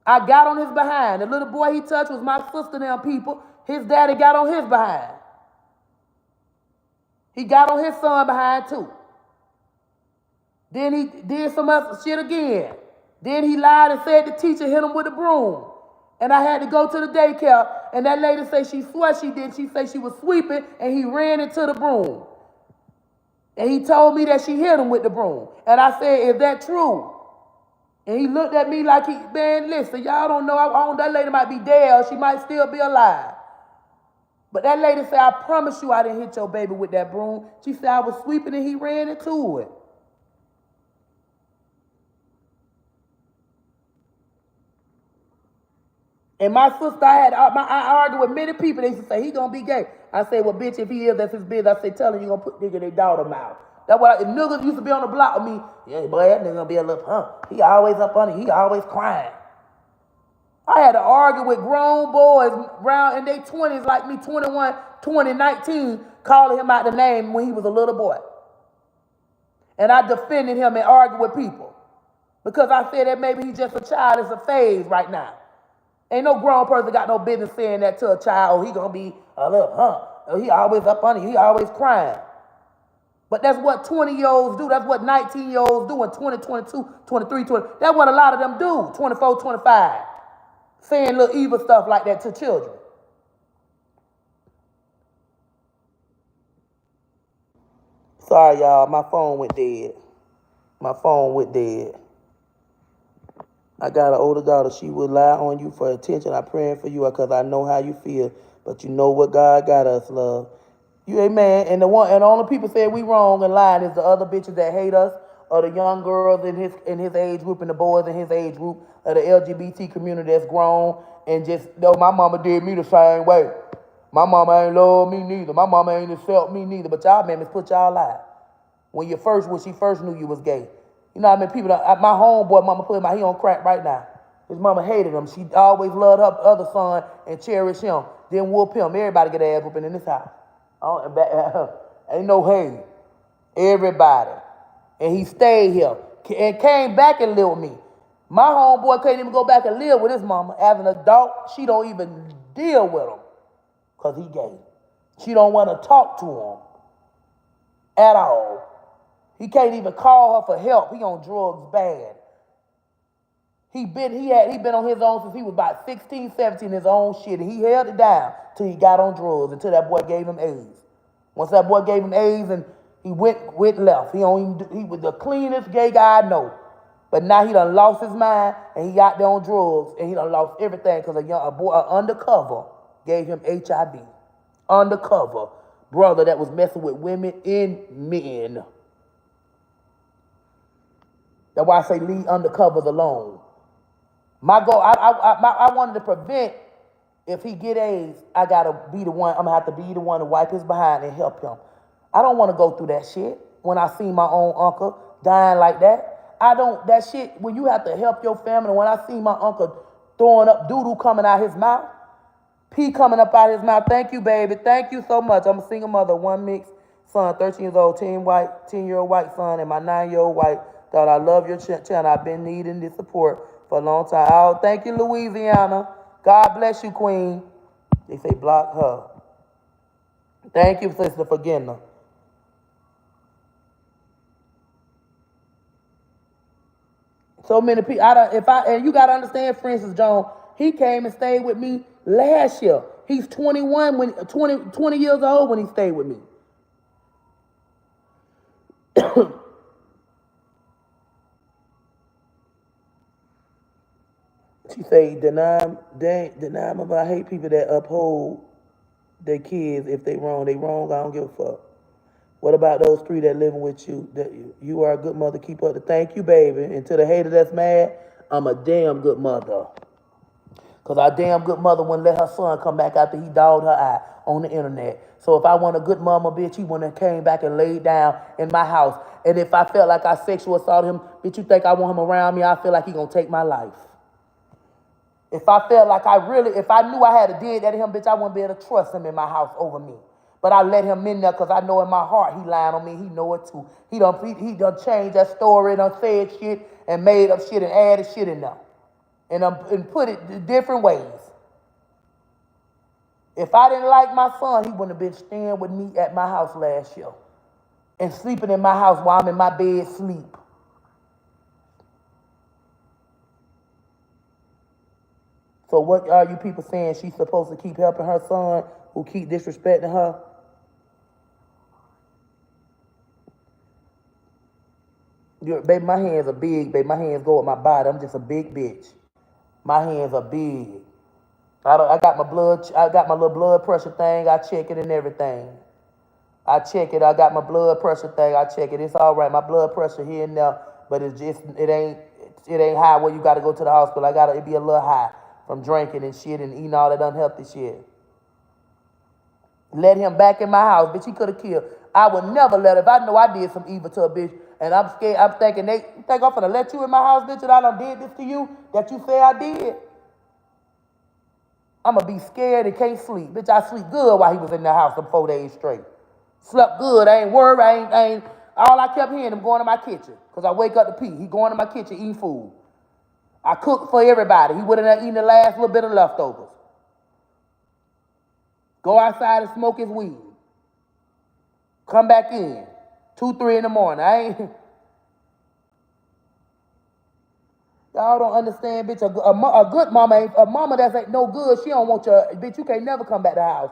I got on his behind. The little boy he touched was my sister and them people. His daddy got on his behind. He got on his son behind too. Then he did some other shit again. Then he lied and said the teacher hit him with a broom. And I had to go to the daycare, and that lady said she swore she did. She said she was sweeping, and he ran into the broom. And he told me that she hit him with the broom. And I said, is that true? And he looked at me like, man, listen, y'all don't know. That lady might be dead, or she might still be alive. But that lady said, I promise you I didn't hit your baby with that broom. She said, I was sweeping, and he ran into it. And my sister, I argued with many people. They used to say, he gonna be gay. I say, well, bitch, if he is, that's his business. I say, tell him you gonna put nigga in their daughter mouth. That's what niggas used to be on the block with me. Yeah, boy, that nigga gonna be a little punk. He always up on it. He always crying. I had to argue with grown boys around in their 20s like me, 21, 20, 19, calling him out the name when he was a little boy. And I defended him and argued with people. Because I said that maybe he's just a child. It's a phase right now. Ain't no grown person got no business saying that to a child. Oh, he gonna be a little, he always up on it. He always crying. But that's what 20-year-olds do. That's what 19-year-olds do in 20, 22, 23, 20. That's what a lot of them do, 24, 25. Saying little evil stuff like that to children. Sorry, y'all. My phone went dead. My phone went dead. I got an older daughter. She will lie on you for attention. I'm praying for you because I know how you feel. But you know what God got us, love. You amen. And the only people say we wrong and lying is the other bitches that hate us, or the young girls in his age group and the boys in his age group, or the LGBT community that's grown and just, no, my mama did me the same way. My mama ain't love me neither. My mama ain't accept me neither. But y'all members put y'all lie. When she first knew you was gay. You know what I mean? People, my homeboy mama put him out, he on crack right now. His mama hated him. She always loved her other son and cherished him. Then whoop him. Everybody get their ass whooping in this house. Ain't no hate. Everybody. And he stayed here and came back and lived with me. My homeboy can't even go back and live with his mama. As an adult, she don't even deal with him because he gay. She don't want to talk to him at all. He can't even call her for help. He on drugs bad. He been on his own since he was about 16, 17, his own shit, and he held it down till he got on drugs, until that boy gave him AIDS. Once that boy gave him AIDS and he went left. He was the cleanest gay guy I know. But now he done lost his mind and he out there on drugs and he done lost everything because a undercover gave him HIV. Undercover brother that was messing with women and men. That's why I say leave undercovers alone. My goal, I wanted to prevent, if he get AIDS, I gotta be the one. I'm gonna have to be the one to wipe his behind and help him. I don't want to go through that shit. When I see my own uncle dying like that, that shit. When you have to help your family. When I see my uncle throwing up doo-doo coming out his mouth, pee coming up out his mouth. Thank you, baby. Thank you so much. I'm a single mother, one mixed son, 13 years old, 10-year-old white son, and my 9-year-old white daughter. I love your channel. I've been needing this support for a long time. Oh, thank you, Louisiana. God bless you, Queen. They say block her. Thank you, sister, for getting her. So many people. And you gotta understand, Francis Jones. He came and stayed with me last year. He's 21 20 years old when he stayed with me. She say, deny them, but I hate people that uphold their kids. If they wrong, I don't give a fuck. What about those 3 that living with you? That you are a good mother. Keep up the thank you, baby. And to the hater that's mad, I'm a damn good mother. Because our damn good mother wouldn't let her son come back after he dogged her eye on the internet. So if I want a good mama, bitch, he wouldn't have came back and laid down in my house. And if I felt like I sexual assaulted him, bitch, you think I want him around me? I feel like he gonna take my life. If I felt like if I knew I had a did that to him, bitch, I wouldn't be able to trust him in my house over me. But I let him in there because I know in my heart he lying on me. He know it too. He done changed that story, done said shit and made up shit and added shit in there. And put it different ways. If I didn't like my son, he wouldn't have been staying with me at my house last year and sleeping in my house while I'm in my bed sleep. So what are you people saying? She's supposed to keep helping her son who keep disrespecting her? Baby, my hands are big, baby. My hands go with my body. I'm just a big bitch. My hands are big. I got my little blood pressure thing. I check it and everything. I check it. I got my blood pressure thing. I check it. It's all right. My blood pressure here and there, but it ain't high where you got to go to the hospital. It be a little high from drinking and shit and eating all that unhealthy shit. Let him back in my house, bitch. He could have killed. I would never let if I know I did some evil to a bitch and I'm scared. I'm thinking you think I'm gonna let you in my house, bitch, and I done did this to you that you say I did. I'm gonna be scared and can't sleep. Bitch, I sleep good while he was in the house for 4 days straight. Slept good. I ain't worried. I ain't. All I kept hearing him going to my kitchen because I wake up to pee. He going to my kitchen eating food. I cook for everybody. He wouldn't have eaten the last little bit of leftovers. Go outside and smoke his weed. Come back in. 2, 3 in the morning. I ain't. Y'all don't understand, bitch. A good mama ain't a mama that ain't no good. She don't want your bitch. You can't never come back to the house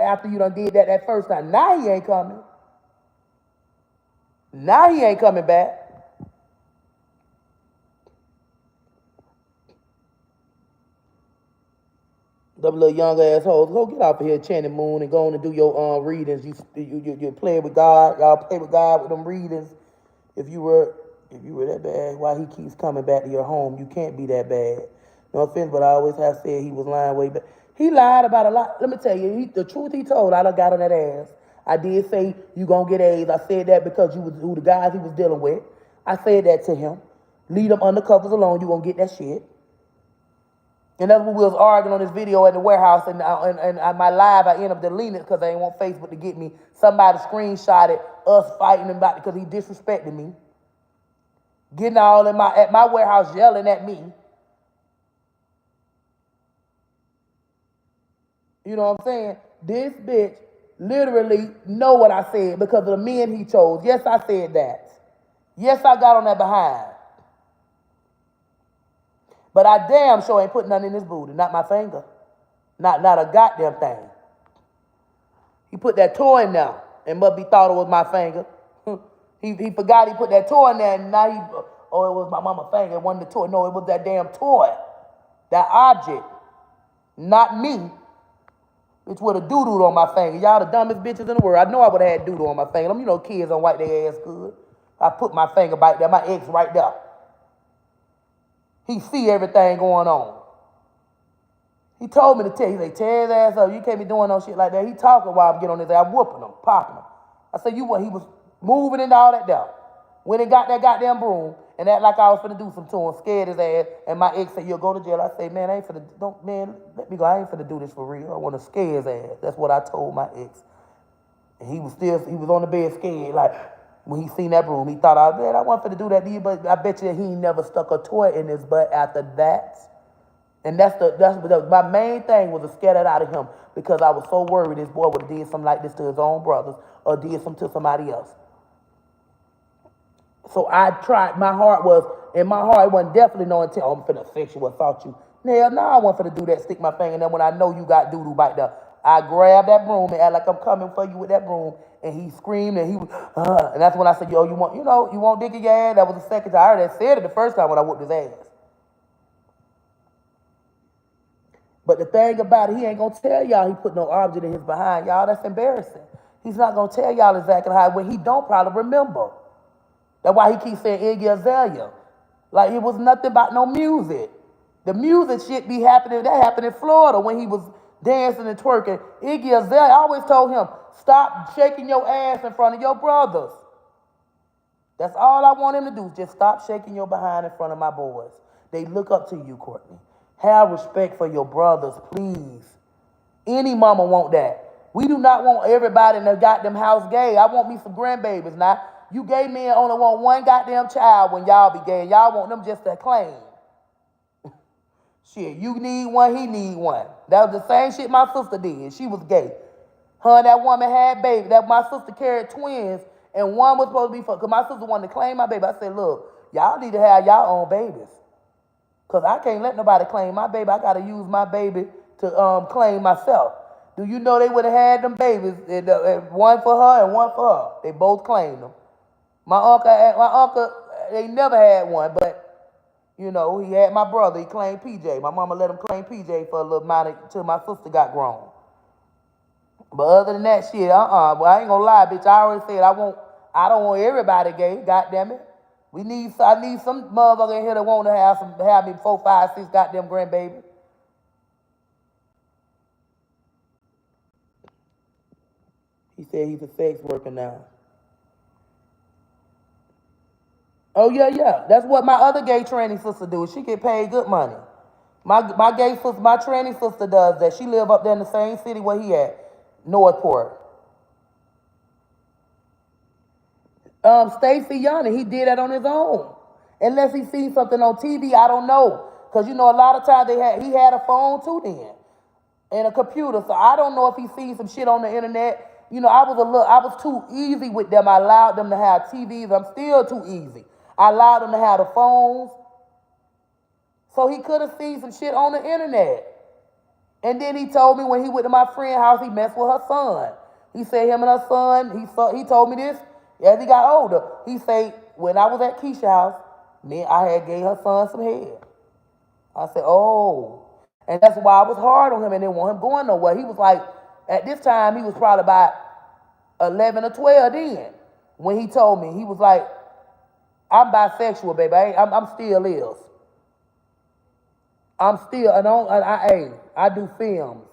after you done did that first time. Now he ain't coming. Now he ain't coming back. Them little young assholes, go get off of here, Channing Moon, and go on and do your readings. You play with God. Y'all play with God with them readings. If you were that bad, why he keeps coming back to your home? You can't be that bad. No offense, but I always have said he was lying way back. He lied about a lot. Let me tell you, the truth he told, I done got on that ass. I did say you gonna get AIDS. I said that because you was who the guys he was dealing with. I said that to him. Leave them undercovers alone. You gonna get that shit. And that's when we was arguing on this video at the warehouse, and my live, I ended up deleting it because I didn't want Facebook to get me. Somebody screenshotted us fighting him about because he disrespected me. Getting all at my warehouse yelling at me. You know what I'm saying? This bitch literally know what I said because of the men he chose. Yes, I said that. Yes, I got on that behind. But I damn sure ain't put nothing in his booty. Not my finger. Not a goddamn thing. He put that toy in there and must be thought it was my finger. He forgot he put that toy in there and now it was my mama's finger. It wasn't the toy. No, it was that damn toy. That object. Not me. It's with a doo-doo on my finger. Y'all the dumbest bitches in the world. I know I would have had doo-doo on my finger. Them, kids don't wipe their ass good. I put my finger right there. My ex right there. He see everything going on. He told me to tell you, he said, tear his ass up. You can't be doing no shit like that. He talking while I get on his ass, whooping him, popping him. I said, you what? He was moving into all that there. When he got that goddamn broom and act like I was finna do something to him, scared his ass, and my ex said, you'll go to jail. I said, man, let me go. I ain't finna do this for real. I want to scare his ass. That's what I told my ex. And he was on the bed scared, like, when he seen that broom, he thought, I wasn't finna do that to you, but I bet you he never stuck a toy in his butt after that. And that's my main thing was to scare that out of him because I was so worried this boy would have did something like this to his own brothers or did something to somebody else. So I tried, in my heart, it wasn't definitely no intent, I'm finna sexual assault you. Hell no, I wasn't finna do that, stick my finger in there when I know you got doo-doo back there. I grabbed that broom and act like I'm coming for you with that broom. And he screamed and he was, and that's when I said, yo, you want dick in your ass? That was the second time. I already said it the first time when I whooped his ass. But the thing about it, he ain't gonna tell y'all he put no object in his behind. Y'all, that's embarrassing. He's not gonna tell y'all exactly how, when he don't probably remember. That's why he keeps saying Iggy Azalea. Like it was nothing about no music. The music shit be happening, that happened in Florida when he was dancing and twerking. Iggy Azalea, I always told him, stop shaking your ass in front of your brothers. That's all I want him to do, just stop shaking your behind in front of my boys. They look up to you, Courtney. Have respect for your brothers, please. Any mama want that. We do not want everybody in the goddamn house gay. I want me some grandbabies now. You gay men only want one goddamn child when y'all be gay. Y'all want them just to claim. Shit, you need one, he need one. That was the same shit my sister did. She was gay. Her and that woman had babies. That my sister carried twins, and one was supposed to be for, because my sister wanted to claim my baby. I said, look, y'all need to have y'all own babies. Because I can't let nobody claim my baby. I got to use my baby to claim myself. Do you know they would have had them babies, one for her and one for her. They both claimed them. My uncle, they never had one, but he had my brother. He claimed PJ. My mama let him claim PJ for a little amount until my sister got grown. But other than that shit, well, I ain't gonna lie, bitch. I already said I don't want everybody gay. God damn it. I need some motherfucker in here that want to have me 4, 5, 6 goddamn grandbaby. He said he's a sex worker now. Oh, yeah. That's what my other gay tranny sister do. She get paid good money. My gay sister, my tranny sister does that. She live up there in the same city where he at, Northport. Stacey Yanni, he did that on his own. Unless he seen something on TV, I don't know. Because, a lot of times he had a phone too then. And a computer. So I don't know if he seen some shit on the internet. You know, I was too easy with them. I allowed them to have TVs. I'm still too easy. I allowed them to have the phones. So he could have seen some shit on the internet. And then he told me when he went to my friend's house, he messed with her son. He said him and her son, he told me this as he got older. He said, when I was at Keisha's house, I had gave her son some head. I said, oh. And that's why I was hard on him and didn't want him going nowhere. He was like, at this time, he was probably about 11 or 12 then. When he told me, he was like, I'm bisexual, baby. I'm still is. I'm still, I do films.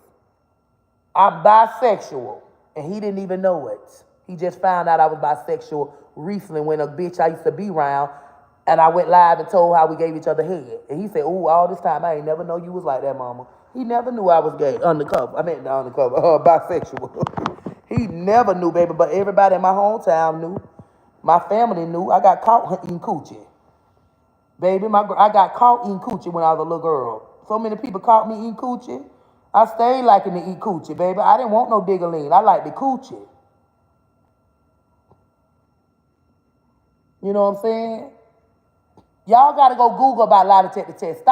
I'm bisexual. And he didn't even know it. He just found out I was bisexual recently when a bitch I used to be around, and I went live and told how we gave each other head. And he said, ooh, all this time, I ain't never know you was like that, mama. He never knew I was gay, bisexual. He never knew, baby, but everybody in my hometown knew. My family knew. I got caught eating coochie. Baby, I got caught eating coochie when I was a little girl. So many people caught me eating coochie. I stayed liking to eat coochie, baby. I didn't want no diggaline. I liked the coochie. You know what I'm saying? Y'all got to go Google about lie detector test.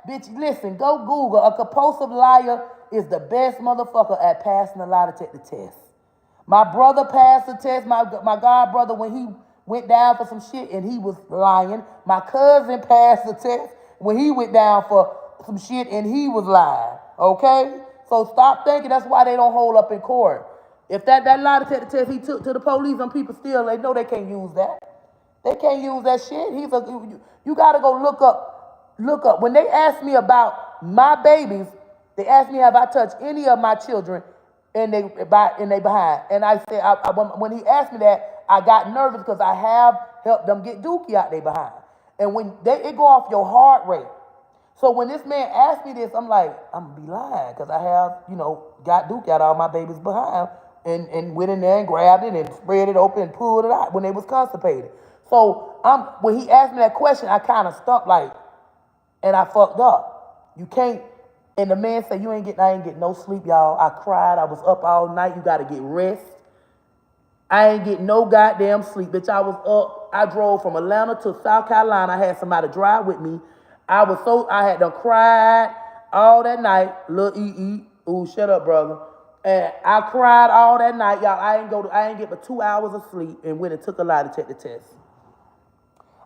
Bitch, listen, go Google. A compulsive liar is the best motherfucker at passing a lie detector test. My brother passed the test. My god brother, when he went down for some shit and he was lying. My cousin passed the test when he went down for some shit and he was lying. Okay? So stop thinking that's why they don't hold up in court. If that lie detector test he took to the police, them people still, they know they can't use that. They can't use that shit. You gotta go look up. When they asked me about my babies, they asked me have I touched any of my children and they behind. And I said, when he asked me that, I got nervous because I have helped them get dookie out they behind. And when it go off your heart rate. So when this man asked me this, I'm like, I'm gonna be lying because I have, got dookie out all my babies behind and went in there and grabbed it and spread it open and pulled it out when they was constipated. So when he asked me that question, I kind of stumped and I fucked up. You can't. And the man said, I ain't get no sleep, y'all. I cried. I was up all night. You got to get rest. I ain't get no goddamn sleep, bitch. I was up. I drove from Atlanta to South Carolina. I had somebody drive with me. I had to cry all that night. Lil E. Ooh, shut up, brother. And I cried all that night, y'all. I ain't get but 2 hours of sleep and went and took a lie detector test.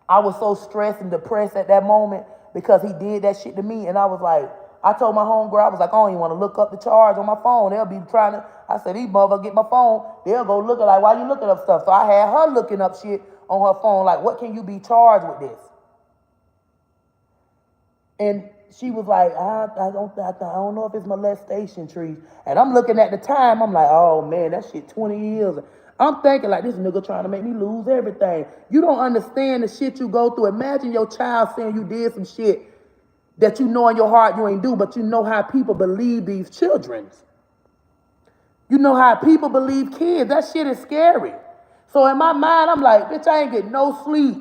I was so stressed and depressed at that moment because he did that shit to me. And I was like, I told my homegirl, I was like, I don't even want to look up the charge on my phone. They'll be trying to, I said, these motherfuckers get my phone. They'll go look at like, why you looking up stuff? So I had her looking up shit on her phone, like, what can you be charged with this? And she was like, I don't know if it's molestation, Tree. And I'm looking at the time, I'm like, oh man, that shit 20 years. I'm thinking like this nigga trying to make me lose everything. You don't understand the shit you go through. Imagine your child saying you did some shit that you know in your heart you ain't do, but you know how people believe these children. You know how people believe kids. That shit is scary. So in my mind, I'm like, bitch, I ain't getting no sleep.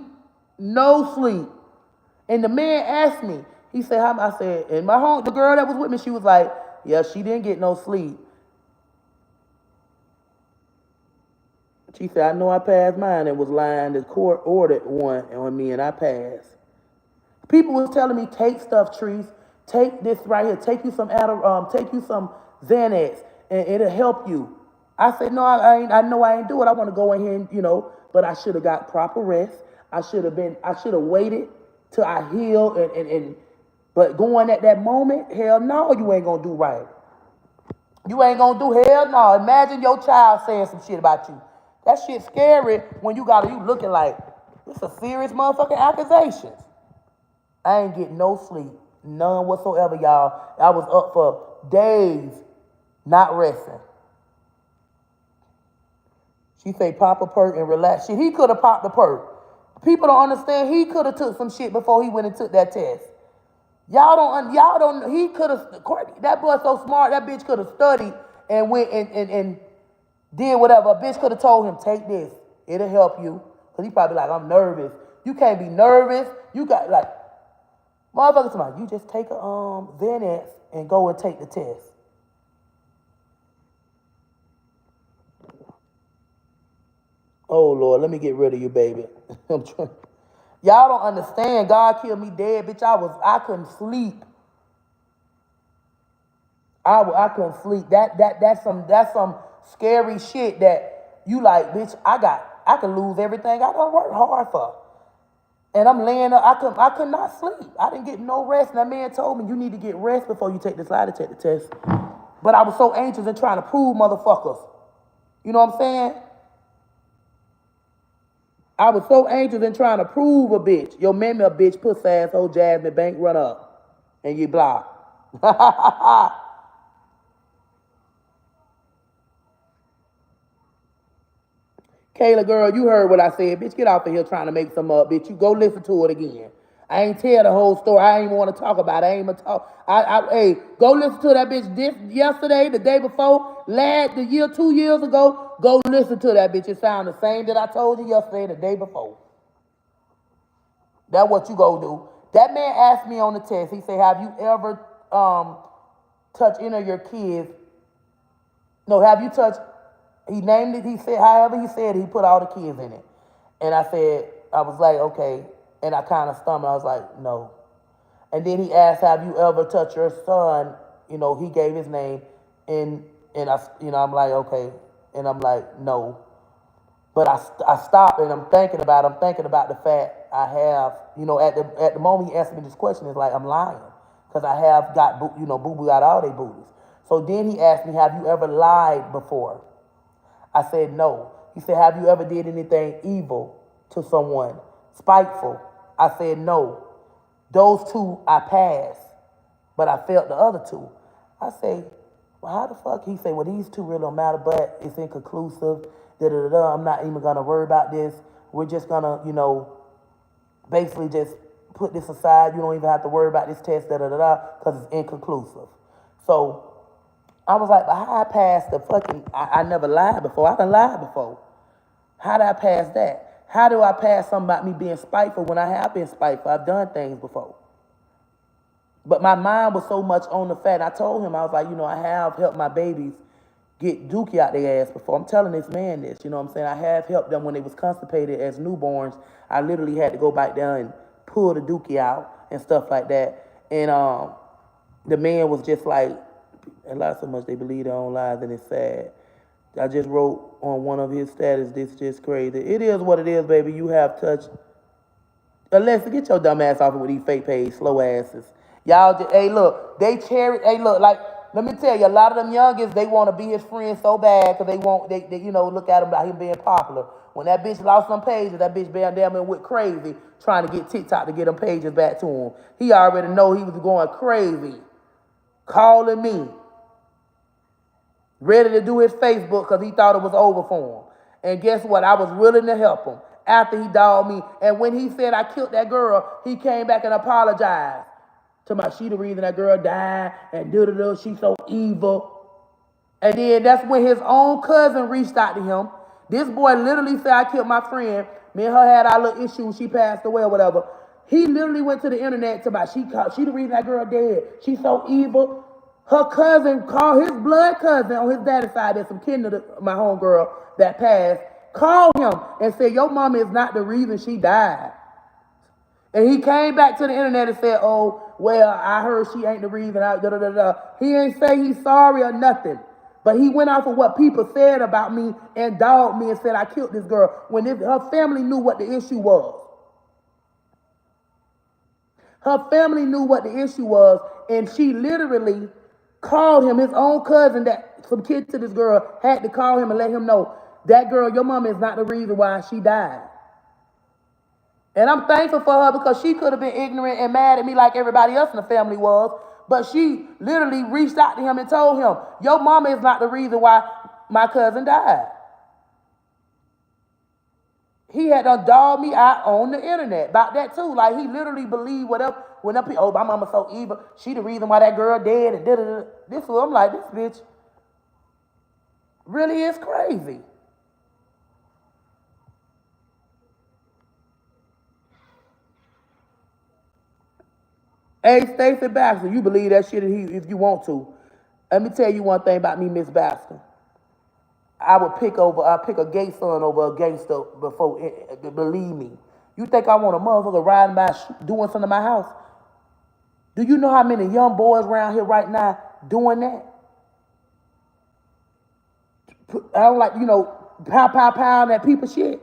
No sleep. And the man asked me, he said, how? I said, and the girl that was with me, she was like, yeah, she didn't get no sleep. She said, I know I passed mine and was lying. The court ordered one on me and I passed. People was telling me, take stuff, Trees. Take this right here. Take you some Xanax and it'll help you. I said, no, I know I ain't do it. I want to go in here and, but I should have got proper rest. I should have waited till I heal but going at that moment, hell no, you ain't gonna do right. You ain't gonna do hell no. Imagine your child saying some shit about you. That shit scary when you looking like, this a serious motherfucking accusation. I ain't getting no sleep. None whatsoever, y'all. I was up for days not resting. She say pop a perk and relax. Shit, he could have popped the perk. People don't understand. He could have took some shit before he went and took that test. Y'all don't, he could have, that boy so smart, that bitch could have studied and went and did whatever. A bitch could have told him, take this. It'll help you. Because he probably like, I'm nervous. You can't be nervous. You got like, motherfuckers, somebody, you just take a Xanax and go and take the test. Oh Lord, let me get rid of you, baby. I'm trying. Y'all don't understand. God killed me dead, bitch. I couldn't sleep. I couldn't sleep. That's some scary shit that you like, bitch. I could lose everything I done worked hard for. And I'm laying up, I could not sleep. I didn't get no rest. And that man told me you need to get rest before you take this lie detector test. But I was so anxious and trying to prove motherfuckers. You know what I'm saying? I was so anxious and trying to prove a bitch. Your mammy a bitch, puss asshole, Jasmine Bank, run up. And you block. Kayla, girl, you heard what I said. Bitch, get off of here trying to make some up, bitch. You go listen to it again. I ain't tell the whole story. I ain't want to talk about it. I ain't gonna talk. Hey, go listen to that bitch yesterday, the day before, the year, 2 years ago. Go listen to that bitch. It sound the same that I told you yesterday, the day before. That's what you go do. That man asked me on the test. He said, "Have you ever touched any of your kids? No, have you touched?" He named it. He said, however he said, he put all the kids in it. And I said, I was like, okay. And I kind of stumbled. I was like, no. And then he asked, "Have you ever touched your son?" You know, he gave his name, and I, I'm like, okay. And I'm like, no. But I stopped and I'm thinking about the fact I have, at the moment he asked me this question, it's like I'm lying. Because I have got, boo-boo got all they booties. So then he asked me, "Have you ever lied before?" I said, no. He said, "Have you ever did anything evil to someone? Spiteful?" I said, no. Those two I passed, but I failed the other two. I say, "Well, how the fuck?" He said, "Well, these two really don't matter, but it's inconclusive. Da-da-da-da. I'm not even going to worry about this. We're just going to, basically just put this aside. You don't even have to worry about this test, da-da-da-da, because it's inconclusive." So I was like, "But how I passed the fucking, I never lied before. I done lied before. How did I pass that? How do I pass something about me being spiteful when I have been spiteful? I've done things before." But my mind was so much on the fact. I told him, I was like, I have helped my babies get dookie out their ass before. I'm telling this man this, you know what I'm saying? I have helped them when they was constipated as newborns. I literally had to go back down and pull the dookie out and stuff like that. And the man was just like, a lot so much they believe their own lies, and it's sad. I just wrote on one of his status, "This just crazy." It is what it is, baby. You have touched. Alexa, get your dumb ass off with these fake page, slow asses. Y'all, hey, look, they cherish, hey, look, like, let me tell you, a lot of them youngins, they want to be his friend so bad because they look at him about him being popular. When that bitch lost some pages, that bitch damn went crazy trying to get TikTok to get them pages back to him. He already know he was going crazy, calling me, ready to do his Facebook because he thought it was over for him. And guess what? I was willing to help him after he dogged me. And when he said I killed that girl, he came back and apologized. To my, she the reason that girl died, and da-da-da, she so evil. And then that's when his own cousin reached out to him. This boy literally said, "I killed my friend. Me and her had our little issue. She passed away or whatever." He literally went to the internet to about, she the reason that girl dead. She so evil. Her cousin called his blood cousin on his daddy's side. There's some kin to my homegirl that passed. Called him and said, "Your mama is not the reason she died." And he came back to the internet and said, "Oh, well, I heard she ain't the reason." He ain't say he's sorry or nothing. But he went off of what people said about me and dogged me and said I killed this girl when her family knew what the issue was. Her family knew what the issue was, and she literally called him, his own cousin, that some kid to this girl, had to call him and let him know, "That girl, your mama is not the reason why she died." And I'm thankful for her because she could have been ignorant and mad at me like everybody else in the family was. But she literally reached out to him and told him, "Your mama is not the reason why my cousin died." He had done dogged me out on the internet about that too. Like he literally believed whatever. When up, "Oh, my mama so evil. She the reason why that girl dead." And da-da-da. This was, I'm like, this bitch really is crazy. Hey, Stacey Baxter, you believe that shit if you want to. Let me tell you one thing about me, Miss Baxter. I pick a gay son over a gangster before, believe me. You think I want a motherfucker riding by doing something to my house? Do you know how many young boys around here right now doing that? I don't like, pound that people shit.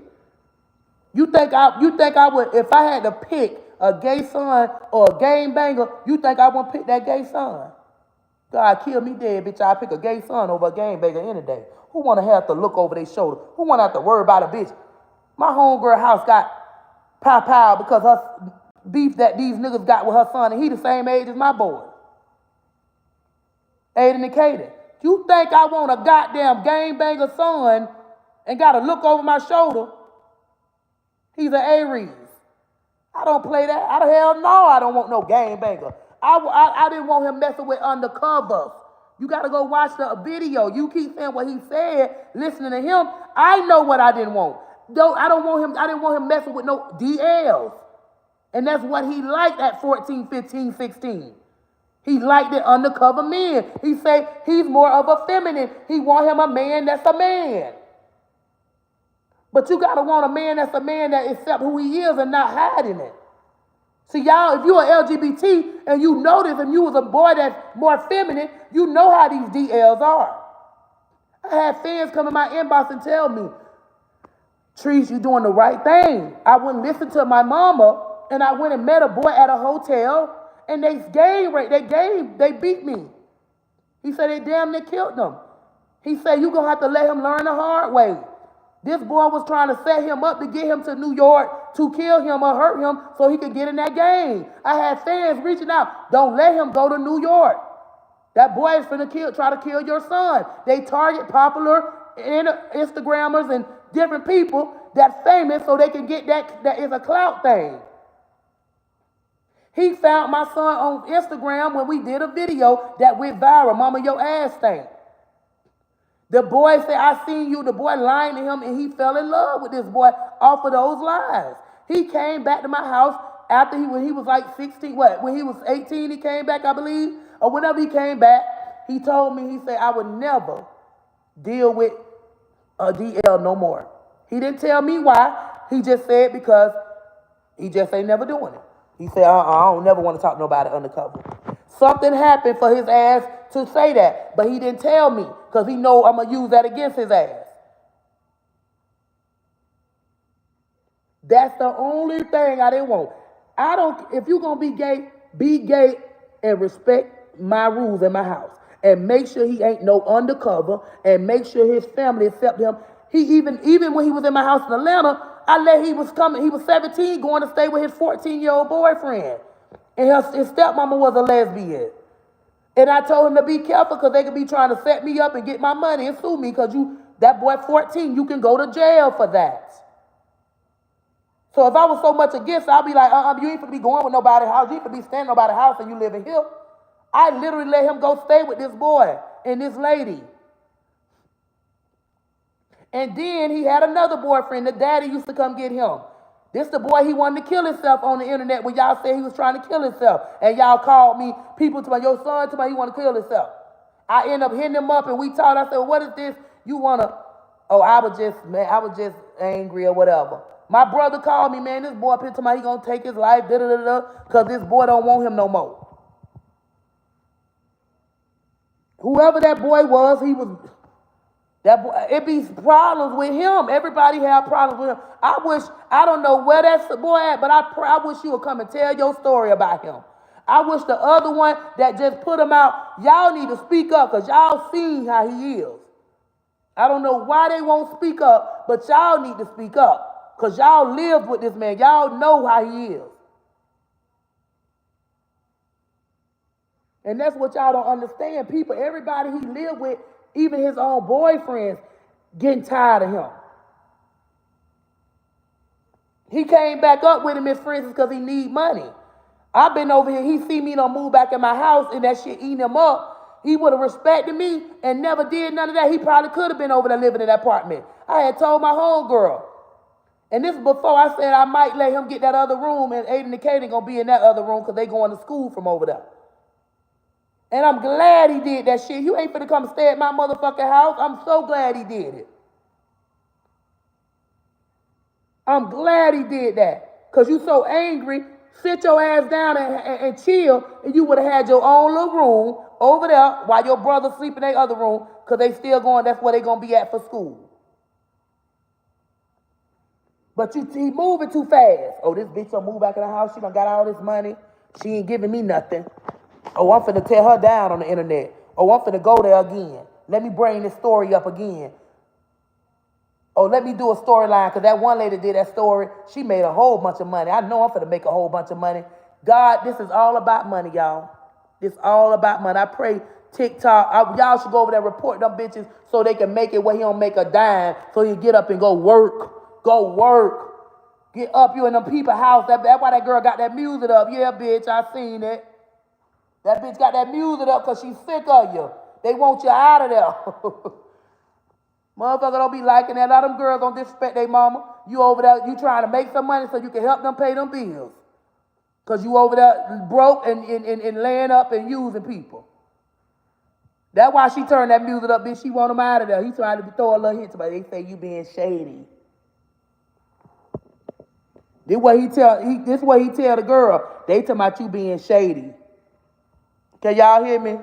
You think I would, if I had to pick a gay son or a game banger, you think I wouldn't pick that gay son? God kill me dead, bitch. I pick a gay son over a game banger any day. Who want to have to look over their shoulder? Who want to have to worry about a bitch? My homegirl house got pow because her beef that these niggas got with her son, and he the same age as my boy. Aiden and Kaden. You think I want a goddamn game banger son and got to look over my shoulder? He's an Aries. I don't play that. Hell no, I don't want no game banger. I didn't want him messing with undercovers. You got to go watch the video. You keep saying what he said, listening to him. I know what I didn't want. I didn't want him messing with no DLs. And that's what he liked at 14, 15, 16. He liked it undercover men. He say he's more of a feminine. He want him a man that's a man. But you got to want a man that's a man that accept who he is and not hiding it. See, y'all, if you are LGBT and you notice and you was a boy that's more feminine, you know how these DLs are. I had fans come in my inbox and tell me, Trees, you doing the right thing. I wouldn't listen to my mama, and I went and met a boy at a hotel, and they beat me. He said they damn near killed them. He said, you're going to have to let him learn the hard way. This boy was trying to set him up to get him to New York to kill him or hurt him so he could get in that game. I had fans reaching out. Don't let him go to New York. That boy is finna try to kill your son. They target popular Instagrammers and different people that's famous so they can get that is a clout thing. He found my son on Instagram when we did a video that went viral, Mama Your Ass Stank. The boy said, I seen you, the boy lying to him, and he fell in love with this boy off of those lies. He came back to my house after when he was like 16, when he was 18, he came back, I believe, or whenever he came back, he told me, he said, I would never deal with a DL no more. He didn't tell me why. He just said because he just ain't never doing it. He said, I don't never want to talk to nobody undercover. Something happened for his ass to say that, but he didn't tell me because he know I'm going to use that against his ass. That's the only thing I didn't want. If you're going to be gay and respect my rules in my house and make sure he ain't no undercover and make sure his family accept him. He even when he was in my house in Atlanta, he was 17 going to stay with his 14-year-old boyfriend. And his stepmama was a lesbian. And I told him to be careful because they could be trying to set me up and get my money and sue me because that boy 14, you can go to jail for that. So if I was so much against it, I'd be like, you ain't finna be going with nobody's house. You ain't finna be staying in nobody's house and you living here. I literally let him go stay with this boy and this lady. And then he had another boyfriend. The daddy used to come get him. This the boy he wanted to kill himself on the internet when y'all said he was trying to kill himself. And y'all called me, people to my, your son to my, he want to kill himself. I end up hitting him up and we talked. I said, well, what is this? You want to, I was just angry or whatever. My brother called me, man, this boy pissed me, he going to take his life, because this boy don't want him no more. Whoever that boy was, it be problems with him. Everybody have problems with him. I don't know where that boy at, but I wish you would come and tell your story about him. I wish the other one that just put him out, y'all need to speak up because y'all seen how he is. I don't know why they won't speak up, but y'all need to speak up because y'all lived with this man. Y'all know how he is. And that's what y'all don't understand. People, everybody he lived with, even his own boyfriends, getting tired of him. He came back up with him, his friends, because he need money. I've been over here. He see me don't move back in my house and that shit eating him up. He would have respected me and never did none of that. He probably could have been over there living in that apartment. I had told my homegirl. And this is before I said I might let him get that other room and Aiden and Kaden going to be in that other room because they going to school from over there. And I'm glad he did that shit. You ain't finna come stay at my motherfucking house. I'm so glad he did it. I'm glad he did that. Because you so angry, sit your ass down and chill, and you would have had your own little room over there while your brother sleep in their other room, because they still going, that's where they going to be at for school. But he moving too fast. Oh, this bitch done move back in the house. She done got all this money. She ain't giving me nothing. Oh, I'm finna tear her down on the internet. Oh, I'm finna go there again. Let me bring this story up again. Oh, let me do a storyline, because that one lady did that story. She made a whole bunch of money. I know I'm finna make a whole bunch of money. God, this is all about money, y'all. This all about money. I pray TikTok, y'all should go over there and report them bitches so they can make it where he don't make a dime, so he get up and go work. Go work. Get up, you in them people house. That's why that girl got that music up. Yeah, bitch, I seen it. That bitch got that music up because she's sick of you. They want you out of there. Motherfucker don't be liking that. A lot of them girls don't disrespect their mama. You over there, you trying to make some money so you can help them pay them bills. Because you over there broke and laying up and using people. That's why she turned that music up, bitch. She want them out of there. He trying to throw a little hint to me. They say you being shady. This what he tell the girl. They talking about you being shady. Can y'all hear me?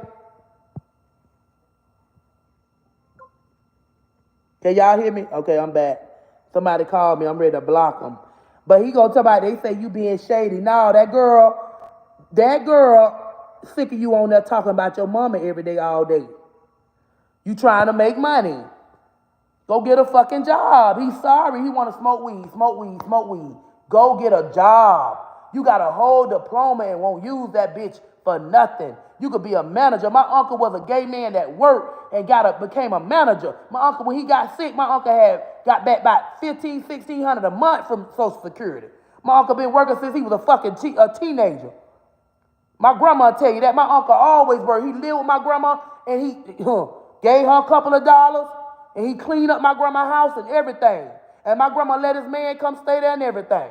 Can y'all hear me? Okay, I'm back. Somebody called me. I'm ready to block them. But he gonna talk about, they say you being shady. No, that girl sick of you on there talking about your mama every day, all day. You trying to make money. Go get a fucking job. He's sorry. He want to smoke weed, smoke weed, smoke weed. Go get a job. You got a whole diploma and won't use that bitch for nothing. You could be a manager. My uncle was a gay man that worked and became a manager. My uncle, when he got sick, my uncle got back about $1,500, $1,600 a month from Social Security. My uncle been working since he was a fucking teenager. My grandma tell you that. My uncle always worked. He lived with my grandma and he gave her a couple of dollars and he cleaned up my grandma's house and everything. And my grandma let his man come stay there and everything.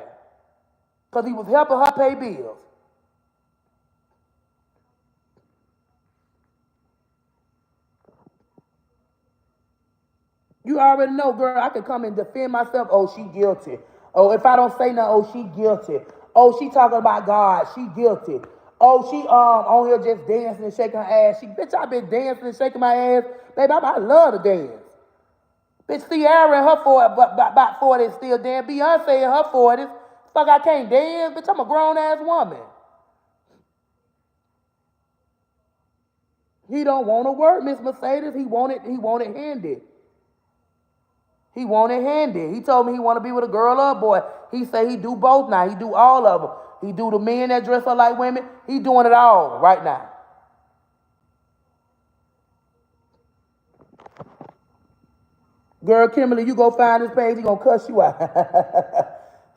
Because he was helping her pay bills. You already know, girl, I can come and defend myself. Oh, she guilty. Oh, if I don't say nothing, oh, she guilty. Oh, she talking about God. She guilty. Oh, she on here just dancing and shaking her ass. Bitch, I been dancing and shaking my ass. Baby, I love to dance. Bitch, Ciara in her 40, about 40 still dance. Beyonce in her 40s. Fuck, I can't dance. Bitch, I'm a grown-ass woman. He don't want to work, Miss Mercedes. He want it handy. He want it handy. He told me he want to be with a girl or a boy. He say he do both now. He do all of them. He do the men that dress up like women. He doing it all right now. Girl, Kimberly, you go find his page, he gonna cuss you out.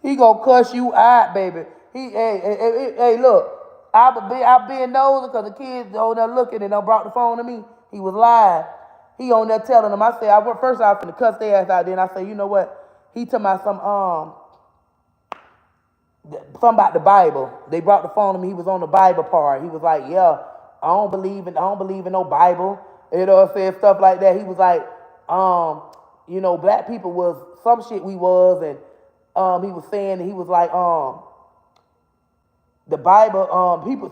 He gonna cuss you out, baby. Hey, look, I been nosy because the kids on there looking and they brought the phone to me. He was live. He on there telling them. I said, first I was finna cuss their ass out. Then I said, you know what? He talking about something about the Bible. They brought the phone to me. He was on the Bible part. He was like, yeah, I don't believe in no Bible. You know what I'm saying? Stuff like that. He was like, you know, black people was some shit we was, and he was saying, he was like, the Bible,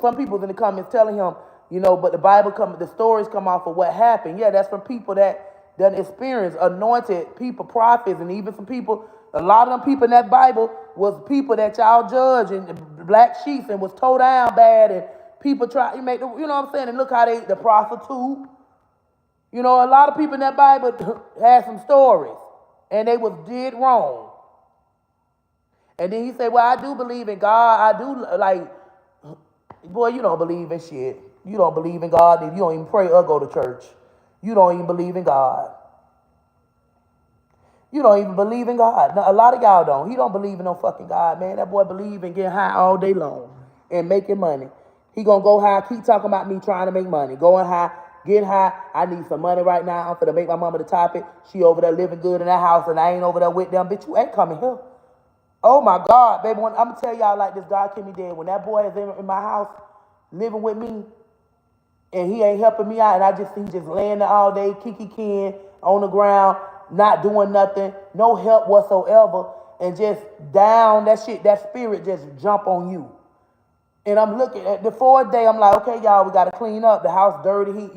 some people in the comments telling him, you know, but the stories come off of what happened. Yeah, that's from people that done experienced, anointed people, prophets, and even some people, a lot of them people in that Bible was people that y'all judge and black sheep and was towed down bad, and people try to make, you know what I'm saying, and look how the prostitute. You know, a lot of people in that Bible had some stories, and they was did wrong. And then he said, well, I do believe in God. I do, like, boy, you don't believe in shit. You don't believe in God. You don't even pray or go to church. You don't even believe in God. You don't even believe in God. Now, a lot of y'all don't. He don't believe in no fucking God, man. That boy believe in getting high all day long and making money. He gonna go high, keep talking about me trying to make money. Going high, getting high. I need some money right now. I'm finna make my mama the topic. She over there living good in that house, and I ain't over there with them. Bitch, you ain't coming here. Oh my God, baby. I'm gonna tell y'all like this. God keep me dead. When that boy is in my house living with me, and he ain't helping me out, and I just see he just laying there all day, kiki kin on the ground, not doing nothing, no help whatsoever, and just down that shit, that spirit just jump on you. And I'm looking at the fourth day, I'm like, okay, y'all, we gotta clean up. The house dirty.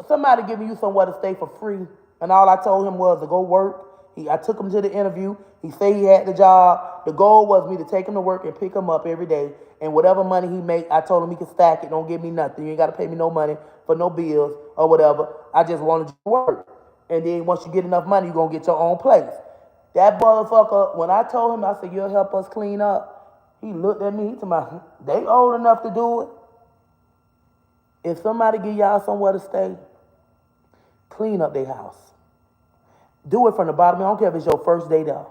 Somebody giving you somewhere to stay for free. And all I told him was to go work. I took him to the interview. He said he had the job. The goal was me to take him to work and pick him up every day. And whatever money he make, I told him he could stack it. Don't give me nothing. You ain't gotta pay me no money for no bills or whatever. I just wanted you to work. And then once you get enough money, you're gonna get your own place. That motherfucker, when I told him, I said, you'll help us clean up. He looked at me, he told me, they old enough to do it. If somebody give y'all somewhere to stay, clean up their house. Do it from the bottom. I don't care if it's your first day there.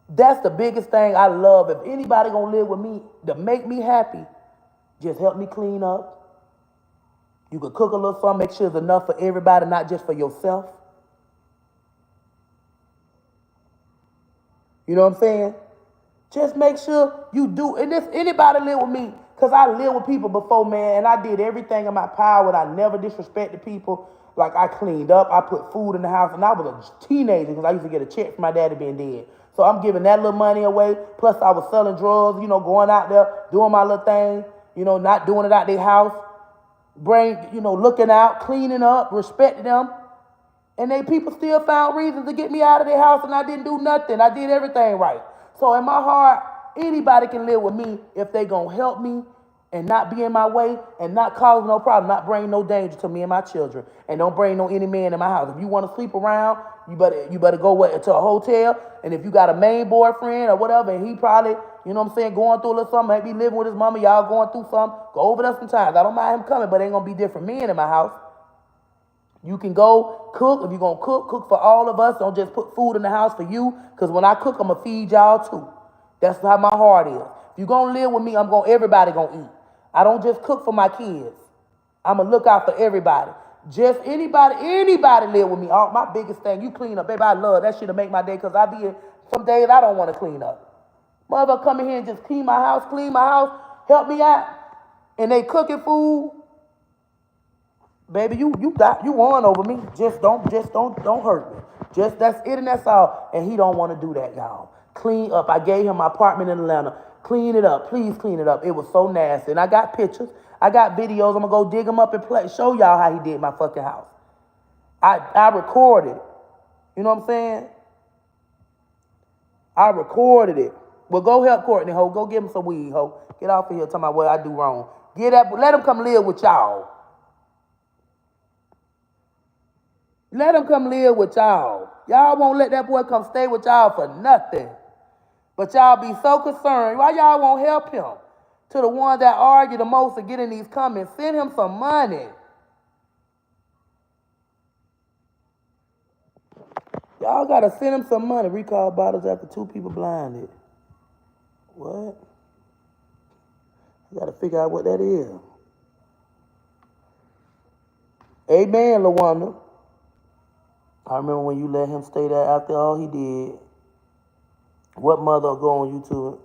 That's the biggest thing I love. If anybody gonna live with me to make me happy, just help me clean up. You can cook a little something, make sure it's enough for everybody, not just for yourself. You know what I'm saying? Just make sure you do. And if anybody live with me, because I lived with people before, man, and I did everything in my power, and I never disrespected people. Like, I cleaned up, I put food in the house, and I was a teenager because I used to get a check from my daddy being dead. So I'm giving that little money away. Plus, I was selling drugs, going out there, doing my little thing, not doing it out their house. Looking out, cleaning up, respecting them. And they people still found reasons to get me out of their house, and I didn't do nothing. I did everything right. So in my heart, anybody can live with me if they gonna help me and not be in my way and not cause no problem, not bring no danger to me and my children, and don't bring no any man in my house. If you want to sleep around, you better go to a hotel. And if you got a main boyfriend or whatever, and he probably, going through a little something, maybe living with his mama, y'all going through something, go over there sometimes. I don't mind him coming, but ain't gonna be different men in my house. You can go cook. If you're going to cook for all of us. Don't just put food in the house for you, because when I cook, I'm going to feed y'all too. That's how my heart is. If you're going to live with me, everybody going to eat. I don't just cook for my kids. I'm going to look out for everybody. Just anybody live with me. My biggest thing, you clean up. Baby, I love that shit to make my day, because some days I don't want to clean up. Mother come in here and just clean my house, help me out. And they cooking food. Baby, you won over me. Just don't hurt me. Just that's it and that's all. And he don't want to do that, y'all. Clean up. I gave him my apartment in Atlanta. Clean it up. Please clean it up. It was so nasty. And I got pictures. I got videos. I'm gonna go dig them up and show y'all how he did my fucking house. I recorded it. You know what I'm saying? I recorded it. Well, go help Courtney, ho. Go give him some weed, ho. Get off of here talking about what I do wrong. Let him come live with y'all. Let him come live with y'all. Y'all won't let that boy come stay with y'all for nothing. But y'all be so concerned. Why y'all won't help him? To the ones that argue the most and get in these comments, send him some money. Y'all gotta send him some money. Recall bottles after 2 people blinded. What? I gotta figure out what that is. Amen, LaWanda. I remember when you let him stay there after all he did. What mother will go on YouTube?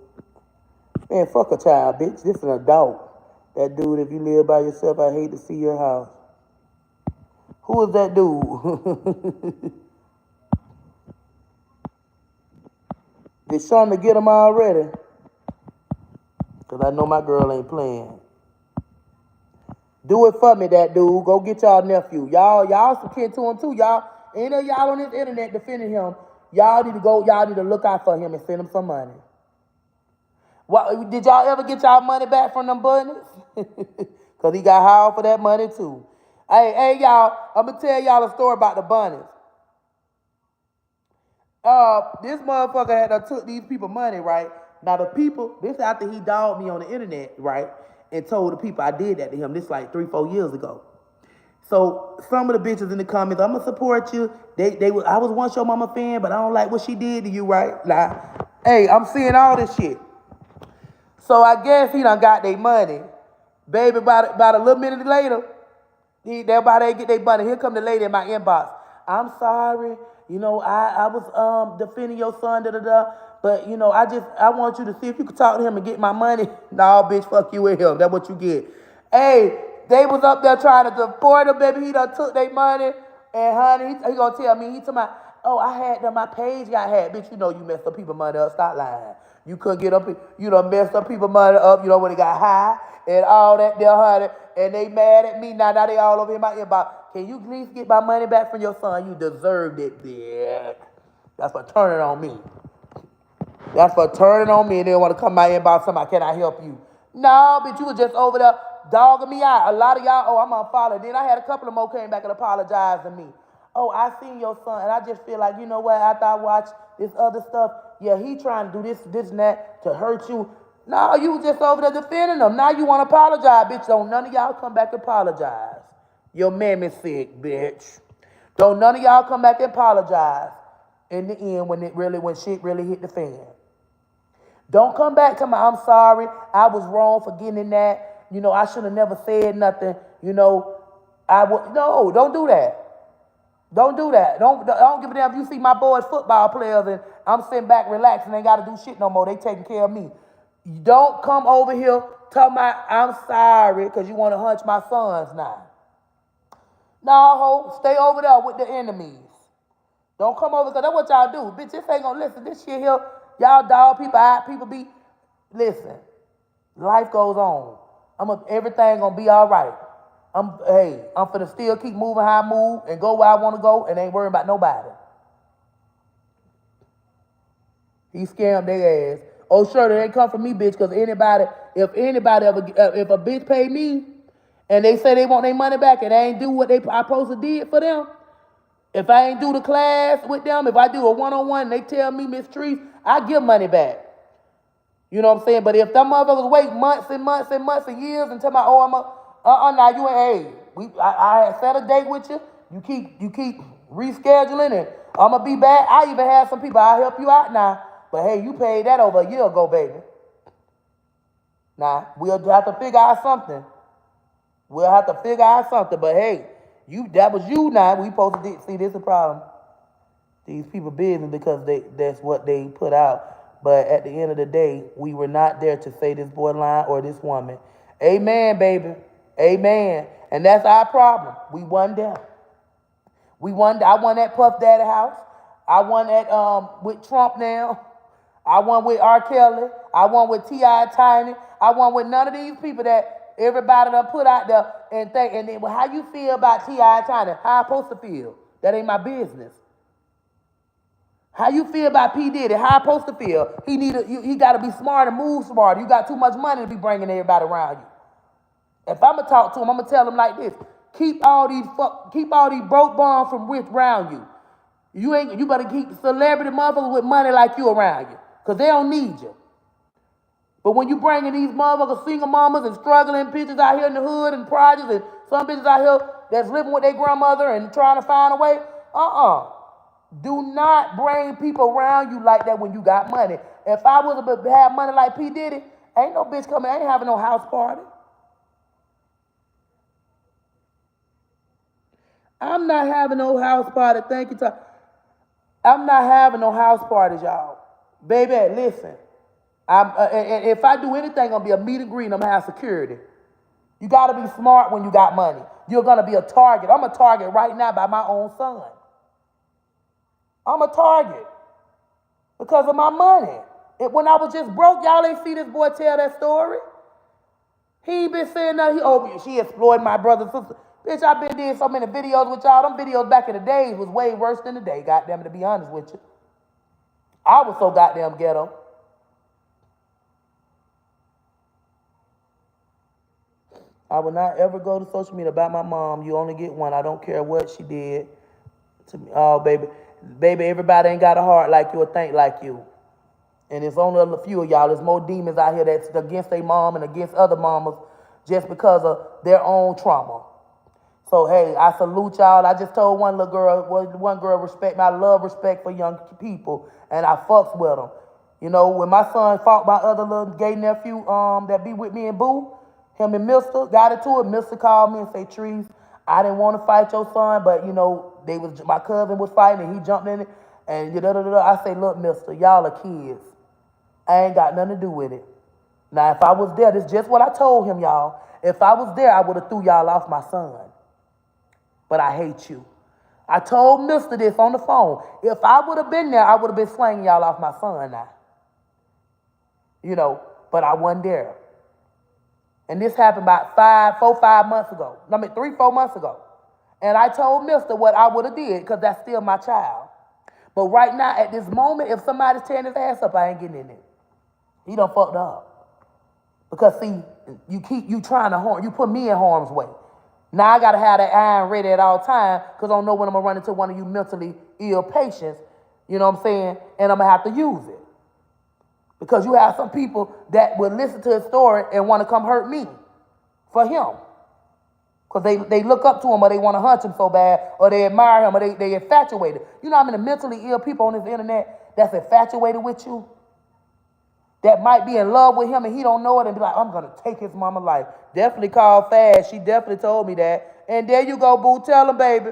Man, fuck a child, bitch. This is an adult. That dude, if you live by yourself, I hate to see your house. Who is that dude? Did Shonda get him already? Because I know my girl ain't playing. Do it for me, that dude. Go get y'all nephew. Y'all some kid to him too, y'all. Any of y'all on this internet defending him, y'all need to look out for him and send him some money. What, did y'all ever get y'all money back from them bunnies? Because he got hired for that money too. Hey, y'all, I'm going to tell y'all a story about the bunnies. This motherfucker had took these people money, right? Now the people, this after he dogged me on the internet, right? And told the people I did that to him. This like 3-4 years ago. So some of the bitches in the comments, I'm gonna support you. I was once your mama fan, but I don't like what she did to you, right? Like, hey, I'm seeing all this shit. So I guess he done got their money. Baby, about a little minute later, everybody get their money. Here come the lady in my inbox. I'm sorry, I was defending your son, but I want you to see if you could talk to him and get my money. Nah, bitch, fuck you with him. That's what you get. Hey, they was up there trying to deport him, baby. He done took their money. And honey, he gonna tell me, he told me, oh, I had them, my page got hacked. Bitch, you know you messed up people money up. Stop lying. You couldn't get up, you done messed up people money up, you know, when it got high and all that there, honey. And they mad at me now. Now they all over in my inbox. Can you please get my money back from your son? You deserved it, bitch. That's for turning on me. That's for turning on me and they want to come my inbox, somebody, can I help you? No, bitch, you was just over there dogging me out. A lot of y'all, oh, I'm unfollowed. Then I had a couple of more came back and apologized to me. Oh, I seen your son, and I just feel like, you know what, after I watch this other stuff, yeah, he trying to do this and that to hurt you. No, you was just over there defending him. Now you want to apologize, bitch. Don't none of y'all come back and apologize. Your mammy's sick, bitch. Don't none of y'all come back and apologize in the end when shit really hit the fan. Don't come back to me, I'm sorry, I was wrong for getting in that. You know, I should have never said nothing. You know, no, don't do that. Don't do that. Don't give a damn if you see my boys football players and I'm sitting back relaxing, ain't got to do shit no more. They taking care of me. Don't come over here talking about I'm sorry because you want to hunch my sons now. No, ho, stay over there with the enemies. Don't come over because that's what y'all do. Bitch, this ain't gonna listen. This shit here, y'all dog people out, people be, listen, life goes on. Everything gonna be all right. I'm finna still keep moving how I move and go where I want to go and ain't worrying about nobody. He scammed their ass. Oh, sure, they ain't come from me, bitch, because if a bitch pay me and they say they want their money back and they ain't do what I supposed to did for them, if I ain't do the class with them, if I do a one-on-one and they tell me, Miss Trees, I give money back. You know what I'm saying? But if them motherfuckers wait months and months and months and years until my now you ain't, I had set a date with you. You keep rescheduling and I'm going to be back. I even had some people, I'll help you out now. But hey, you paid that over a year ago, baby. Now, we'll have to figure out something. But hey, that was you now. We supposed to see this is a problem. These people business because that's what they put out. But at the end of the day, we were not there to say this boy line or this woman. Amen, baby. Amen. And that's our problem. We won there. I won that Puff Daddy house. I won that with Trump now. I won with R. Kelly. I won with T.I. Tiny. I won with none of these people that everybody done put out there and think. And then, well, how you feel about T.I. Tiny? How I supposed to feel? That ain't my business. How you feel about P. Diddy? How I supposed to feel? He got to be smart and move smart. You got too much money to be bringing everybody around you. If I'm gonna talk to him, I'm gonna tell him like this: keep all these broke bums from around you. You better keep celebrity motherfuckers with money like you around you, cause they don't need you. But when you bringing these motherfuckers, single mamas and struggling bitches out here in the hood and projects, and some bitches out here that's living with their grandmother and trying to find a way, do not bring people around you like that when you got money. If I was to have money like P. Diddy, ain't no bitch coming, ain't having no house party. I'm not having no house party. Thank you, Tom. I'm not having no house parties, y'all. Baby, listen. If I do anything, it's going to be a meet and greet and I'm going to have security. You got to be smart when you got money. You're going to be a target. I'm a target right now by my own son. I'm a target because of my money. When I was just broke, y'all ain't see this boy tell that story. He ain't been saying nothing. She exploited my brother and sister. Bitch, I've been doing so many videos with y'all. Them videos back in the days was way worse than today, goddamn it, to be honest with you. I was so goddamn ghetto. I would not ever go to social media about my mom. You only get one. I don't care what she did to me. Oh, baby. Baby, everybody ain't got a heart like you or think like you. And it's only a few of y'all. There's more demons out here that's against their mom and against other mamas just because of their own trauma. So, hey, I salute y'all. I just told one girl, respect me. I love respect for young people, and I fucks with them. You know, when my son fought my other little gay nephew that be with me and Boo, him and Mister got into it. Mister called me and say, Trees, I didn't want to fight your son, but, you know, my cousin was fighting, and he jumped in it, and I say, look, Mister, y'all are kids. I ain't got nothing to do with it. Now, if I was there, this is just what I told him, y'all. If I was there, I would have threw y'all off my son. But I hate you. I told Mr. this on the phone. If I would have been there, I would have been slanging y'all off my son now. You know, but I wasn't there. And this happened about 5 months ago. 3-4 months ago. And I told Mr. what I would have did, because that's still my child. But right now, at this moment, if somebody's tearing his ass up, I ain't getting in it. He done fucked up. Because see, you trying to harm, you put me in harm's way. Now I gotta have that iron ready at all times, because I don't know when I'm gonna run into one of you mentally ill patients, you know what I'm saying? And I'm gonna have to use it. Because you have some people that will listen to his story and want to come hurt me for him. Because they look up to him, or they want to hunt him so bad, or they admire him, or they infatuated. You know how many mentally ill people on this internet that's infatuated with you? That might be in love with him and he don't know it and be like, I'm going to take his mama life. Definitely called fast. She definitely told me that. And there you go, boo. Tell him, baby.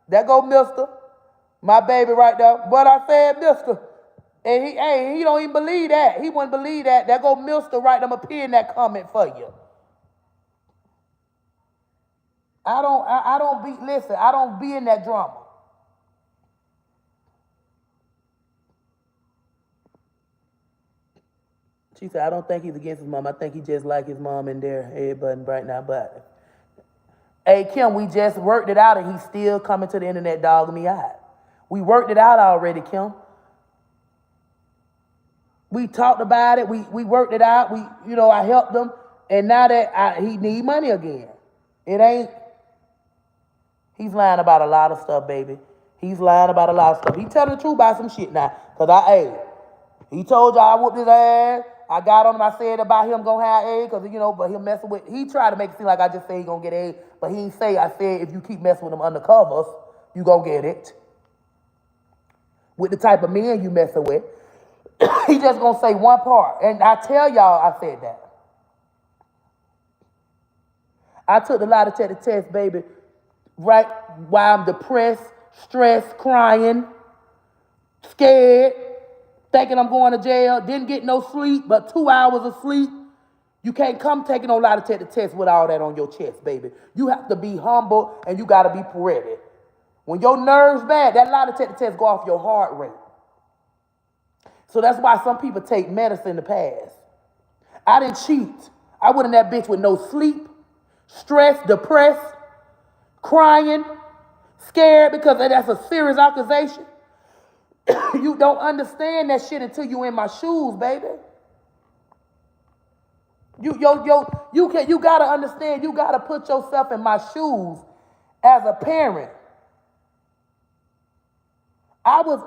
There go Mister. My baby right there. But I said Mister. And he don't even believe that. He wouldn't believe that. There go Mister right there. I'm going to pin that comment for you. I don't be in that drama. She said, I don't think he's against his mom. I think he just like his mom in there, head button right now. But, hey, Kim, we just worked it out, and he's still coming to the internet dogging me out. We worked it out already, Kim. We talked about it. We worked it out. I helped him. And now that he need money again. He's lying about a lot of stuff, baby. He's lying about a lot of stuff. He telling the truth about some shit now. Because he told y'all I whooped his ass. I got on him, I said about him gonna have AIDS, because, but him messing with, he tried to make it seem like I just say he gonna get AIDS, but he ain't say, I said if you keep messing with him undercovers, you gonna get it. With the type of men you messing with. He just gonna say one part. And I tell y'all I said that. I took the lie detector test, baby, right while I'm depressed, stressed, crying, scared, thinking I'm going to jail, didn't get no sleep, but 2 hours of sleep. You can't come taking no lie detector test with all that on your chest, baby. You have to be humble and you got to be ready. When your nerves bad, that lie detector test go off your heart rate. So that's why some people take medicine in the past. I didn't cheat. I went in that bitch with no sleep, stressed, depressed, crying, scared because that's a serious accusation. You don't understand that shit until you in my shoes, baby. You gotta understand. You gotta put yourself in my shoes as a parent. I was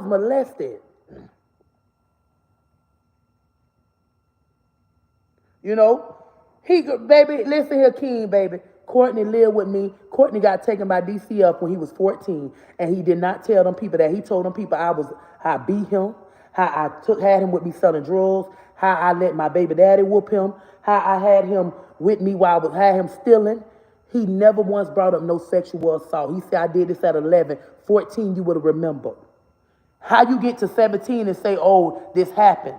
molested. Baby, listen here, King, baby. Courtney lived with me. Courtney got taken by DCF when he was 14, and he did not tell them people that. He told them people how I beat him, how I had him with me selling drugs, how I let my baby daddy whoop him, how I had him with me while I had him stealing. He never once brought up no sexual assault. He said, I did this at 11. 14, you would have remembered. How you get to 17 and say, oh, this happened?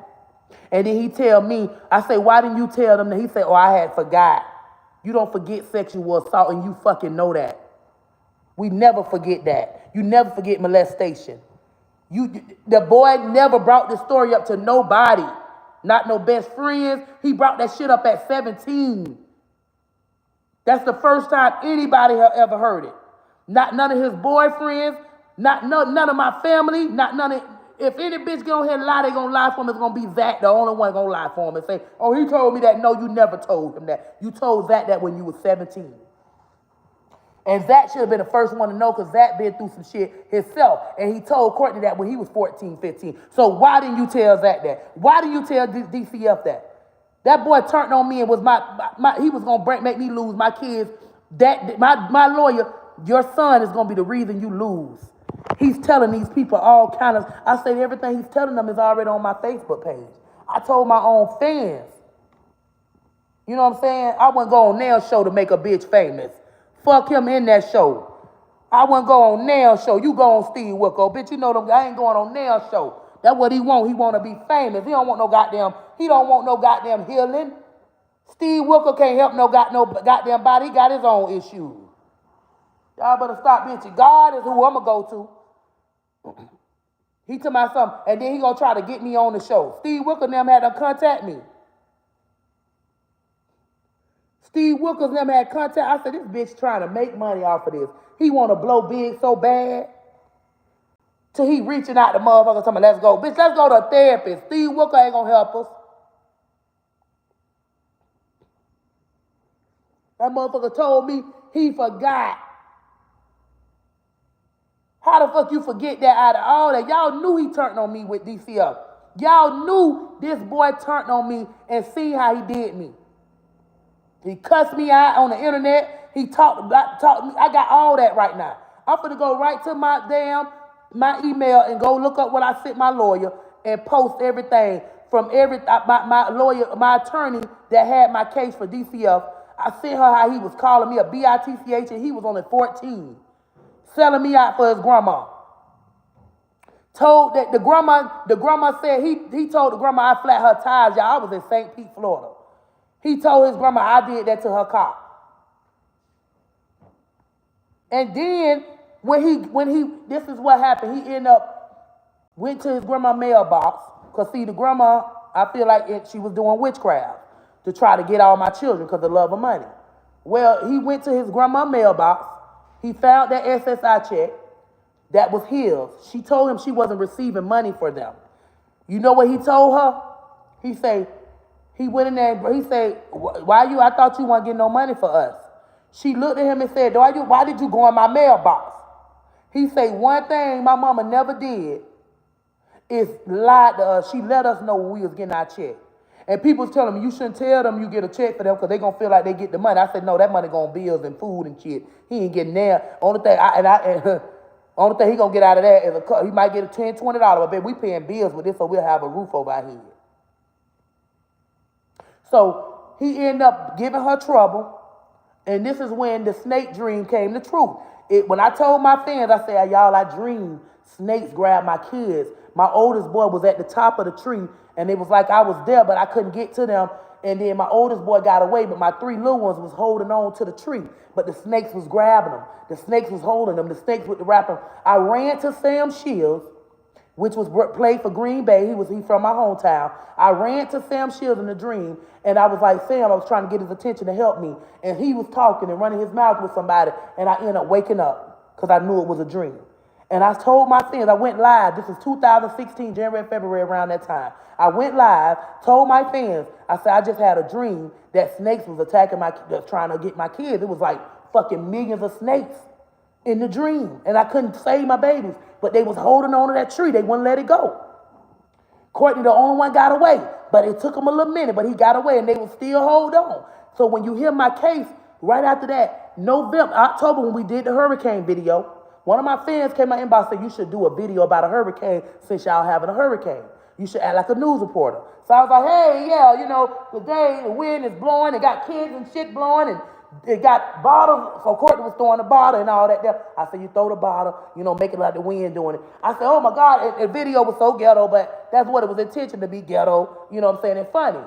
And then he tell me, I say, why didn't you tell them that? He said, oh, I had forgot. You don't forget sexual assault, and you fucking know that. We never forget that. You never forget molestation. The boy never brought this story up to nobody. Not no best friends. He brought that shit up at 17. That's the first time anybody have ever heard it. Not none of his boyfriends, none of my family, if any bitch get on here and lie, they gonna lie for him. It's gonna be Zach, the only one gonna lie for him and say, oh, he told me that. No, you never told him that. You told Zach that when you was 17. And Zach should have been the first one to know, because Zach been through some shit himself. And he told Courtney that when he was 14, 15. So why didn't you tell Zach that? Why didn't you tell DCF that? That boy turned on me and was he was gonna make me lose my kids. My lawyer, your son is gonna be the reason you lose. He's telling these people all kind of, I say everything he's telling them is already on my Facebook page. I told my own fans. You know what I'm saying? I wouldn't go on Nail Show to make a bitch famous. Fuck him in that show. I wouldn't go on Nail Show. You go on Steve Wilco. Bitch, you know them. I ain't going on Nail Show. That's what he want. He want to be famous. He don't want no goddamn healing. Steve Wilker can't help no goddamn body. He got his own issues. Y'all better stop bitching. God is who I'm going to go to. He told my son, and then he going to try to get me on the show. Steve Wilker and them had to contact me. Steve Wilkers and them had contact. I said, this bitch trying to make money off of this. He want to blow big so bad. Till he reaching out to motherfuckers telling me, let's go. Bitch, let's go to a therapist. Steve Wilker ain't going to help us. That motherfucker told me he forgot. How the fuck you forget that out of all that? Y'all knew he turned on me with DCF. Y'all knew this boy turned on me and see how he did me. He cussed me out on the internet. He talked to me. I got all that right now. I'm finna go right to my email and go look up what I sent my lawyer and post everything from my lawyer, my attorney that had my case for DCF. I sent her how he was calling me a bitch and he was only 14. Selling me out for his grandma. Told that the grandma said he told the grandma I flat her tires, y'all. I was in St. Pete, Florida. He told his grandma I did that to her car. And then when he this is what happened. He went to his grandma mailbox. Cause see, the grandma, I feel like she was doing witchcraft to try to get all my children because of love of money. Well, he went to his grandma mailbox. He found that SSI check that was his. She told him she wasn't receiving money for them. You know what he told her? He went in there and he said, I thought you weren't getting no money for us. She looked at him and said, why did you go in my mailbox? He said, one thing my mama never did is lie to us. She let us know when we was getting our check. And people was telling me, you shouldn't tell them you get a check for them because they going to feel like they get the money. I said, no, that money going bills and food and shit. He ain't getting there. Only thing he going to get out of that is he might get a $10, $20, but baby, we paying bills with this so we'll have a roof over our head. So he ended up giving her trouble. And this is when the snake dream came to truth. When I told my fans, I said, y'all, I dreamed snakes grabbed my kids. My oldest boy was at the top of the tree, and it was like I was there, but I couldn't get to them. And then my oldest boy got away, but my three little ones was holding on to the tree. But the snakes was grabbing them. The snakes was holding them. The snakes with the wrapper. I ran to Sam Shields, which was played for Green Bay. He from my hometown. I ran to Sam Shields in the dream, and I was like, Sam, I was trying to get his attention to help me. And he was talking and running his mouth with somebody, and I ended up waking up because I knew it was a dream. And I told my fans, I went live. This is 2016, January, February, around that time. I went live, told my fans, I said, I just had a dream that snakes was attacking trying to get my kids. It was like fucking millions of snakes in the dream. And I couldn't save my babies, but they was holding on to that tree. They wouldn't let it go. Courtney, the only one, got away, but it took him a little minute, but he got away and they would still hold on. So when you hear my case, right after that, October, when we did the hurricane video, one of my fans came in my inbox and said, you should do a video about a hurricane since y'all having a hurricane. You should act like a news reporter. So I was like, hey, yeah, today the wind is blowing, it got kids and shit blowing, and it got bottles. So Courtney was throwing the bottle and all that there. I said, you throw the bottle, make it like the wind doing it. I said, oh my God, the video was so ghetto, but that's what it was intentioned to be ghetto, you know what I'm saying, and funny.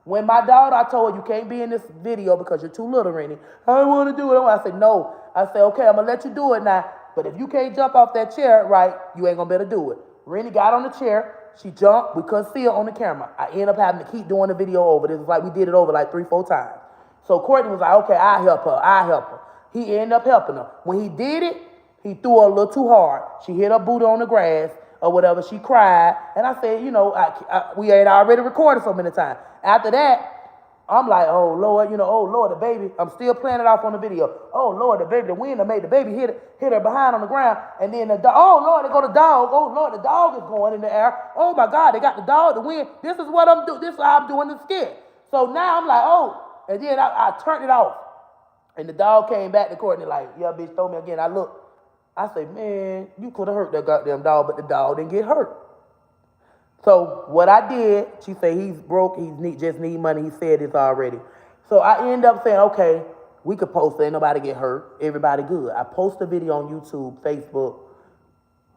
When my daughter, I told her, you can't be in this video because you're too little, Rennie. I don't want to do it. I said, no. I said, okay, I'm going to let you do it now. But if you can't jump off that chair right, you ain't going to be able to do it. Rennie got on the chair. She jumped. We couldn't see her on the camera. I ended up having to keep doing the video over. This was like we did it over like 3-4 times. So Courtney was like, okay, I'll help her. He ended up helping her. When he did it, he threw her a little too hard. She hit her booty on the grass or whatever. She cried. And I said, we had already recorded so many times. After that, I'm like, oh Lord, the baby, I'm still playing it off on the video. Oh Lord, the baby, the wind that made the baby hit her behind on the ground. And then oh Lord, they go the dog. Oh Lord, the dog is going in the air. Oh my God, they got the dog, the wind. This is what I'm doing. This is how I'm doing the skit. So now I'm like, oh, and then I turned it off. And the dog came back to Courtney like, yeah, bitch, throw me again. I looked. I said, man, you could have hurt that goddamn dog, but the dog didn't get hurt. So what I did, she said he's broke, just need money, he said this already. So I end up saying, okay, we could post it, ain't nobody get hurt, everybody good. I post a video on YouTube, Facebook,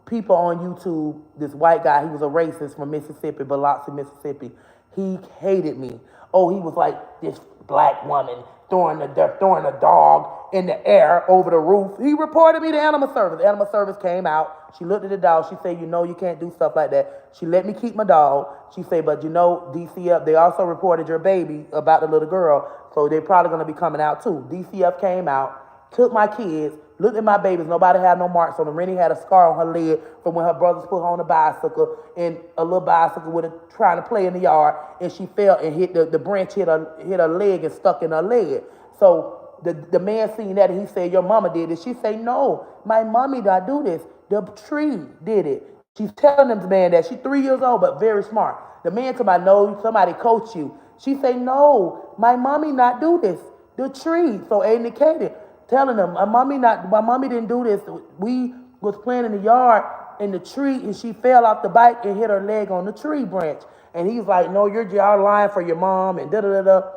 people on YouTube, this white guy, he was a racist from Mississippi, Biloxi, Mississippi. He hated me. Oh, he was like this black woman throwing a dog in the air over the roof. He reported me to Animal Service. Animal Service came out. She looked at the dog. She said, you can't do stuff like that. She let me keep my dog. She said, but DCF, they also reported your baby about the little girl, so they're probably going to be coming out too. DCF came out, took my kids, looked at my babies. Nobody had no marks on them. Rennie had a scar on her leg from when her brothers put her on a bicycle, and a little bicycle with her trying to play in the yard, and she fell and hit the branch, hit her leg and stuck in her leg. So the man seen that, and he said, your mama did it. She said, no, my mommy did not do this. The tree did it. She's telling the man that she's 3 years old, but very smart. The man told me, no, somebody coach you. She said, no, my mommy not do this. The tree. So indicated, telling them, my mommy didn't do this. We was playing in the yard in the tree, and she fell off the bike and hit her leg on the tree branch. And he's like, no, y'all lying for your mom, and da-da-da-da.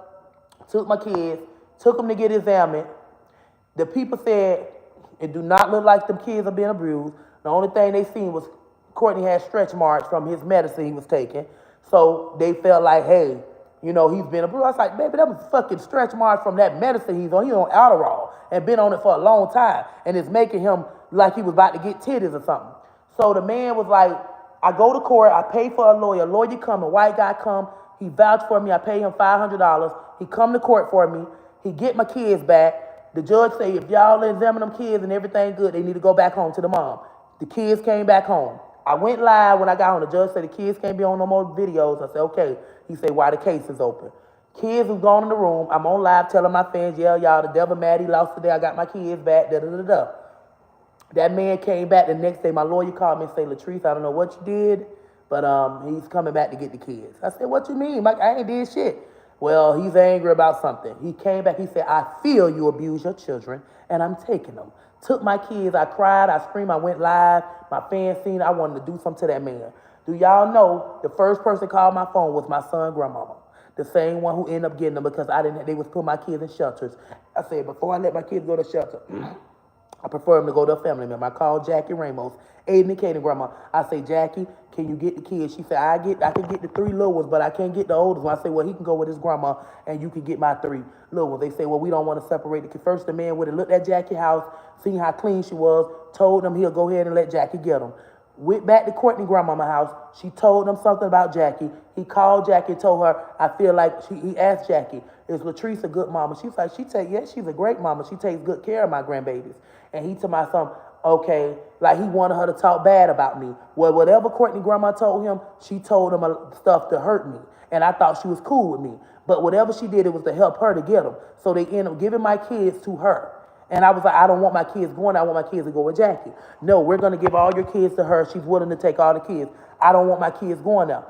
Took my kids, took them to get examined. The people said it do not look like them kids are being abused. The only thing they seen was Courtney had stretch marks from his medicine he was taking. So they felt like, hey, he's been abused. I was like, baby, that was fucking stretch marks from that medicine he's on. He's on Adderall and been on it for a long time. And it's making him like he was about to get titties or something. So the man was like, I go to court, I pay for a lawyer. Lawyer come, a white guy come. He vouched for me. I pay him $500. He come to court for me. He get my kids back. The judge say, if y'all examine them kids and everything good, they need to go back home to the mom. The kids came back home. I went live when I got home. The judge said the kids can't be on no more videos. I said, okay. He said, why the case is open? Kids was gone in the room. I'm on live telling my fans, yeah, y'all, the devil mad. He lost today. I got my kids back. Da-da-da-da. That man came back the next day. My lawyer called me and said, Latrice, I don't know what you did, but he's coming back to get the kids. I said, what you mean? I ain't did shit. Well, he's angry about something. He came back. He said, I feel you abuse your children, and I'm taking them. Took my kids. I cried. I screamed. I went live. My fans seen it. I wanted to do something to that man. Do y'all know the first person called my phone was my son's grandmama, the same one who ended up getting them because they was putting my kids in shelters. I said, before I let my kids go to shelter, I prefer them to go to a family member. I called Jackie Ramos, Aiden and Kaden grandma. I say, Jackie, can you get the kids? She said, I can get the 3 little ones, but I can't get the oldest one. I say, well, he can go with his grandma, and you can get my 3 little ones. They say, well, we don't want to separate the kids. First, the man would have looked at Jackie's house, seen how clean she was, told him he'll go ahead and let Jackie get them. Went back to Courtney grandmama's house. She told him something about Jackie. He called Jackie and told her, I feel like he asked Jackie, is Latrice a good mama? She's like, yes, she's a great mama. She takes good care of my grandbabies. And he told my son, okay, like he wanted her to talk bad about me. Well, whatever Courtney grandma told him, she told him stuff to hurt me. And I thought she was cool with me. But whatever she did, it was to help her to get them. So they ended up giving my kids to her. And I was like, I don't want my kids going. I want my kids to go with Jackie. No, we're going to give all your kids to her. She's willing to take all the kids. I don't want my kids going now.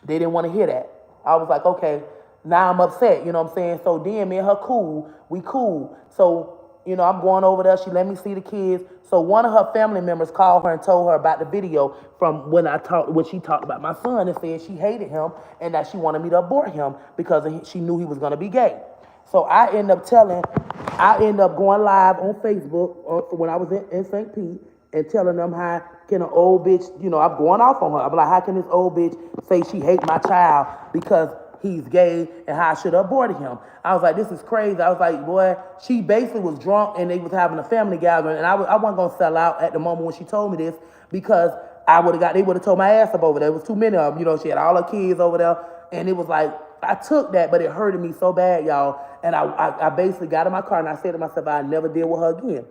They didn't want to hear that. I was like, okay, now I'm upset. You know what I'm saying? So then me and her cool. We cool. So, I'm going over there. She let me see the kids. So one of her family members called her and told her about the video from when she talked about my son and said she hated him and that she wanted me to abort him because she knew he was going to be gay. So I end up going live on Facebook when I was in St. Pete and telling them how can an old bitch, I'm going off on her. I'm like, how can this old bitch say she hate my child because he's gay and how I should have aborted him? I was like, this is crazy. I was like, boy, she basically was drunk and they was having a family gathering and I wasn't going to sell out at the moment when she told me this because they would have told my ass up over there. It was too many of them. She had all her kids over there and it was like, I took that, but it hurted me so bad, y'all. And I basically got in my car and I said to myself, I'd never deal with her again.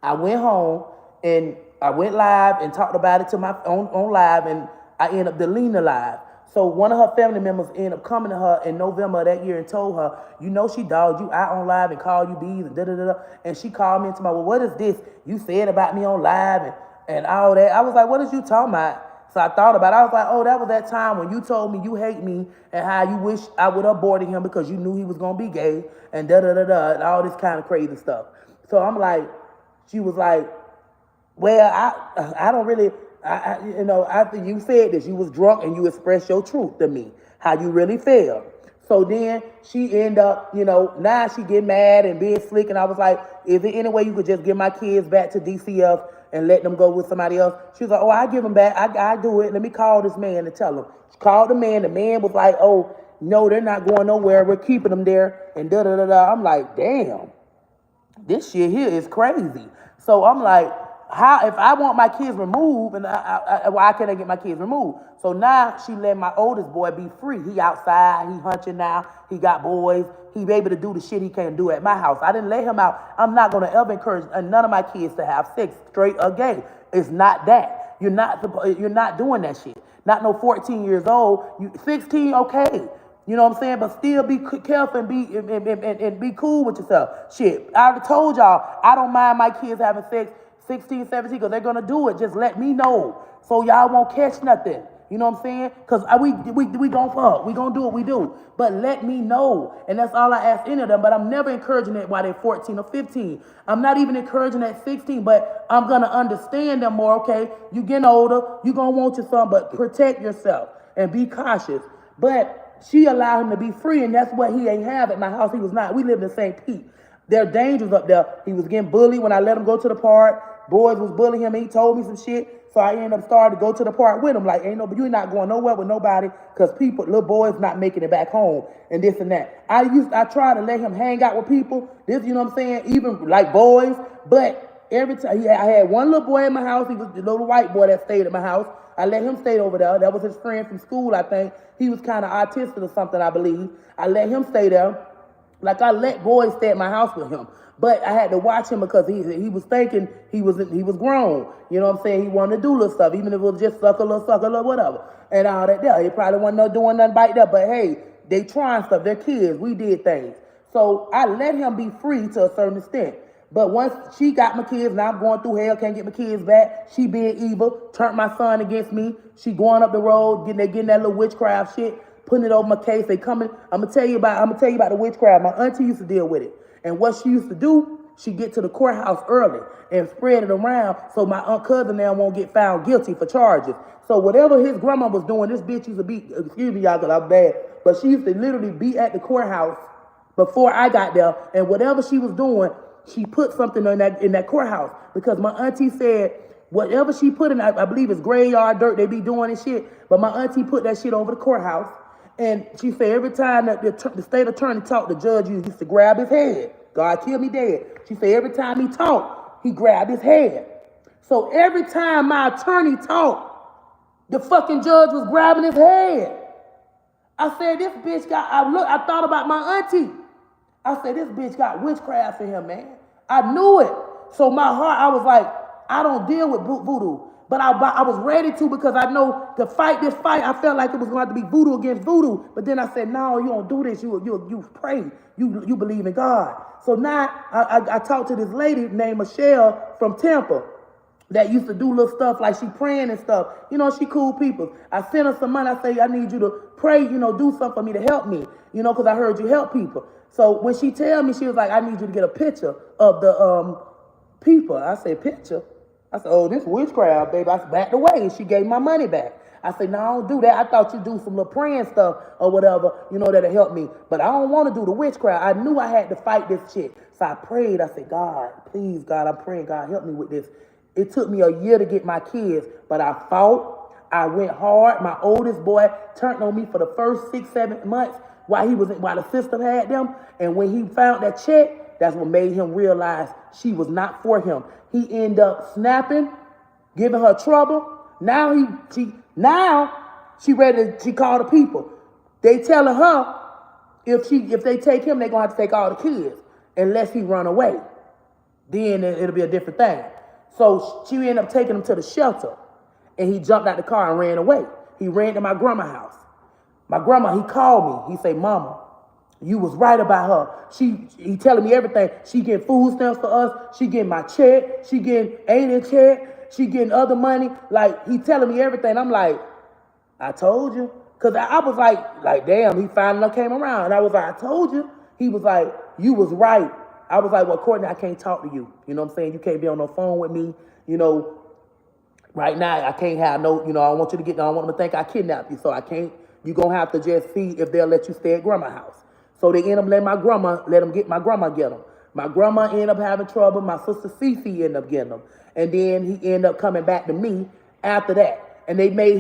I went home and I went live and talked about it to my on live and I ended up deleting the live. So one of her family members ended up coming to her in November of that year and told her, she dogged you out on live and called you bees and da-da-da-da. And she called me and told me, well, what is this you said about me on live and all that? I was like, what is you talking about? So I thought about it. I was like, oh, that was that time when you told me you hate me and how you wish I would have aborted him because you knew he was going to be gay and da-da-da-da and all this kind of crazy stuff. So I'm like, she was like, well, I don't really, after you said this, you was drunk and you expressed your truth to me, how you really feel. So then she end up, now she get mad and being slick. And I was like, is there any way you could just give my kids back to DCF and let them go with somebody else? She was like, oh, I give them back. I do it. Let me call this man and tell him. She called the man. The man was like, oh, no, they're not going nowhere. We're keeping them there. And da-da-da-da. I'm like, damn, this shit here is crazy. So I'm like, how, if I want my kids removed, and why can't I get my kids removed? So now she let my oldest boy be free. He outside, he hunching now, he got boys, he able to do the shit he can't do at my house. I didn't let him out. I'm not gonna ever encourage none of my kids to have sex, straight or gay. It's not that. You're not doing that shit. Not no 14 years old. You 16, okay. You know what I'm saying? But still be careful and be cool with yourself. Shit, I already told y'all, I don't mind my kids having sex 16, 17, because they're going to do it. Just let me know so y'all won't catch nothing. You know what I'm saying? Because we going to fuck. We going to do what we do. But let me know. And that's all I ask any of them. But I'm never encouraging it while they're 14 or 15. I'm not even encouraging at 16, but I'm going to understand them more, okay? You getting older. You going to want your son, but protect yourself and be cautious. But she allowed him to be free, and that's what he ain't have at my house. He was not. We lived in St. Pete. There are dangers up there. He was getting bullied when I let him go to the park. Boys was bullying him. He told me some shit. So I ended up starting to go to the park with him. Like, you're not going nowhere with nobody because little boys not making it back home and this and that. I tried to let him hang out with people. This, you know what I'm saying? Even like boys. But every time, I had one little boy in my house. He was the little white boy that stayed at my house. I let him stay over there. That was his friend from school, I think. He was kind of autistic or something, I believe. I let him stay there. Like, I let boys stay at my house with him. But I had to watch him because he was thinking he was grown. You know what I'm saying? He wanted to do little stuff, even if it was just suck a little, whatever. And all that there. He probably wasn't doing nothing back there. But hey, they trying stuff. They're kids. We did things. So I let him be free to a certain extent. But once she got my kids, now I'm going through hell, can't get my kids back. She being evil, turned my son against me. She going up the road, getting that little witchcraft shit, putting it over my case. They coming. I'm gonna tell you about the witchcraft. My auntie used to deal with it. And what she used to do, she get to the courthouse early and spread it around so my cousin now won't get found guilty for charges. So whatever his grandma was doing, this bitch used to be, excuse me y'all because I'm bad, but she used to literally be at the courthouse before I got there, and whatever she was doing, she put something in that courthouse because my auntie said whatever she put in, I believe it's graveyard dirt they be doing and shit, but my auntie put that shit over the courthouse. And she said every time that the state attorney talked, the judge used to grab his head. God kill me dead. She said every time he talked, he grabbed his head. So every time my attorney talked, the fucking judge was grabbing his head. I said, this bitch I thought about my auntie. I said, this bitch got witchcraft in him, man. I knew it. So my heart, I was like, I don't deal with voodoo. But I was ready to because I know to fight this fight, I felt like it was going to be voodoo against voodoo. But then I said, no, you don't do this. You pray. You believe in God. So now I talked to this lady named Michelle from Tampa that used to do little stuff like she praying and stuff. You know, she cool people. I sent her some money. I say, I need you to pray, do something for me to help me, because I heard you help people. So when she tell me, she was like, I need you to get a picture of the people. I say, picture? I said, oh, this witchcraft, baby. I backed away, and she gave my money back. I said, no, I don't do that. I thought you'd do some little praying stuff or whatever, that'll help me. But I don't want to do the witchcraft. I knew I had to fight this shit. So I prayed. I said, God, please, God, I'm praying, God, help me with this. It took me a year to get my kids, but I fought. I went hard. My oldest boy turned on me for the first 6-7 months while the system had them. And when he found that check, that's what made him realize she was not for him. He ended up snapping, giving her trouble. Now she ready to, she called the people. They telling her if they take him, they're gonna have to take all the kids unless he run away. Then it'll be a different thing. So she ended up taking him to the shelter, and he jumped out the car and ran away. He ran to my grandma's house. My grandma, he called me. He said, Mama, you was right about her. He telling me everything. She getting food stamps for us. She getting my check. She getting Aiden check. She getting other money. Like, he telling me everything. I'm like, I told you. Because I was like, damn, he finally came around. And I was like, I told you. He was like, you was right. I was like, well, Courtney, I can't talk to you. You know what I'm saying? You can't be on no phone with me. Right now, I can't have no, I don't want you to I don't want them to think I kidnapped you. So I can't, You're going to have to just see if they'll let you stay at grandma's house. So they end up letting my grandma get them. My grandma ended up having trouble. My sister Cece ended up getting them. And then he ended up coming back to me after that. And they made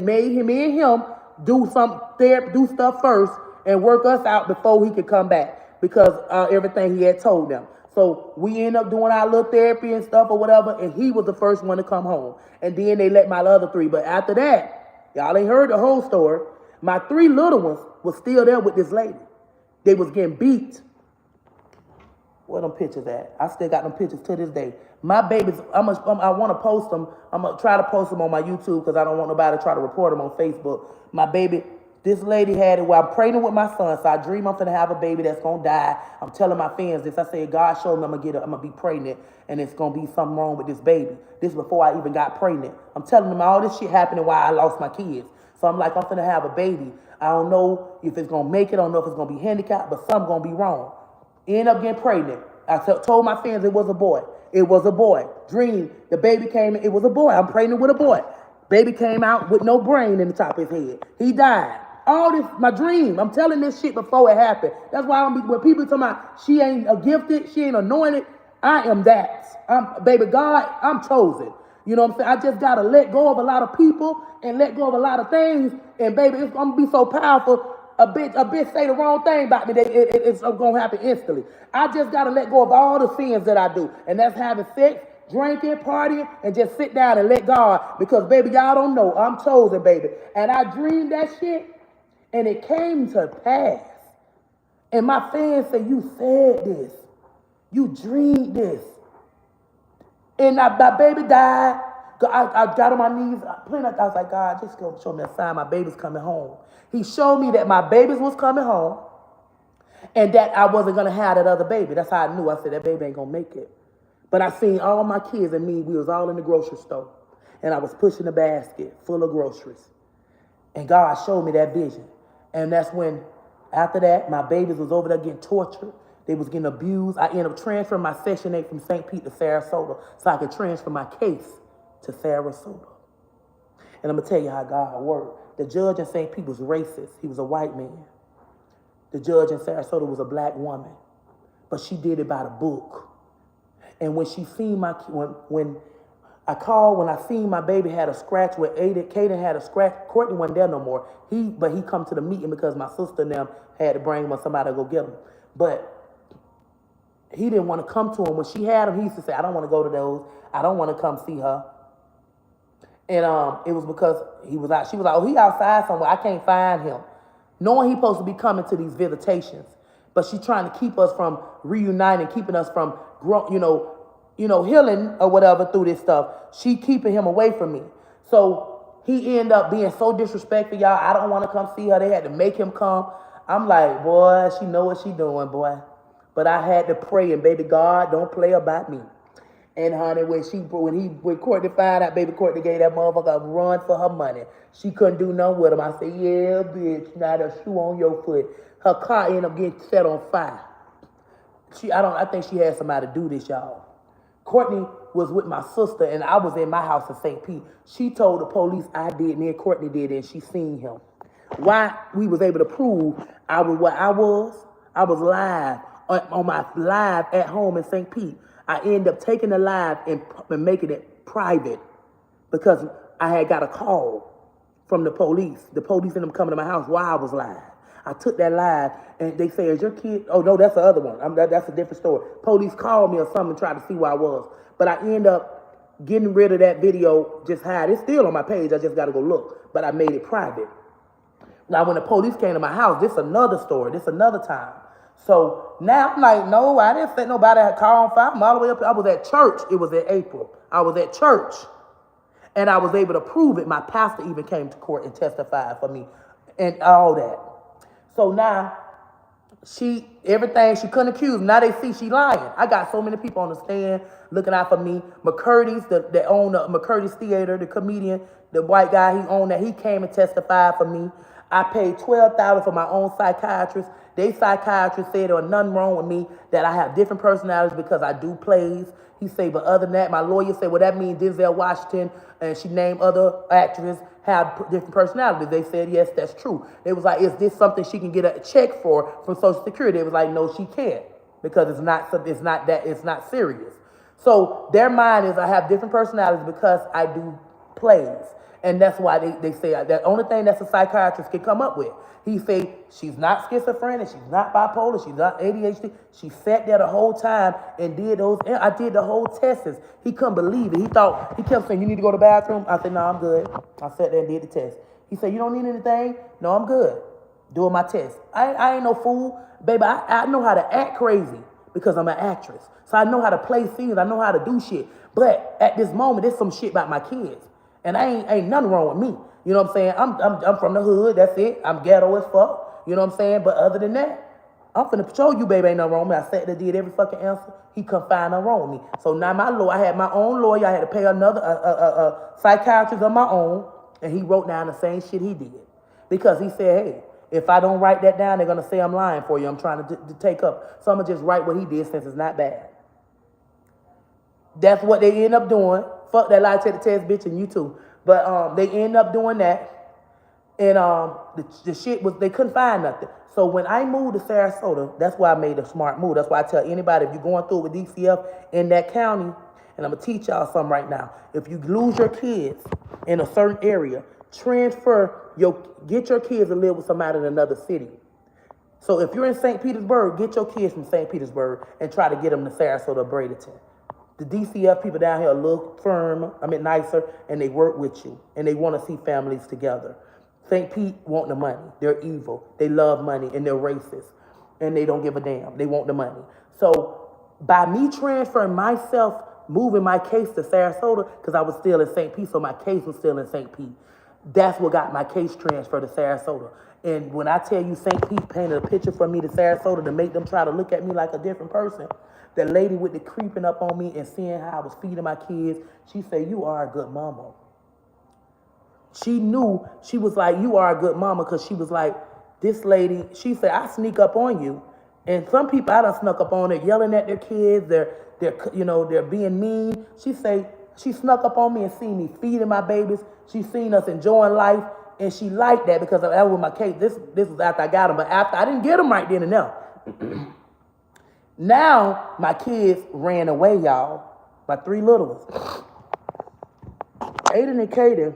me and him do some therapy, do stuff first and work us out before he could come back because everything he had told them. So we ended up doing our little therapy and stuff or whatever, and he was the first one to come home. And then they let my other 3. But after that, y'all ain't heard the whole story. My 3 little ones was still there with this lady. They was getting beat. Where them pictures at? I still got them pictures to this day. My babies, I want to post them. I'm going to try to post them on my YouTube because I don't want nobody to try to report them on Facebook. My baby, this lady had it where I'm pregnant with my son, so I dream I'm going to have a baby that's going to die. I'm telling my fans this. I said, God showed me I'm going to be pregnant, and it's going to be something wrong with this baby. This before I even got pregnant. I'm telling them all this shit happening while I lost my kids. So I'm like, I'm going to have a baby. I don't know if it's going to make it. I don't know if it's going to be handicapped, but something's going to be wrong. End up getting pregnant. I told my fans it was a boy. It was a boy. Dream. The baby came in. It was a boy. I'm pregnant with a boy. Baby came out with no brain in the top of his head. He died. All this, my dream. I'm telling this shit before it happened. That's why when people talking about she ain't a gifted, she ain't anointed, I am that. Baby God, I'm chosen. You know what I'm saying? I just got to let go of a lot of people and let go of a lot of things. And baby, it's going to be so powerful. A bitch say the wrong thing about me, it's going to happen instantly. I just got to let go of all the sins that I do. And that's having sex, drinking, partying, and just sit down and let God. Because, baby, y'all don't know. I'm chosen, baby. And I dreamed that shit, and it came to pass. And my fans say, you said this. You dreamed this. And my baby died. I got on my knees. I was like, God, just go show me a sign my baby's coming home. He showed me that my babies was coming home and that I wasn't going to have that other baby. That's how I knew. I said, that baby ain't going to make it. But I seen all my kids and me. We was all in the grocery store. And I was pushing a basket full of groceries. And God showed me that vision. And that's when, after that, my babies was over there getting tortured. They was getting abused. I ended up transferring my Section 8 from St. Pete to Sarasota so I could transfer my case to Sarasota. And I'm going to tell you how God worked. The judge in St. Pete was racist. He was a white man. The judge in Sarasota was a black woman. But she did it by the book. And when she seen when I seen my baby had a scratch where Caden had a scratch, Courtney wasn't there no more. But he come to the meeting because my sister and them had to bring him or somebody to go get him. But he didn't want to come to him. When she had him, he used to say, I don't want to go to those. I don't want to come see her. And it was because she was like, oh, he outside somewhere. I can't find him. Knowing he's supposed to be coming to these visitations. But she's trying to keep us from reuniting, keeping us from, healing or whatever through this stuff. She keeping him away from me. So he ended up being so disrespectful, y'all. I don't want to come see her. They had to make him come. I'm like, boy, she know what she doing, boy. But I had to pray, and baby, God, don't play about me. And honey, when Courtney found out, baby Courtney gave that motherfucker a run for her money. She couldn't do nothing with him. I said, yeah, bitch, not a shoe on your foot. Her car ended up getting set on fire. I think she had somebody do this, y'all. Courtney was with my sister, and I was in my house in St. Pete. She told the police I did, and then Courtney did it, and she seen him. Why we was able to prove I was live on my live at home in St. Pete. I ended up taking the live and making it private because I had got a call from the police. The police ended up coming to my house while I was live. I took that live, and they say, is your kid? Oh, no, that's the other one. That's a different story. Police called me or something and tried to see where I was. But I ended up getting rid of that video, just hide. It's still on my page. I just got to go look. But I made it private. Now, when the police came to my house, this another story. This another time. So now I'm like, no, I didn't think nobody had called on fire. I'm all the way up. I was at church. It was in April. I was at church. And I was able to prove it. My pastor even came to court and testified for me and all that. So now, everything she couldn't accuse. Now they see she lying. I got so many people on the stand looking out for me. McCurdy's, the owner of McCurdy's Theater, the comedian, the white guy, he owned that. He came and testified for me. I paid $12,000 for my own psychiatrist. They psychiatrist said there was nothing wrong with me, that I have different personalities because I do plays. He said, but other than that, my lawyer said, well, that means Denzel Washington, and she named other actresses have different personalities. They said, yes, that's true. They was like, is this something she can get a check for from Social Security? They was like, no, she can't, because it's not serious. So their mind is, I have different personalities because I do plays. And that's why they say the only thing that a psychiatrist can come up with. He say she's not schizophrenic, she's not bipolar, she's not ADHD. She sat there the whole time and did those. I did the whole tests. He couldn't believe it. He kept saying, you need to go to the bathroom? I said, no, I'm good. I sat there and did the test. He said, you don't need anything? No, I'm good. Doing my test. I ain't no fool. Baby, I know how to act crazy because I'm an actress. So I know how to play scenes. I know how to do shit. But at this moment, there's some shit about my kids. And ain't nothing wrong with me. You know what I'm saying? I'm from the hood, that's it. I'm ghetto as fuck. You know what I'm saying? But other than that, I'm finna show you, baby, ain't nothing wrong with me. I sat there, did every fucking answer. He couldn't find nothing wrong with me. So now my lawyer, I had my own lawyer. I had to pay another psychiatrist of my own. And he wrote down the same shit he did. Because he said, hey, if I don't write that down, they're gonna say I'm lying for you. I'm trying to take up. So I'm gonna just write what he did since it's not bad. That's what they end up doing. Fuck that lie detector test, bitch, and you too. But they end up doing that, and the shit was, they couldn't find nothing. So when I moved to Sarasota, that's why I made a smart move. That's why I tell anybody, if you're going through it with DCF in that county, and I'm gonna teach y'all something right now. If you lose your kids in a certain area, get your kids to live with somebody in another city. So if you're in St. Petersburg, get your kids from St. Petersburg and try to get them to Sarasota or Bradenton. The DCF people down here are a little nicer, and they work with you, and they want to see families together. St. Pete want the money. They're evil. They love money, and they're racist, and they don't give a damn. They want the money. So by me transferring myself, moving my case to Sarasota, because I was still in St. Pete, so my case was still in St. Pete. That's what got my case transferred to Sarasota. And when I tell you St. Pete painted a picture for me to Sarasota to make them try to look at me like a different person, the lady with the creeping up on me and seeing how I was feeding my kids, she said, you are a good mama. She knew, she was like, you are a good mama, because she was like, this lady, she said, I sneak up on you. And some people I done snuck up on, they're yelling at their kids, they're being mean. She say, she snuck up on me and seen me feeding my babies. She seen us enjoying life, and she liked that because that was my case. This was after I got them, but after I didn't get them right then and there. Now, my kids ran away, y'all. My 3 little ones. Aiden and Kaden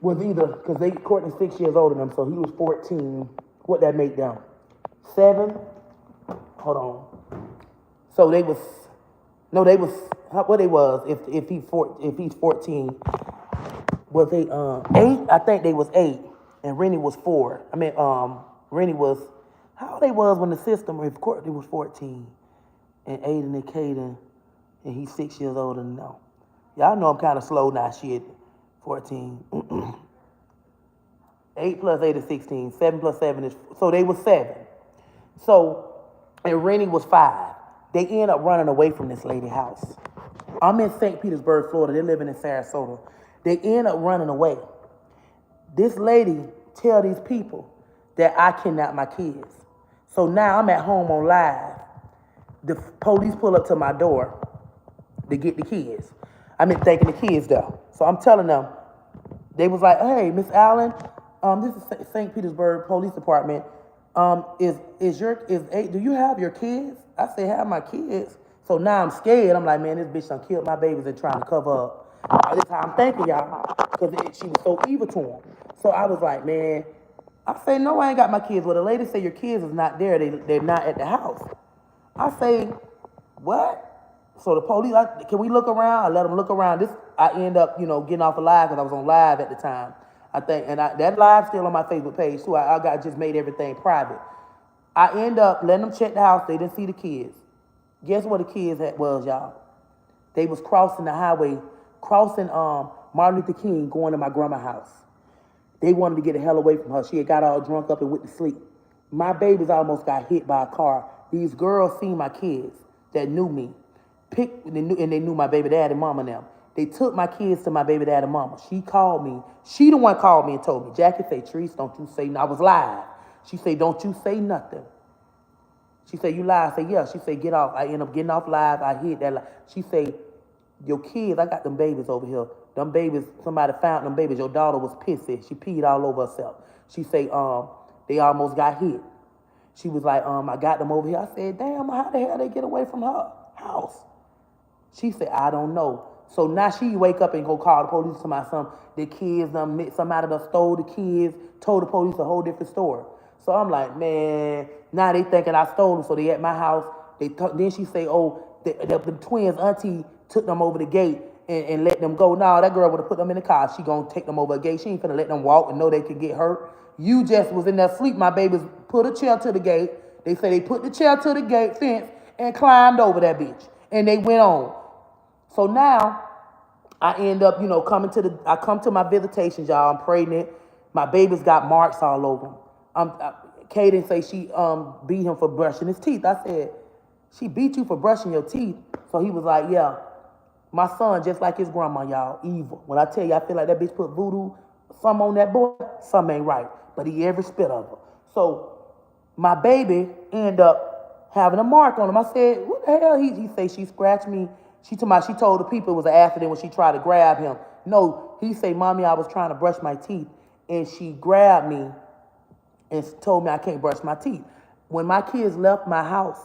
was either, because Courtney's 6 years older than them, so he was 14. What that make them? 7? Hold on. So what they was, if he's 14, was they 8? I think they was 8, and Rennie was 4. Rennie was, how they was when the system, if Courtney was 14, and Aiden and Kaden, and he's 6 years older than them. Y'all know I'm kind of slow now, shit. 14. 8 plus 8 is 16. 7 plus 7 is, so they was 7. So, and Rennie was 5. They end up running away from this lady's house. I'm in St. Petersburg, Florida. They're living in Sarasota. They end up running away. This lady tell these people that I kidnapped my kids. So now I'm at home on live. The police pull up to my door to get the kids. I'm taking the kids though. So I'm telling them, they was like, hey, Miss Allen, this is St. Petersburg Police Department. Do you have your kids? I say, have my kids. So now I'm scared. I'm like, man, this bitch done killed my babies and trying to cover up. This is how I'm thinking, y'all, because she was so evil to him. So I was like, man, I say, no, I ain't got my kids. Well, the lady say your kids is not there. They're not at the house. I say, what? So the police, can we look around? I let them look around. I end up, getting off of live because I was on live at the time, I think. And that live still on my Facebook page too. I just made everything private. I end up letting them check the house. They didn't see the kids. Guess what the kids was, y'all? They was crossing the highway, crossing Martin Luther King, going to my grandma's house. They wanted to get the hell away from her. She had got all drunk up and went to sleep. My babies almost got hit by a car. These girls seen my kids that knew me. And they knew my baby dad and mama now. They took my kids to my baby dad and mama. She called me. She the one called me and told me, Jackie, say, Treese, don't you say no. I was live. She say, don't you say nothing. She say, you lie. I say, yeah. She say, get off. I end up getting off live. I hit that lie. She say, your kids, I got them babies over here. Them babies, somebody found them babies. Your daughter was pissy. She peed all over herself. She say, they almost got hit. She was like, I got them over here. I said, damn, how the hell they get away from her house? She said, I don't know. So now she wake up and go call the police to my son. The kids, somebody done stole the kids, told the police a whole different story. So I'm like, man, now they thinking I stole them, so they at my house. Then she say, oh, the twins' auntie took them over the gate and let them go. No, that girl would have put them in the car. She gonna take them over the gate. She ain't finna let them walk and know they could get hurt. You just was in there sleep. My babies put a chair to the gate. They say they put the chair to the gate fence and climbed over that bitch. And they went on. So now I end up, I come to my visitations, y'all. I'm pregnant. My baby's got marks all over them. Kaden say she beat him for brushing his teeth. I said, she beat you for brushing your teeth? So he was like, yeah. My son, just like his grandma, y'all, evil. When I tell you, I feel like that bitch put voodoo, some on that boy, some ain't right. But he every spit of her. So my baby end up having a mark on him. I said, what the hell? He say she scratched me. She told the people it was an accident when she tried to grab him. No, he say, mommy, I was trying to brush my teeth. And she grabbed me and told me I can't brush my teeth. When my kids left my house,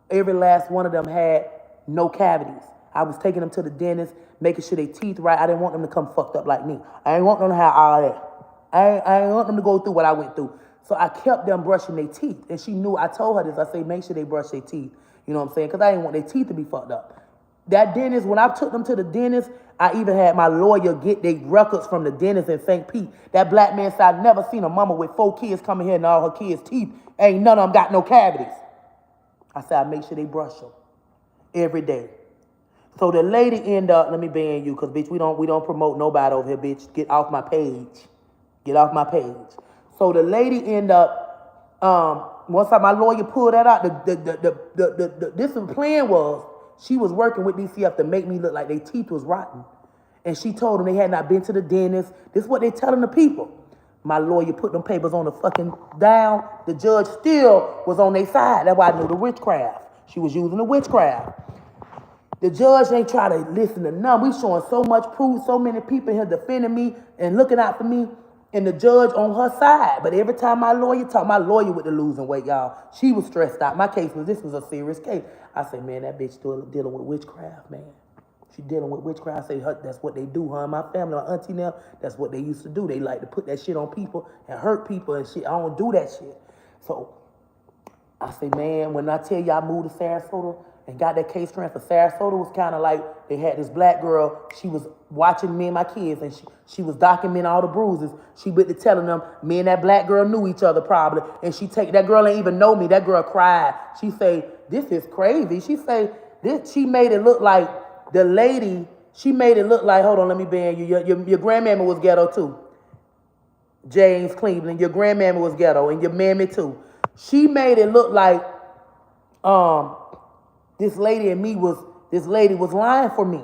every last one of them had no cavities. I was taking them to the dentist, making sure their teeth right. I didn't want them to come fucked up like me. I didn't want them to have all that. I didn't want them to go through what I went through. So I kept them brushing their teeth. And she knew, I told her this. I said, make sure they brush their teeth. You know what I'm saying? Because I didn't want their teeth to be fucked up. That dentist, when I took them to the dentist, I even had my lawyer get their records from the dentist in St. Pete. That black man said, I've never seen a mama with 4 kids coming here and all her kids' teeth. Ain't none of them got no cavities. I said, I make sure they brush them every day. So the lady end up, let me ban you, because bitch, we don't promote nobody over here, bitch. Get off my page. Get off my page. So the lady end up, once my lawyer pulled that out, this plan was, she was working with DCF to make me look like their teeth was rotten. And she told them they had not been to the dentist. This is what they telling the people. My lawyer put them papers on the fucking down. The judge still was on their side. That's why I knew the witchcraft. She was using the witchcraft. The judge ain't try to listen to none. We showing so much proof, so many people here defending me and looking out for me, and the judge on her side. But every time my lawyer talked, my lawyer with the losing weight, y'all, she was stressed out. This was a serious case. I said, man, that bitch still dealing with witchcraft, man. She dealing with witchcraft. I say, that's what they do, huh? My family, my auntie now, that's what they used to do. They like to put that shit on people and hurt people and shit. I don't do that shit. So I say, man, when I tell you I moved to Sarasota and got that case transferred, Sarasota was kind of like, they had this black girl, she was watching me and my kids, and she was documenting all the bruises. She went to telling them, me and that black girl knew each other probably, and that girl ain't even know me. That girl cried. She say, this is crazy. She say, she made it look like the lady, hold on, let me ban you. Your grandmamma was ghetto too. James Cleveland, your grandmamma was ghetto, and your mammy too. She made it look like this lady was lying for me.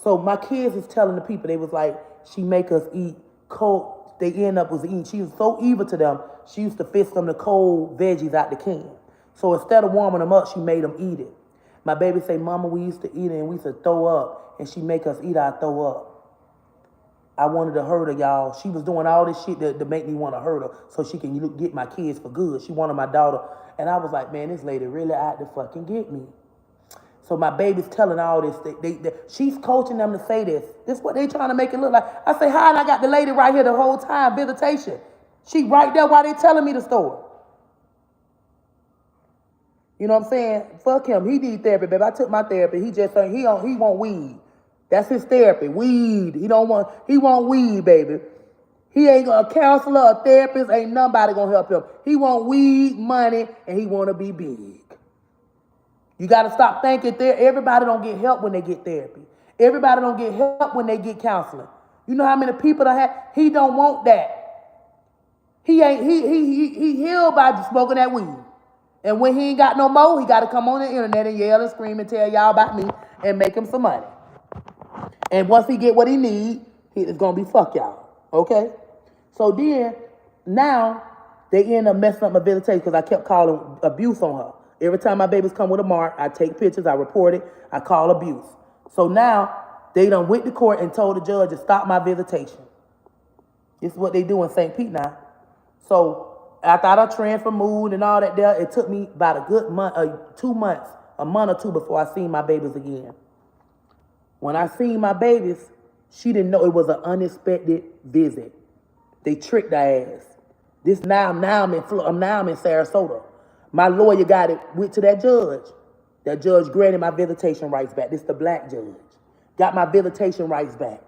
So my kids was telling the people, they was like, she make us eat cold. They end up was eating. She was so evil to them, she used to fist them the cold veggies out the can. So instead of warming them up, she made them eat it. My baby say, Mama, we used to eat it and we used to throw up, and she make us eat our throw up. I wanted to hurt her, y'all. She was doing all this shit to make me want to hurt her so she can get my kids for good. She wanted my daughter. And I was like, man, this lady really out to fucking get me. So my baby's telling all this. She's coaching them to say this. This is what they trying to make it look like. I say, hi, and I got the lady right here the whole time, visitation. She right there while they telling me the story. You know what I'm saying? Fuck him. He need therapy, baby. I took my therapy. He just saying he want weed. That's his therapy. Weed. He want weed, baby. He ain't a counselor, a therapist, ain't nobody gonna help him. He want weed, money, and he wanna be big. You gotta stop thinking everybody don't get help when they get therapy. Everybody don't get help when they get counseling. You know how many people he don't want that. He healed by just smoking that weed. And when he ain't got no more, he got to come on the internet and yell and scream and tell y'all about me and make him some money. And once he get what he need, it's going to be fuck y'all. Okay? So then, now, They end up messing up my visitation because I kept calling abuse on her. Every time my babies come with a mark, I take pictures, I report it, I call abuse. So now they done went to court and told the judge to stop my visitation. This is what they do in St. Pete now. So after I transfer moved and all that there, it took me about a good month, 2 months, a month or two before I seen my babies again. When I seen my babies, she didn't know it was an unexpected visit. They tricked her ass. This now I'm in Sarasota. My lawyer went to that judge. That judge granted my visitation rights back. This the black judge. Got my visitation rights back.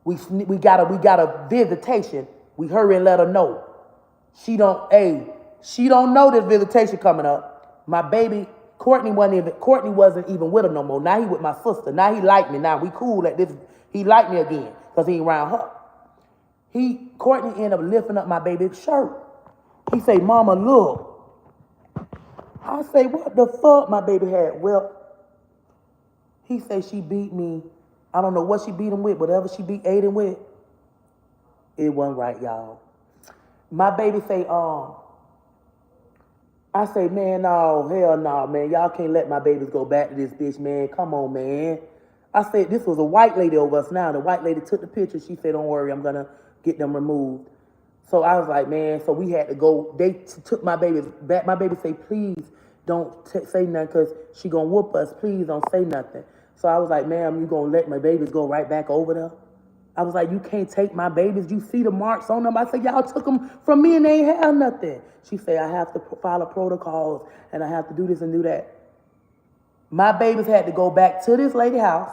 We got a visitation. We hurry and let her know. She don't know this visitation coming up. My baby, Courtney wasn't even with her no more. Now he with my sister. Now he like me. Now we cool at this. He like me again because he ain't around her. Courtney ended up lifting up my baby's shirt. He say, "Mama, look." I say, "What the fuck my baby had?" Well, he say she beat me. I don't know what she beat him with, whatever she beat Aiden with. It wasn't right, y'all. My baby say, I say, "Man, no, hell no, man. Y'all can't let my babies go back to this bitch, man. Come on, man." I said, this was a white lady over us now. The white lady took the picture. She said, "Don't worry, I'm going to get them removed." So I was like, man, so we had to go. They took my babies back. My baby say, "Please don't say nothing because she going to whoop us. Please don't say nothing." So I was like, "Ma'am, you going to let my babies go right back over there?" I was like, "You can't take my babies. You see the marks on them." I said, "Y'all took them from me and they ain't have nothing." She said, "I have to follow protocols and I have to do this and do that." My babies had to go back to this lady's house.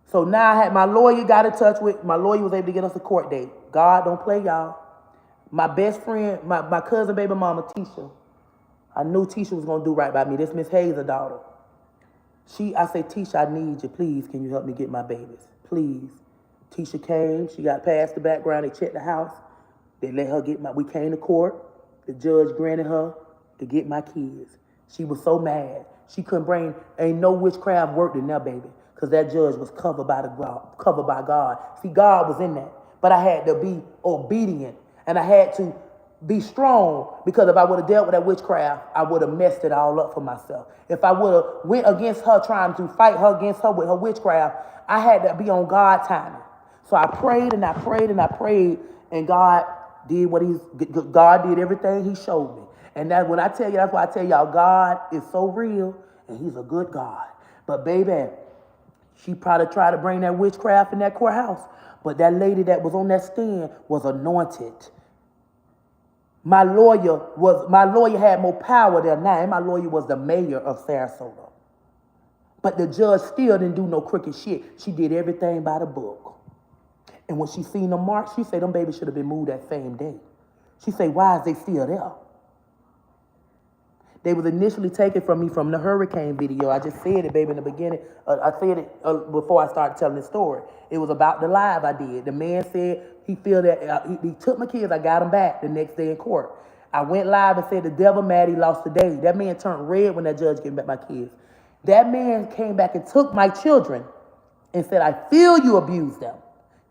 So now my lawyer got in touch with, my lawyer was able to get us a court date. God don't play, y'all. My best friend, my cousin baby mama, Tisha. I knew Tisha was going to do right by me. This Miss Hayes' daughter. I say, "Tisha, I need you. Please, can you help me get my babies? Please." Tisha came. She got past the background. They checked the house. They let her we came to court. The judge granted her to get my kids. She was so mad. She couldn't ain't no witchcraft worked in there, baby. Because that judge was covered by God. See, God was in that. But I had to be obedient. And I had to be strong. Because if I would have dealt with that witchcraft, I would have messed it all up for myself. If I would have went against her, trying to fight her against her with her witchcraft, I had to be on God's timing. So I prayed and I prayed and I prayed. And God did everything he showed me. And that's why I tell y'all, God is so real and he's a good God. But baby, she probably tried to bring that witchcraft in that courthouse. But that lady that was on that stand was anointed. My lawyer had more power there now. And my lawyer was the mayor of Sarasota. But the judge still didn't do no crooked shit. She did everything by the book. And when she seen the marks, she said them babies should have been moved that same day. She said, "Why is they still there?" They was initially taken from me from the hurricane video. I just said it, baby, in the beginning. I said it before I started telling the story. It was about the live I did. The man said he feel that he took my kids. I got them back the next day in court. I went live and said the devil mad he lost the day. That man turned red when that judge gave back my kids. That man came back and took my children and said, "I feel you abused them.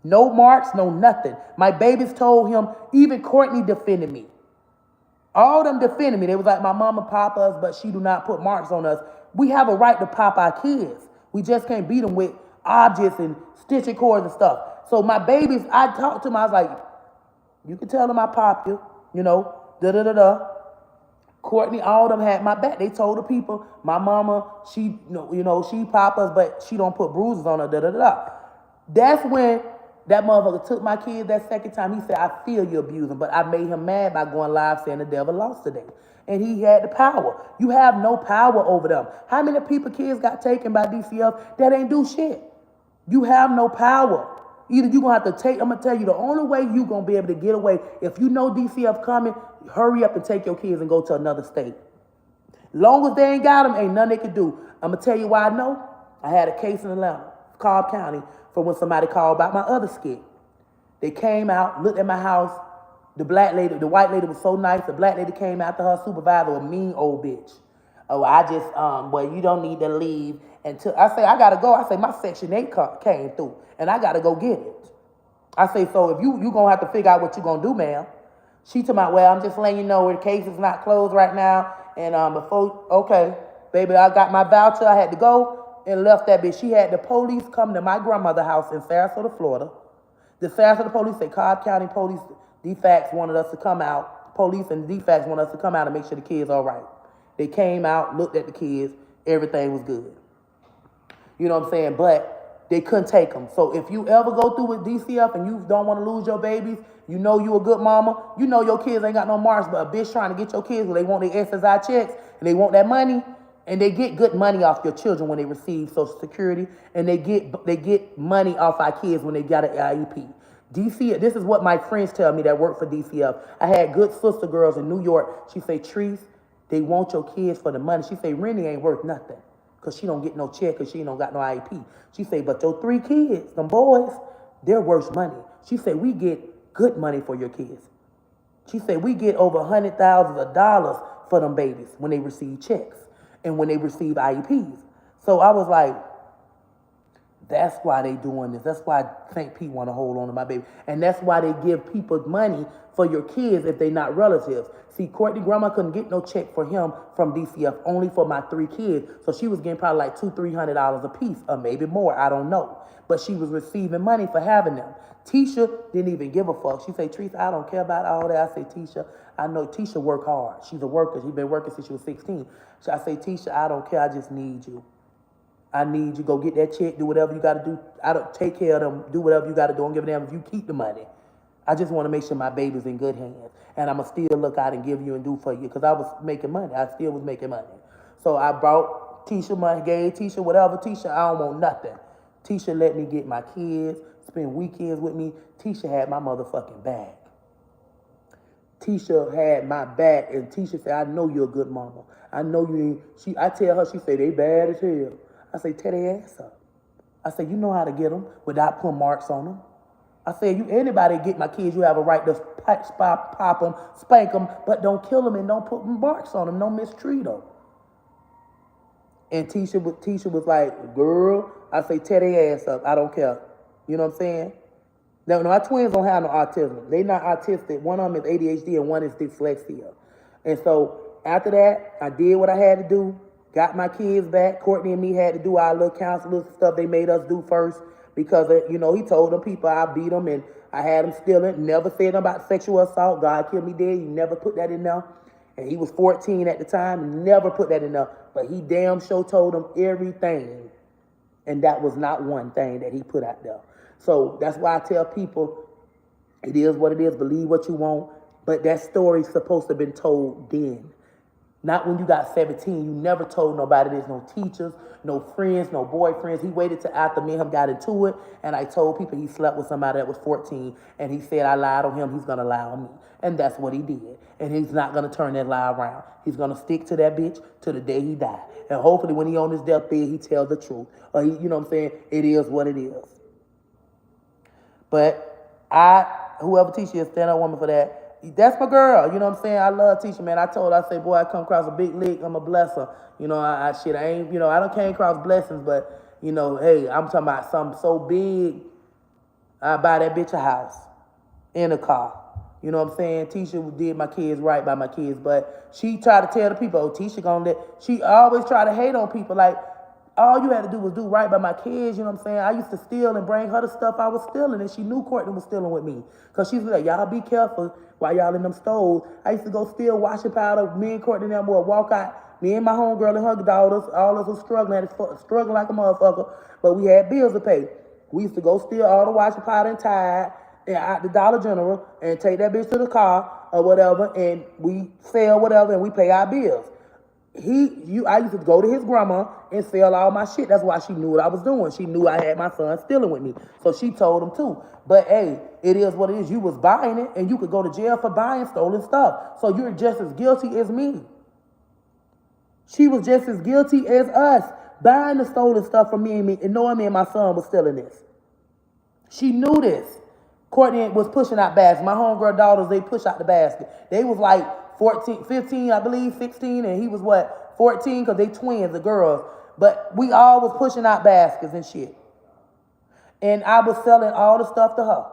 No marks, no nothing." My babies told him, even Courtney defended me. All of them defended me. They was like, "My mama pop us, but she do not put marks on us." We have a right to pop our kids. We just can't beat them with objects and stitching cords and stuff. So my babies, I talked to them. I was like, "You can tell them I pop you, da-da-da-da." Courtney, all of them had my back. They told the people, "My mama, she pop us, but she don't put bruises on her, da-da-da-da." That's when that motherfucker took my kids that second time. He said, "I feel you abusing," but I made him mad by going live saying the devil lost today. And he had the power. You have no power over them. How many kids got taken by DCF that ain't do shit? You have no power. Either you're going to have to I'm going to tell you, the only way you're going to be able to get away, if you know DCF coming, hurry up and take your kids and go to another state. Long as they ain't got them, ain't nothing they can do. I'm going to tell you why I know. I had a case in Atlanta, Cobb County, for when somebody called about my other skit. They came out, looked at my house. The white lady was so nice. The black lady came after her supervisor, a mean old bitch. "Oh, I just, you don't need to leave until," I say, "I got to go." I say, "My Section 8 came through and I got to go get it." I say, "So if you going to have to figure out what you're going to do, ma'am." She told me, well, I'm just letting you know the case is not closed right now. And okay, baby, I got my voucher. I had to go and left that bitch. She had the police come to my grandmother's house in Sarasota, Florida. The Sarasota police, the Cobb County Police, DFACS wanted us to come out. Police and DFACS wanted us to come out and make sure the kids all right. They came out, looked at the kids, everything was good. You know what I'm saying? But they couldn't take them. So if you ever go through with DCF and you don't want to lose your babies, you know you a good mama, you know your kids ain't got no marks, but a bitch trying to get your kids, they want their SSI checks and they want that money, and they get good money off your children when they receive Social Security, and they get money off our kids when they got an IEP. DCF, this is what my friends tell me that work for DCF. I had good sister girls in New York. She say, Treese, they want your kids for the money. She say, Rennie ain't worth nothing because she don't get no check because she don't got no IEP. She say, but your 3 kids, them boys, they're worth money. She say, we get good money for your kids. She said, we get over $100,000 for them babies when they receive checks and when they receive IEPs. So I was like, that's why they doing this. That's why St. Pete want to hold on to my baby. And that's why they give people money for your kids if they not relatives. See, Courtney grandma couldn't get no check for him from DCF, only for my 3 kids. So she was getting probably like $200-300 a piece, or maybe more, I don't know. But she was receiving money for having them. Tisha didn't even give a fuck. She said, Teresa, I don't care about all that. I say, Tisha, I know Tisha work hard. She's a worker. She's been working since she was 16. So I say, Tisha, I don't care. I just need you. I need you. Go get that check. Do whatever you got to do. I don't take care of them. Do whatever you got to do. Don't give a damn if you keep the money. I just want to make sure my baby's in good hands. And I'm going to still look out and give you and do for you because I was making money. I still was making money. So I brought Tisha money, gave Tisha whatever. Tisha, I don't want nothing. Tisha let me get my kids, spend weekends with me. Tisha had my motherfucking back. Tisha had my back, and Tisha said, I know you're a good mama. I know you ain't. I tell her, she say, they bad as hell. I say, tear their ass up. I say, you know how to get them without putting marks on them. I said, anybody get my kids, you have a right to pop them, spank them, but don't kill them and don't put marks on them. Don't mistreat them. And Tisha was like, girl, I say, tear their ass up. I don't care. You know what I'm saying? Now, my twins don't have no autism. They not autistic. One of them is ADHD and one is dyslexia. And so after that, I did what I had to do, got my kids back. Courtney and me had to do our little counselors stuff they made us do first because, he told them people I beat them and I had them stealing. Never said about sexual assault. God killed me dead. He never put that in there. And he was 14 at the time. Never put that in there. But he damn sure told them everything. And that was not one thing that he put out there. So that's why I tell people, it is what it is. Believe what you want. But that story's supposed to have been told then. Not when you got 17. You never told nobody. There's no teachers, no friends, no boyfriends. He waited till after me and him got into it. And I told people he slept with somebody that was 14. And he said I lied on him. He's going to lie on me. And that's what he did. And he's not going to turn that lie around. He's going to stick to that bitch till the day he died. And hopefully when he on his deathbed, he tells the truth. Or, you know what I'm saying? It is what it is. But whoever Tisha is, stand up woman for that. That's my girl. You know what I'm saying? I love Tisha, man. I told her, I say, boy, I come across a big lick. I'm a blesser. I ain't, I don't came across blessings, but, hey, I'm talking about something so big. I buy that bitch a house in a car. You know what I'm saying? Tisha did my kids right by my kids, but she tried to tell the people, Tisha she always try to hate on people. Like, all you had to do was do right by my kids, you know what I'm saying? I used to steal and bring her the stuff I was stealing, and she knew Courtney was stealing with me. Because she was like, y'all be careful while y'all in them stoves. I used to go steal washing powder. Me and Courtney and them would walk out. Me and my homegirl and her daughters, all of us was struggling like a motherfucker, but we had bills to pay. We used to go steal all the washing powder and Tide at the Dollar General and take that bitch to the car or whatever, and we sell whatever, and we pay our bills. I used to go to his grandma and sell all my shit. That's why she knew what I was doing. She knew I had my son stealing with me. So she told him too. But hey, it is what it is. You was buying it and you could go to jail for buying stolen stuff. So you're just as guilty as me. She was just as guilty as us buying the stolen stuff from me and knowing me and my son was stealing this. She knew this. Courtney was pushing out baskets. My homegirl daughters, they push out the basket. They was like 14, 15, I believe, 16, and he was 14, because they twins, the girls. But we all was pushing out baskets and shit. And I was selling all the stuff to her.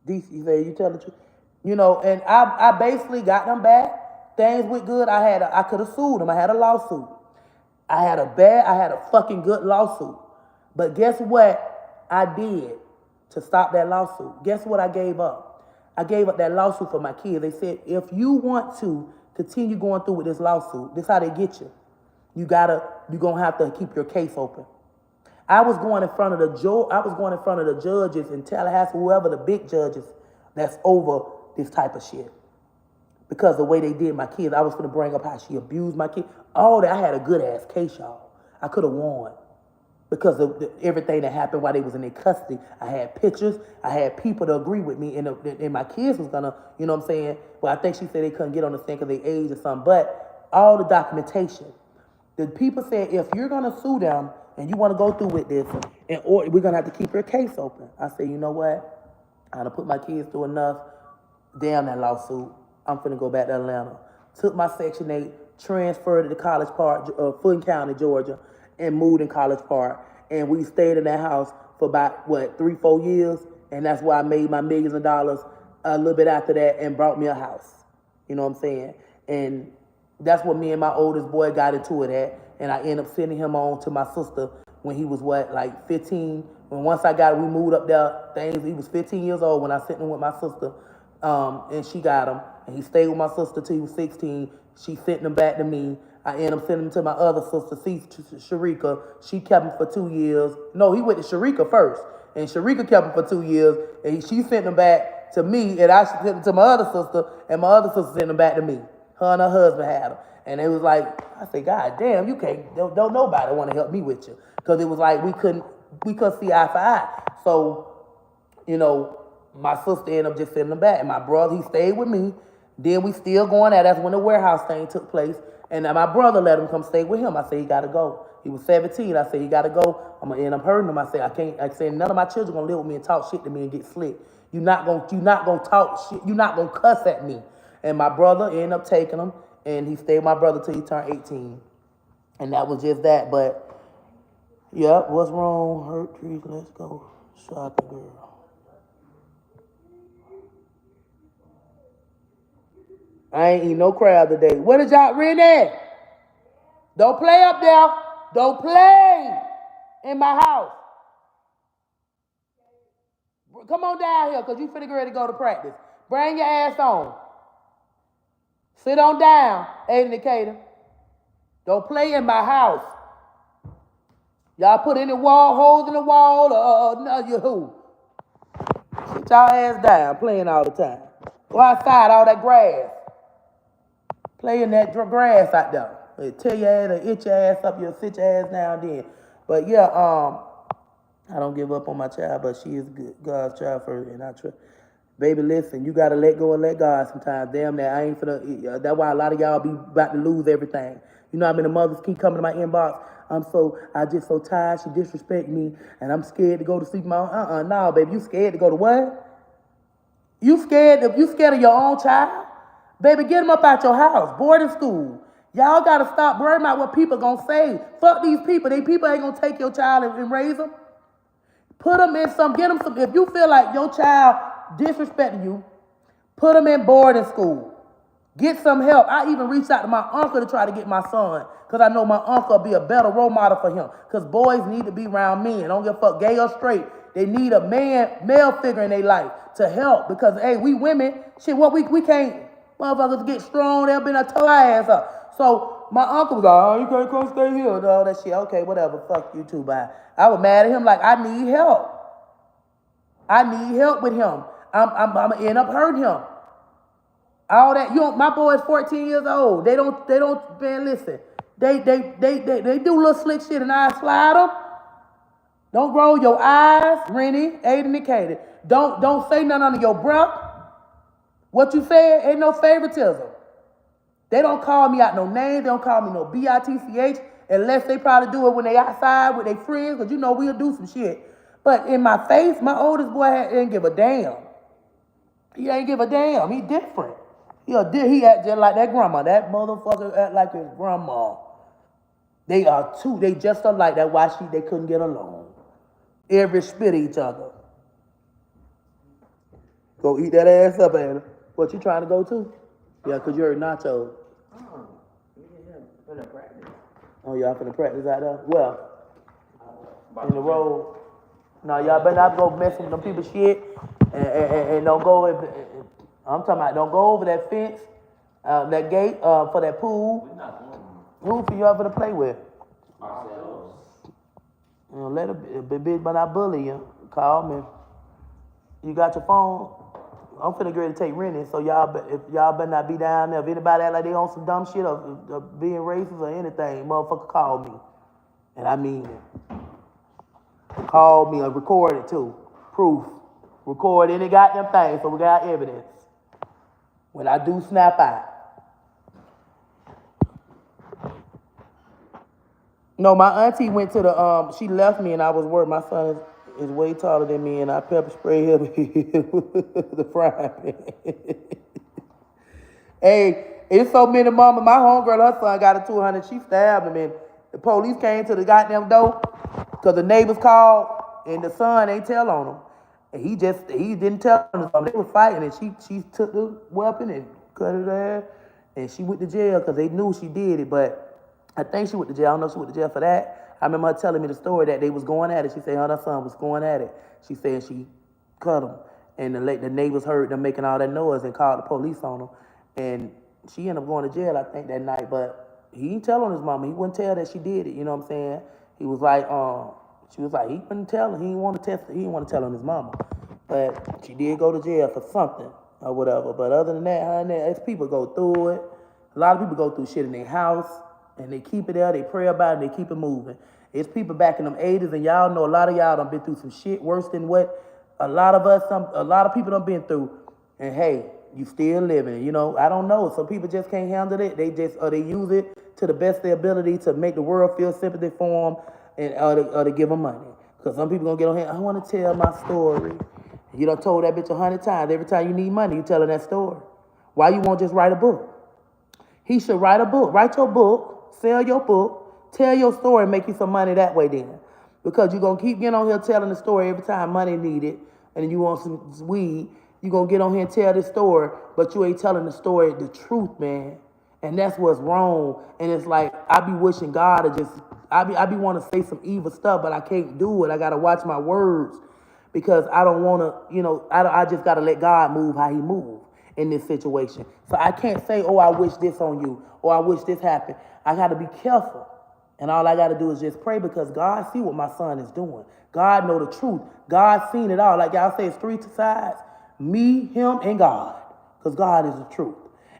DC said, you tell the truth. You know, and I basically got them back. Things went good. I could have sued them. I had a lawsuit. I had a fucking good lawsuit. But guess what I did to stop that lawsuit? Guess what I gave up? I gave up that lawsuit for my kids. They said, if you want to continue going through with this lawsuit, this is how they get you. You're gonna have to keep your case open. I was going in front of the judges in Tallahassee, whoever the big judges that's over this type of shit. Because the way they did my kids, I was gonna bring up how she abused my kids. All that, I had a good ass case, y'all. I could have won. Because of everything that happened while they was in their custody. I had pictures, I had people to agree with me, and my kids was gonna, you know what I'm saying? Well, I think she said they couldn't get on the stand because they age or something, but all the documentation. The people said, if you're gonna sue them and you wanna go through with this, or we're gonna have to keep your case open. I said, you know what? I done put my kids through enough. Damn that lawsuit. I'm finna go back to Atlanta. Took my Section 8, transferred to College Park, Fulton County, Georgia, and moved in College Park. And we stayed in that house for about, 3-4 years. And that's why I made my millions of dollars a little bit after that and brought me a house. You know what I'm saying? And that's what me and my oldest boy got into it at. And I ended up sending him on to my sister when he was 15. When once we moved up there, he was 15 years old when I sent him with my sister. And she got him. And he stayed with my sister till he was 16. She sent him back to me. I ended up sending him to my other sister, Sharika. She kept him for 2 years. No, he went to Sharika first. And Sharika kept him for 2 years. And she sent him back to me. And I sent him to my other sister. And my other sister sent him back to me. Her and her husband had him. And it was like, I said, God damn, you can't, don't nobody want to help me with you. Because it was like we couldn't see eye for eye. So, you know, my sister ended up just sending him back. And my brother, he stayed with me. Then we still going at. That's when the warehouse thing took place. And my brother let him come stay with him. I said, he got to go. He was 17. I said, he got to go. I'm going to end up hurting him. I said, I can't. I said, none of my children going to live with me and talk shit to me and get slick. You're not going to talk shit. You're not going to cuss at me. And my brother ended up taking him. And he stayed with my brother till he turned 18. And that was just that. But, yeah, what's wrong? Hurt trees. Let's go. Shopping, girl. I ain't eating no crab today. What is y'all, Renee? Don't play up there. Don't play in my house. Come on down here, because you finna get ready to go to practice. Bring your ass on. Sit on down, Aiden and Kaden. Don't play in my house. Y'all put any holes in the wall or no, you who? Sit y'all ass down, playing all the time. Go outside, all that grass. Play in that grass out there. It'll tear your ass or itch your ass up, you'll sit your ass down then. But yeah, I don't give up on my child, but she is good. God's child first, and I trust. Baby, listen, you gotta let go and let God sometimes. Damn that, I ain't finna. That's why a lot of y'all be about to lose everything. You know how many mothers keep coming to my inbox? I just so tired, she disrespect me, and I'm scared to go to sleep. No, baby, you scared to go to what? You scared of your own child? Baby, get them up out your house, boarding school. Y'all gotta stop worrying about what people gonna say. Fuck these people. They people ain't gonna take your child and raise them. Put them in get them some, if you feel like your child disrespecting you, put them in boarding school. Get some help. I even reached out to my uncle to try to get my son, because I know my uncle will be a better role model for him. Because boys need to be around men. Don't give a fuck, gay or straight. They need a male figure in their life to help. Because, hey, we women, shit, what we can't, motherfuckers get strong, they'll be a toe ass up. So my uncle was like, oh, you can't come stay here and all that shit. Okay, whatever, fuck you too, bye. I was mad at him like, I need help. I need help with him. I'm gonna end up hurting him. All that, my boy is 14 years old. They don't, man, listen. They do little slick shit and I slide them. Don't roll your eyes, Rennie, Aiden, and Katie. Don't say nothing under your breath. What you said ain't no favoritism. They don't call me out no name. They don't call me no B-I-T-C-H unless they probably do it when they outside with their friends, because we'll do some shit. But in my face, my oldest boy didn't give a damn. He ain't give a damn. He different. He act just like that grandma. That motherfucker act like his grandma. They are two. They just alike. That's why they couldn't get along. Every spit each other. Go eat that ass up, Anna. What, you trying to go to? Yeah, 'cause you heard nachos. Oh, y'all finna practice out there? Well, in the road. No, y'all better not go messing with them people's shit. And don't go, I'm talking about, don't go over that fence, that gate, for that pool. Who for y'all finna play with? You know, let a bitch but not bully you. Call me. You got your phone? I'm finna get ready to take renting, so if y'all better not be down there. If anybody act like they on some dumb shit or being racist or anything, motherfucker, call me. And I mean it. Call me or record it too. Proof. Record any goddamn thing so we got evidence. When I do snap out. No, my auntie went to the, she left me and I was worried. My son is way taller than me and I pepper spray him with the frying pan. Hey, it's so many mama. My homegirl, her son got a 200. She stabbed him and the police came to the goddamn door because the neighbors called and the son ain't tell on him. And he didn't tell on him. They were fighting and she took the weapon and cut his ass and she went to jail because they knew she did it, but I think she went to jail. I don't know if she went to jail for that. I remember her telling me the story that they was going at it. She said her son was going at it. She said she cut him. And the neighbors heard them making all that noise and called the police on him. And she ended up going to jail, I think, that night. But he didn't tell on his mama. He wouldn't tell that she did it. You know what I'm saying? He was like, she was like, he couldn't tell her. He didn't want to test her. He didn't want to tell on his mama. But she did go to jail for something or whatever. But other than that, honey, as people go through it, a lot of people go through shit in their house. And they keep it there, they pray about it, and they keep it moving. It's people back in them 80s, and y'all know a lot of y'all done been through some shit worse than what a lot of people done been through. And hey, you still living, you know. I don't know. Some people just can't handle it. They use it to the best of their ability to make the world feel sympathy for them and or to give them money. Because some people gonna get on here, I want to tell my story. You done told that bitch 100 times. Every time you need money, you tell her that story. Why you won't just write a book? He should write a book. Write your book. Sell your book, tell your story, and make you some money that way then. Because you're going to keep getting on here telling the story every time money needed and you want some weed. You're going to get on here and tell this story, but you ain't telling the story the truth, man. And that's what's wrong. And it's like, I be wishing God to just, I be wanting to say some evil stuff, but I can't do it. I got to watch my words because I don't want to, you know, I just got to let God move how he moves in this situation. So I can't say, oh, I wish this on you, or I wish this happened. I got to be careful. And all I got to do is just pray because God see what my son is doing. God know the truth. God seen it all. Like y'all say, it's three sides. Me, him, and God. Because God is the truth.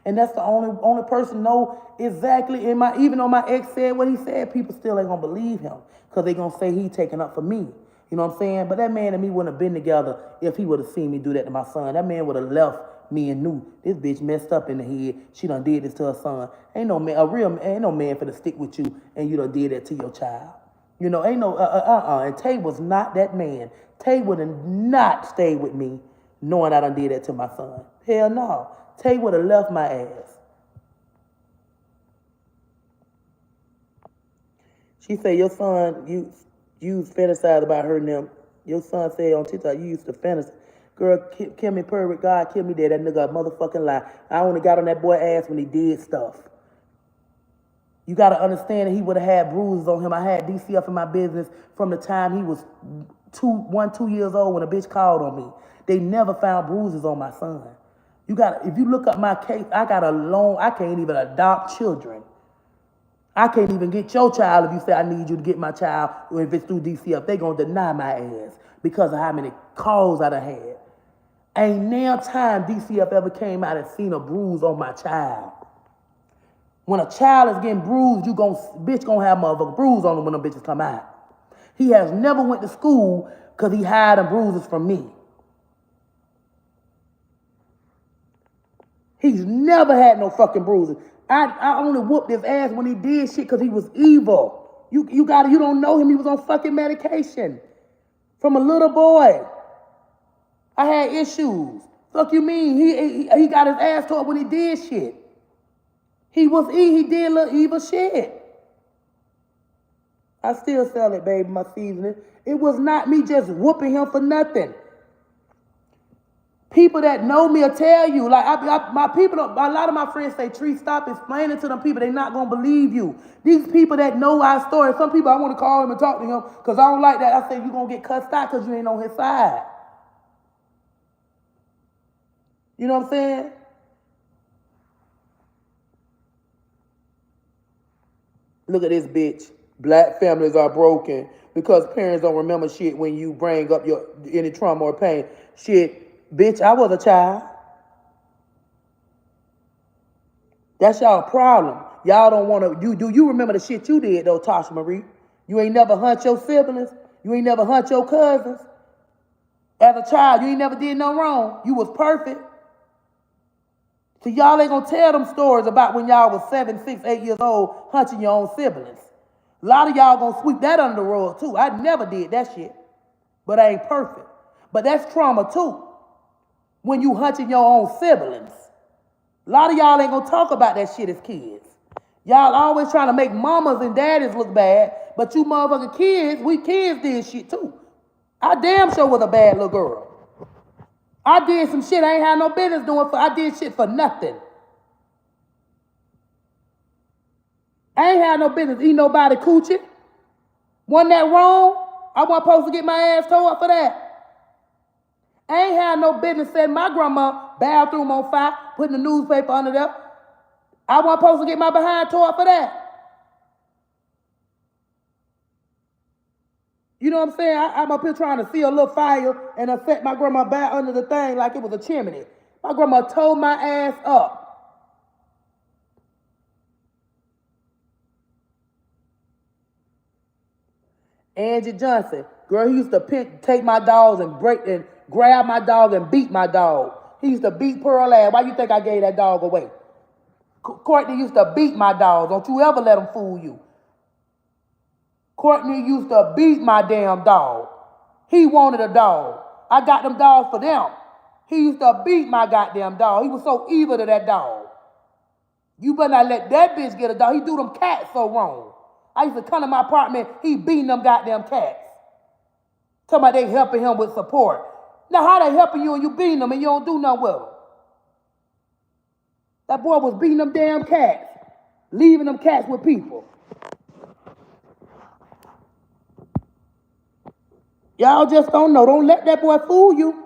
And that's the only person know exactly. Even though my ex said what he said, people still ain't going to believe him. Because they going to say he taking up for me. You know what I'm saying? But that man and me wouldn't have been together if he would have seen me do that to my son. That man would have left me and knew this bitch messed up in the head. She done did this to her son. Ain't no man, ain't no man finna stick with you and you done did that to your child. You know, ain't no, And Tay was not that man. Tay would have not stayed with me knowing I done did that to my son. Hell no. Tay would have left my ass. She said, your son, you fantasize about hurting them. Your son said on TikTok, you used to fantasize. Girl, kill me perfect. God, kill me dead. That nigga a motherfucking lie. I only got on that boy ass when he did stuff. You got to understand that he would have had bruises on him. I had DCF in my business from the time he was 2 years old when a bitch called on me. They never found bruises on my son. If you look up my case, I can't even adopt children. I can't even get your child if you say I need you to get my child, or if it's through DCF. They going to deny my ass because of how many calls I done had. Ain't now time DCF ever came out and seen a bruise on my child. When a child is getting bruised, bitch gonna have motherfucking bruise on them when them bitches come out. He has never went to school because he hid them bruises from me. He's never had no fucking bruises. I only whooped his ass when he did shit because he was evil. You don't know him. He was on fucking medication from a little boy. I had issues. Fuck you mean? He got his ass taught when he did shit. He did little evil shit. I still sell it, baby, my seasoning. It was not me just whooping him for nothing. People that know me will tell you. Like my people, a lot of my friends say, Tree, stop explaining to them people. They're not gonna believe you. These people that know our story. Some people I want to call him and talk to him because I don't like that. I say you gonna get cussed out because you ain't on his side. You know what I'm saying? Look at this bitch. Black families are broken because parents don't remember shit when you bring up your any trauma or pain. Shit, bitch, I was a child. That's y'all problem. Y'all don't want to. Do you remember the shit you did though, Tasha Marie? You ain't never hunt your siblings. You ain't never hunt your cousins. As a child, you ain't never did no wrong. You was perfect. So y'all ain't gonna tell them stories about when y'all was 7, 6, 8 years old hunting your own siblings. A lot of y'all gonna sweep that under the rug too. I never did that shit. But I ain't perfect. But that's trauma too. When you hunting your own siblings. A lot of y'all ain't gonna talk about that shit as kids. Y'all always trying to make mamas and daddies look bad, but you motherfucking kids, we kids did shit too. I damn sure was a bad little girl. I did some shit I ain't had no business doing. I did shit for nothing. I ain't had no business eating nobody coochie. Wasn't that wrong? I wasn't supposed to get my ass tore up for that. I ain't had no business setting my grandma bathroom on fire, putting the newspaper under there. I wasn't supposed to get my behind tore up for that. You know what I'm saying? I'm up here trying to see a little fire and I set my grandma back under the thing like it was a chimney. My grandma tore my ass up. Angie Johnson, girl, he used to take my dogs and grab my dog and beat my dog. He used to beat Pearl ass. Why you think I gave that dog away? Courtney used to beat my dog. Don't you ever let him fool you. Courtney used to beat my damn dog. He wanted a dog. I got them dogs for them. He used to beat my goddamn dog. He was so evil to that dog. You better not let that bitch get a dog. He do them cats so wrong. I used to come to my apartment, he beating them goddamn cats. Talking about they helping him with support. Now how they helping you and you beating them and you don't do nothing with them? That boy was beating them damn cats. Leaving them cats with people. Y'all just don't know. Don't let that boy fool you.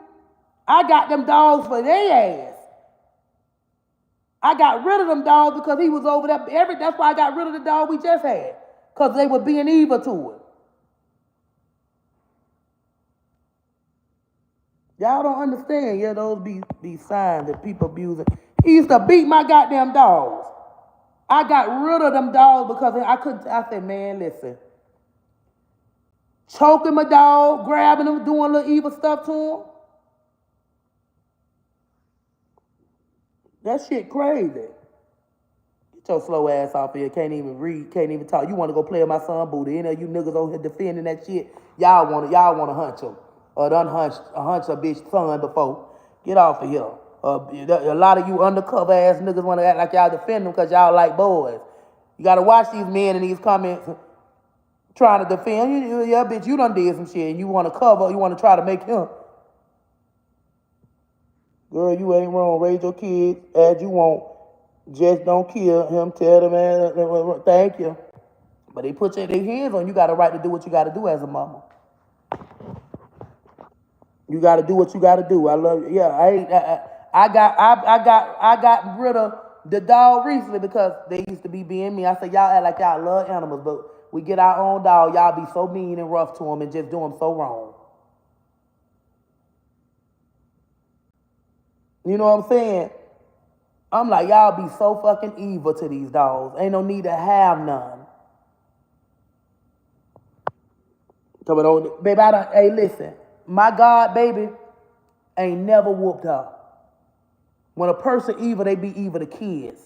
I got them dogs for their ass. I got rid of them dogs because he was over there. That's why I got rid of the dog we just had. Because they were being evil to it. Y'all don't understand. Yeah, those be signs that people abusing. He used to beat my goddamn dogs. I got rid of them dogs because I couldn't. I said, man, listen. Choking my dog, grabbing him, doing little evil stuff to him. That shit crazy. Get your slow ass off here. Can't even read, can't even talk. You want to go play with my son booty. Any of you niggas over here defending that shit, y'all want to hunch him. Or done hunch a bitch son before. Get off of here. A lot of you undercover ass niggas want to act like y'all defend them because y'all like boys. You got to watch these men in these comments trying to defend you. Yeah, bitch, you done did some shit and you want to cover, you want to try to make him. Girl, you ain't wrong. Raise your kids as you want. Just don't kill him. Tell the man, thank you. But they put their hands on you. Got a right to do what you got to do as a mama. You got to do what you got to do. I love you. Yeah, I got rid of the dog recently because they used to be being mean. I said, y'all act like y'all love animals, but we get our own dog. Y'all be so mean and rough to them and just do them so wrong. You know what I'm saying? I'm like, y'all be so fucking evil to these dogs. Ain't no need to have none. Baby, hey, listen. My God, baby, ain't never whooped her. When a person evil, they be evil to kids.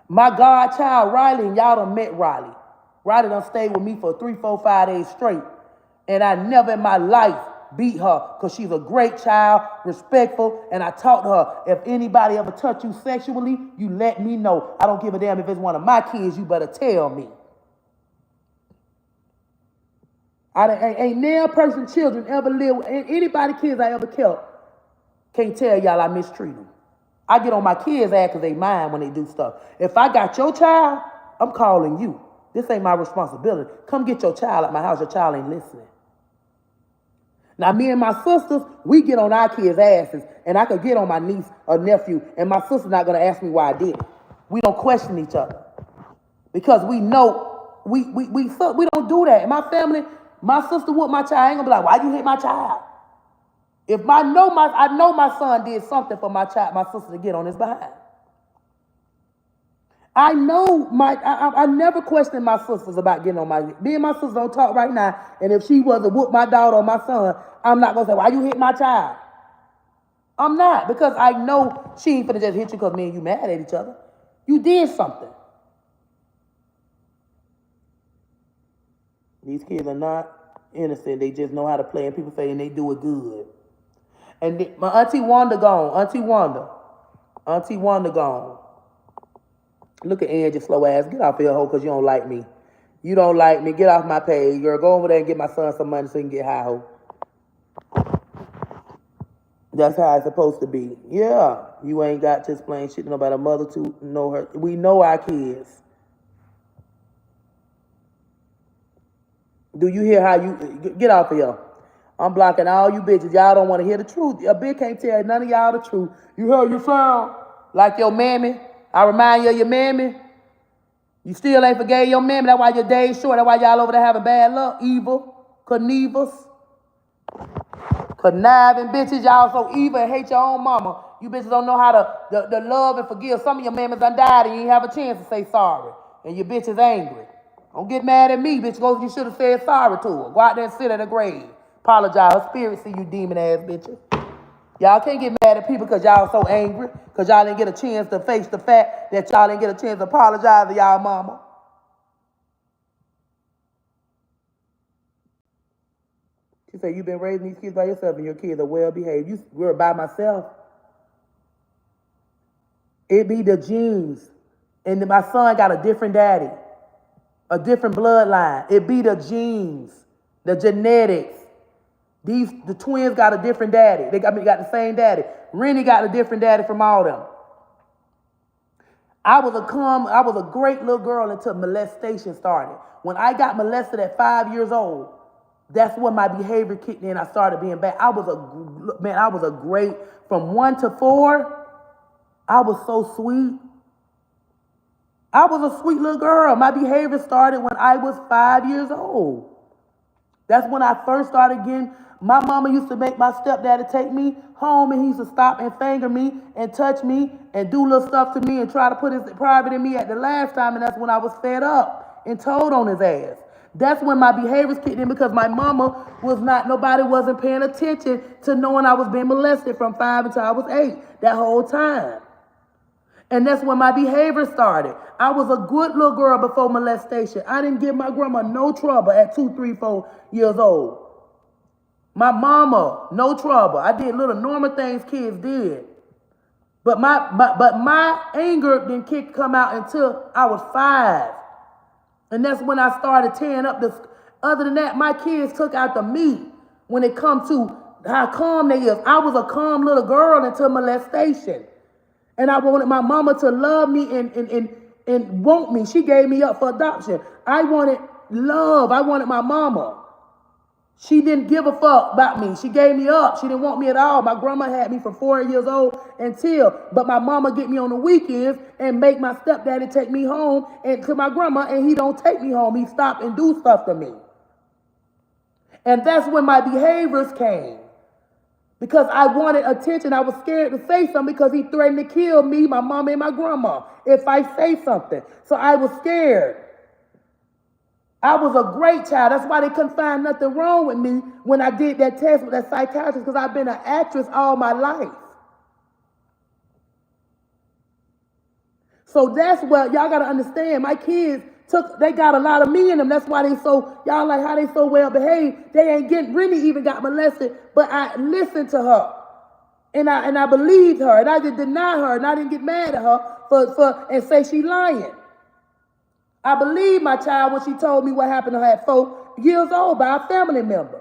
My godchild, Riley, and y'all done met Riley. Riley done stayed with me for 3, 4, 5 days straight. And I never in my life beat her because she's a great child, respectful, and I taught her, if anybody ever touch you sexually, you let me know. I don't give a damn if it's one of my kids, you better tell me. Ain't nail person children ever live with anybody kids I ever Can't tell y'all I mistreat them. I get on my kids' ass because they mine when they do stuff. If I got your child, I'm calling you. This ain't my responsibility. Come get your child at my house. Your child ain't listening. Now, me and my sisters, we get on our kids' asses, and I could get on my niece or nephew, and my sister's not going to ask me why I did it. We don't question each other because we know we don't do that. In my family, my sister whooped my child. I ain't going to be like, why you hit my child? If I know my son did something for my child, my sister to get on his behind. I know I never question my sisters about getting on my. Me and my sister don't talk right now. And if she was to whoop my daughter or my son, I'm not gonna say, why you hit my child? I'm not, because I know she ain't finna just hit you because me and you mad at each other. You did something. These kids are not innocent. They just know how to play, and people saying they do it good. And my Auntie Wanda gone. Auntie Wanda gone. Look at Angie, slow ass. Get off here, hoe, because you don't like me. You don't like me. Get off my page, girl. Go over there and get my son some money so he can get high, hoe. That's how it's supposed to be. Yeah. You ain't got to explain shit to nobody. Mother to know her. We know our kids. Do you hear how you... Get off of here. I'm blocking all you bitches. Y'all don't want to hear the truth. A bitch can't tell none of y'all the truth. You heard your sound? Like your mammy. I remind you of your mammy. You still ain't forgave your mammy. That's why your day's short. That's why y'all over there having bad luck. Evil. Connivers. Conniving bitches. Y'all so evil and hate your own mama. You bitches don't know how to love and forgive. Some of your mammies done died and you ain't have a chance to say sorry. And your bitch is angry. Don't get mad at me, bitch. You should have said sorry to her. Go out there and sit at the grave. Apologize. Her spirit see you demon ass bitches. Y'all can't get mad at people because y'all so angry, because y'all didn't get a chance to face the fact that y'all didn't get a chance to apologize to y'all mama. She said, you've been raising these kids by yourself and your kids are well behaved. You were by myself. It be the genes. And my son got a different daddy, a different bloodline. It be the genes, the genetics. The twins got a different daddy. They got the same daddy. Rennie got a different daddy from all them. I was a great little girl until molestation started. When I got molested at 5 years old, that's when my behavior kicked in. I started being bad. I was a great, from 1 to 4, I was so sweet. I was a sweet little girl. My behavior started when I was 5 years old. That's when I first started getting. My mama used to make my stepdaddy take me home, and he used to stop and finger me and touch me and do little stuff to me and try to put his private in me at the last time, and that's when I was fed up and told on his ass. That's when my behaviors kicked in, because my mama nobody wasn't paying attention to knowing I was being molested from 5 until I was 8, that whole time. And that's when my behavior started. I was a good little girl before molestation. I didn't give my grandma no trouble at 2, 3, 4 years old. My mama, no trouble. I did little normal things kids did. But my anger didn't come out until I was 5. And that's when I started tearing up this. Other than that, my kids took out the meat when it comes to how calm they is. I was a calm little girl until molestation. And I wanted my mama to love me and want me. She gave me up for adoption. I wanted love. I wanted my mama. She didn't give a fuck about me. She gave me up. She didn't want me at all. My grandma had me from 4 years old but my mama get me on the weekends and make my stepdaddy take me home and to my grandma, and he don't take me home. He stop and do stuff to me. And that's when my behaviors came. Because I wanted attention. I was scared to say something because he threatened to kill me, my mama, and my grandma if I say something. So I was scared. I was a great child. That's why they couldn't find nothing wrong with me when I did that test with that psychiatrist, because I've been an actress all my life. So that's what y'all got to understand. My kids they got a lot of me in them. That's why y'all like how they so well behaved. They ain't Rennie even got molested, but I listened to her. And I believed her, and I didn't deny her, and I didn't get mad at her and say she lying. I believed my child when she told me what happened to her at 4 years old by a family member.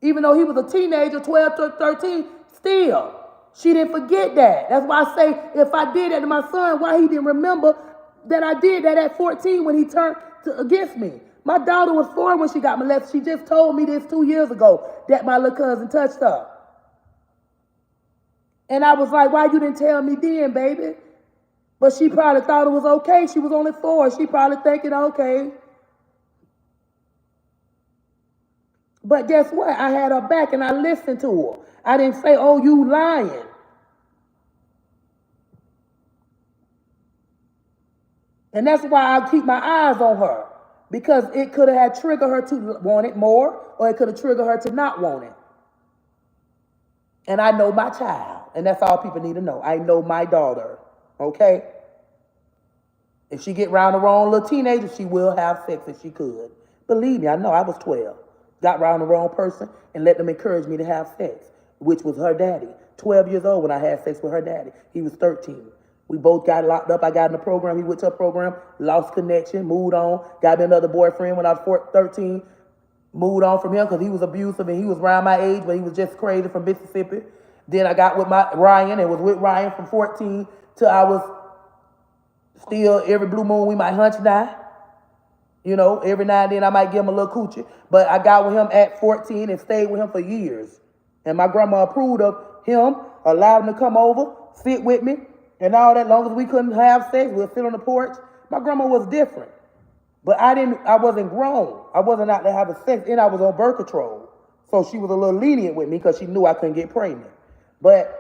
Even though he was a teenager, 12 to 13, still. She didn't forget that. That's why I say if I did that to my son, why he didn't remember that I did that at 14 when he turned against me. My daughter was 4 when she got molested. She just told me this 2 years ago that my little cousin touched her. And I was like, why you didn't tell me then, baby? But she probably thought it was okay. She was only 4. She probably thinking, okay. But guess what? I had her back and I listened to her. I didn't say, oh, you lying. And that's why I keep my eyes on her. Because it could have had triggered her to want it more, or it could have triggered her to not want it. And I know my child. And that's all people need to know. I know my daughter. Okay? If she get around the wrong little teenager, she will have sex if she could. Believe me, I know. I was 12. Got around the wrong person and let them encourage me to have sex, which was her daddy. 12 years old when I had sex with her daddy. He was 13. We both got locked up. I got in the program. He went to a program, lost connection, moved on, got me another boyfriend when I was 13, moved on from him because he was abusive and he was around my age, but he was just crazy from Mississippi. Then I got with Ryan and was with Ryan from 14 till I was still, every blue moon we might hunch now. You know, every now and then I might give him a little coochie. But I got with him at 14 and stayed with him for years. And my grandma approved of him, allowed him to come over, sit with me, and all that. Long as we couldn't have sex, we'd sit on the porch. My grandma was different. But I wasn't grown. I wasn't out there having sex, and I was on birth control. So she was a little lenient with me because she knew I couldn't get pregnant. But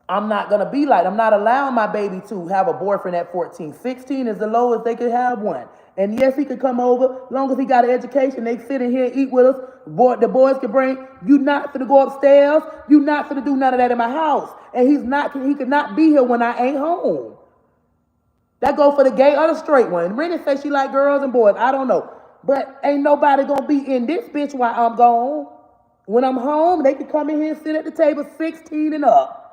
I'm not going to be like, I'm not allowing my baby to have a boyfriend at 14. 16 is the lowest they could have one. And yes, he could come over, long as he got an education, they sit in here and eat with us. The boys can bring, you not finna go upstairs, you not finna do none of that in my house. And he could not be here when I ain't home. That go for the gay or the straight one. Rennie say she like girls and boys, I don't know. But ain't nobody gonna be in this bitch while I'm gone. When I'm home, they can come in here and sit at the table 16 and up.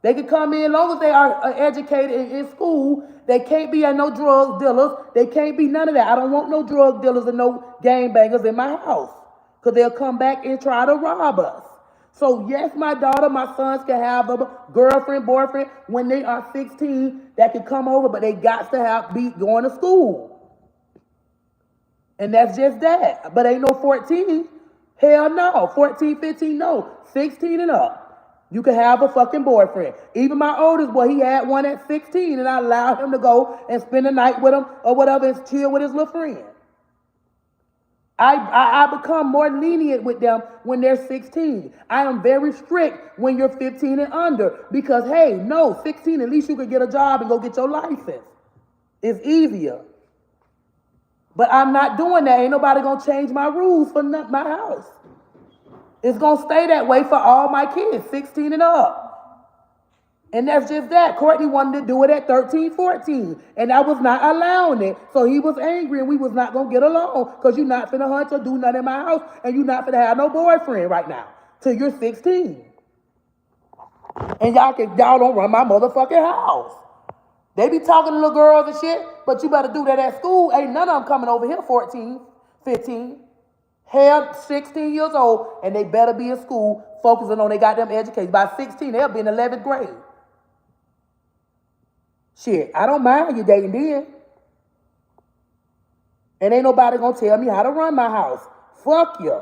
They can come in, as long as they are educated in school. They can't be no drug dealers. They can't be none of that. I don't want no drug dealers and no gangbangers in my house. Because they'll come back and try to rob us. So yes, my daughter, my sons can have a girlfriend, boyfriend when they are 16 that can come over, but they got to be going to school. And that's just that. But ain't no 14. Hell no. 14, 15, no. 16 and up. You can have a fucking boyfriend. Even my oldest boy, he had one at 16, and I allowed him to go and spend the night with him or whatever and chill with his little friend. I become more lenient with them when they're 16. I am very strict when you're 15 and under because, hey, no, 16, at least you can get a job and go get your license. It's easier. But I'm not doing that. Ain't nobody going to change my rules for my house. It's going to stay that way for all my kids, 16 and up. And that's just that. Courtney wanted to do it at 13, 14. And I was not allowing it. So he was angry and we was not going to get along because you're not finna hunt or do nothing in my house and you're not finna have no boyfriend right now till you're 16. And y'all don't run my motherfucking house. They be talking to little girls and shit, but you better do that at school. Ain't none of them coming over here 14, 15. Hell, 16 years old, and they better be in school focusing on they goddamn education. By 16, they'll be in 11th grade. Shit, I don't mind you dating then. And ain't nobody gonna tell me how to run my house. Fuck you.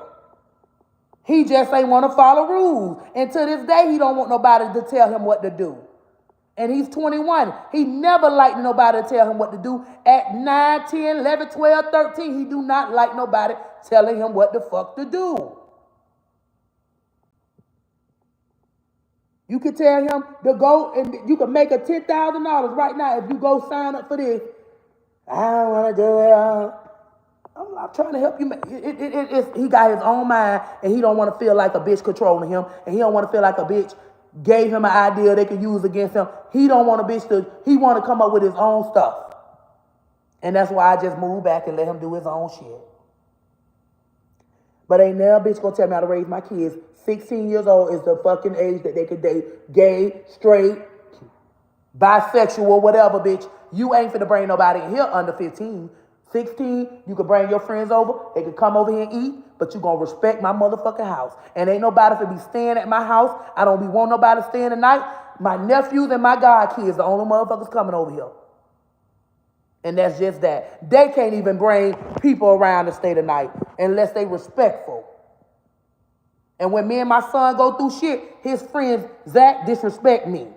He just ain't want to follow rules. And to this day, he don't want nobody to tell him what to do. And he's 21. He never liked nobody to tell him what to do. At 9, 10, 11, 12, 13, he do not like nobody telling him what the fuck to do. You can tell him to go and you can make a $10,000 right now if you go sign up for this. I don't want to do it. I'm trying to help you. He got his own mind and he don't want to feel like a bitch controlling him. And he don't want to feel like a bitch gave him an idea they could use against him. He don't want a bitch he want to come up with his own stuff. And that's why I just moved back and let him do his own shit. But ain't no bitch gonna tell me how to raise my kids. 16 years old is the fucking age that they could date gay, straight, bisexual, whatever, bitch. You ain't finna bring nobody in here under 15. 16, you can bring your friends over. They can come over here and eat, but you going to respect my motherfucking house. And ain't nobody for be staying at my house. I don't be want nobody staying tonight. My nephews and my god kids, the only motherfuckers coming over here. And that's just that. They can't even bring people around to stay tonight unless they respectful. And when me and my son go through shit, his friends, Zach, disrespect me.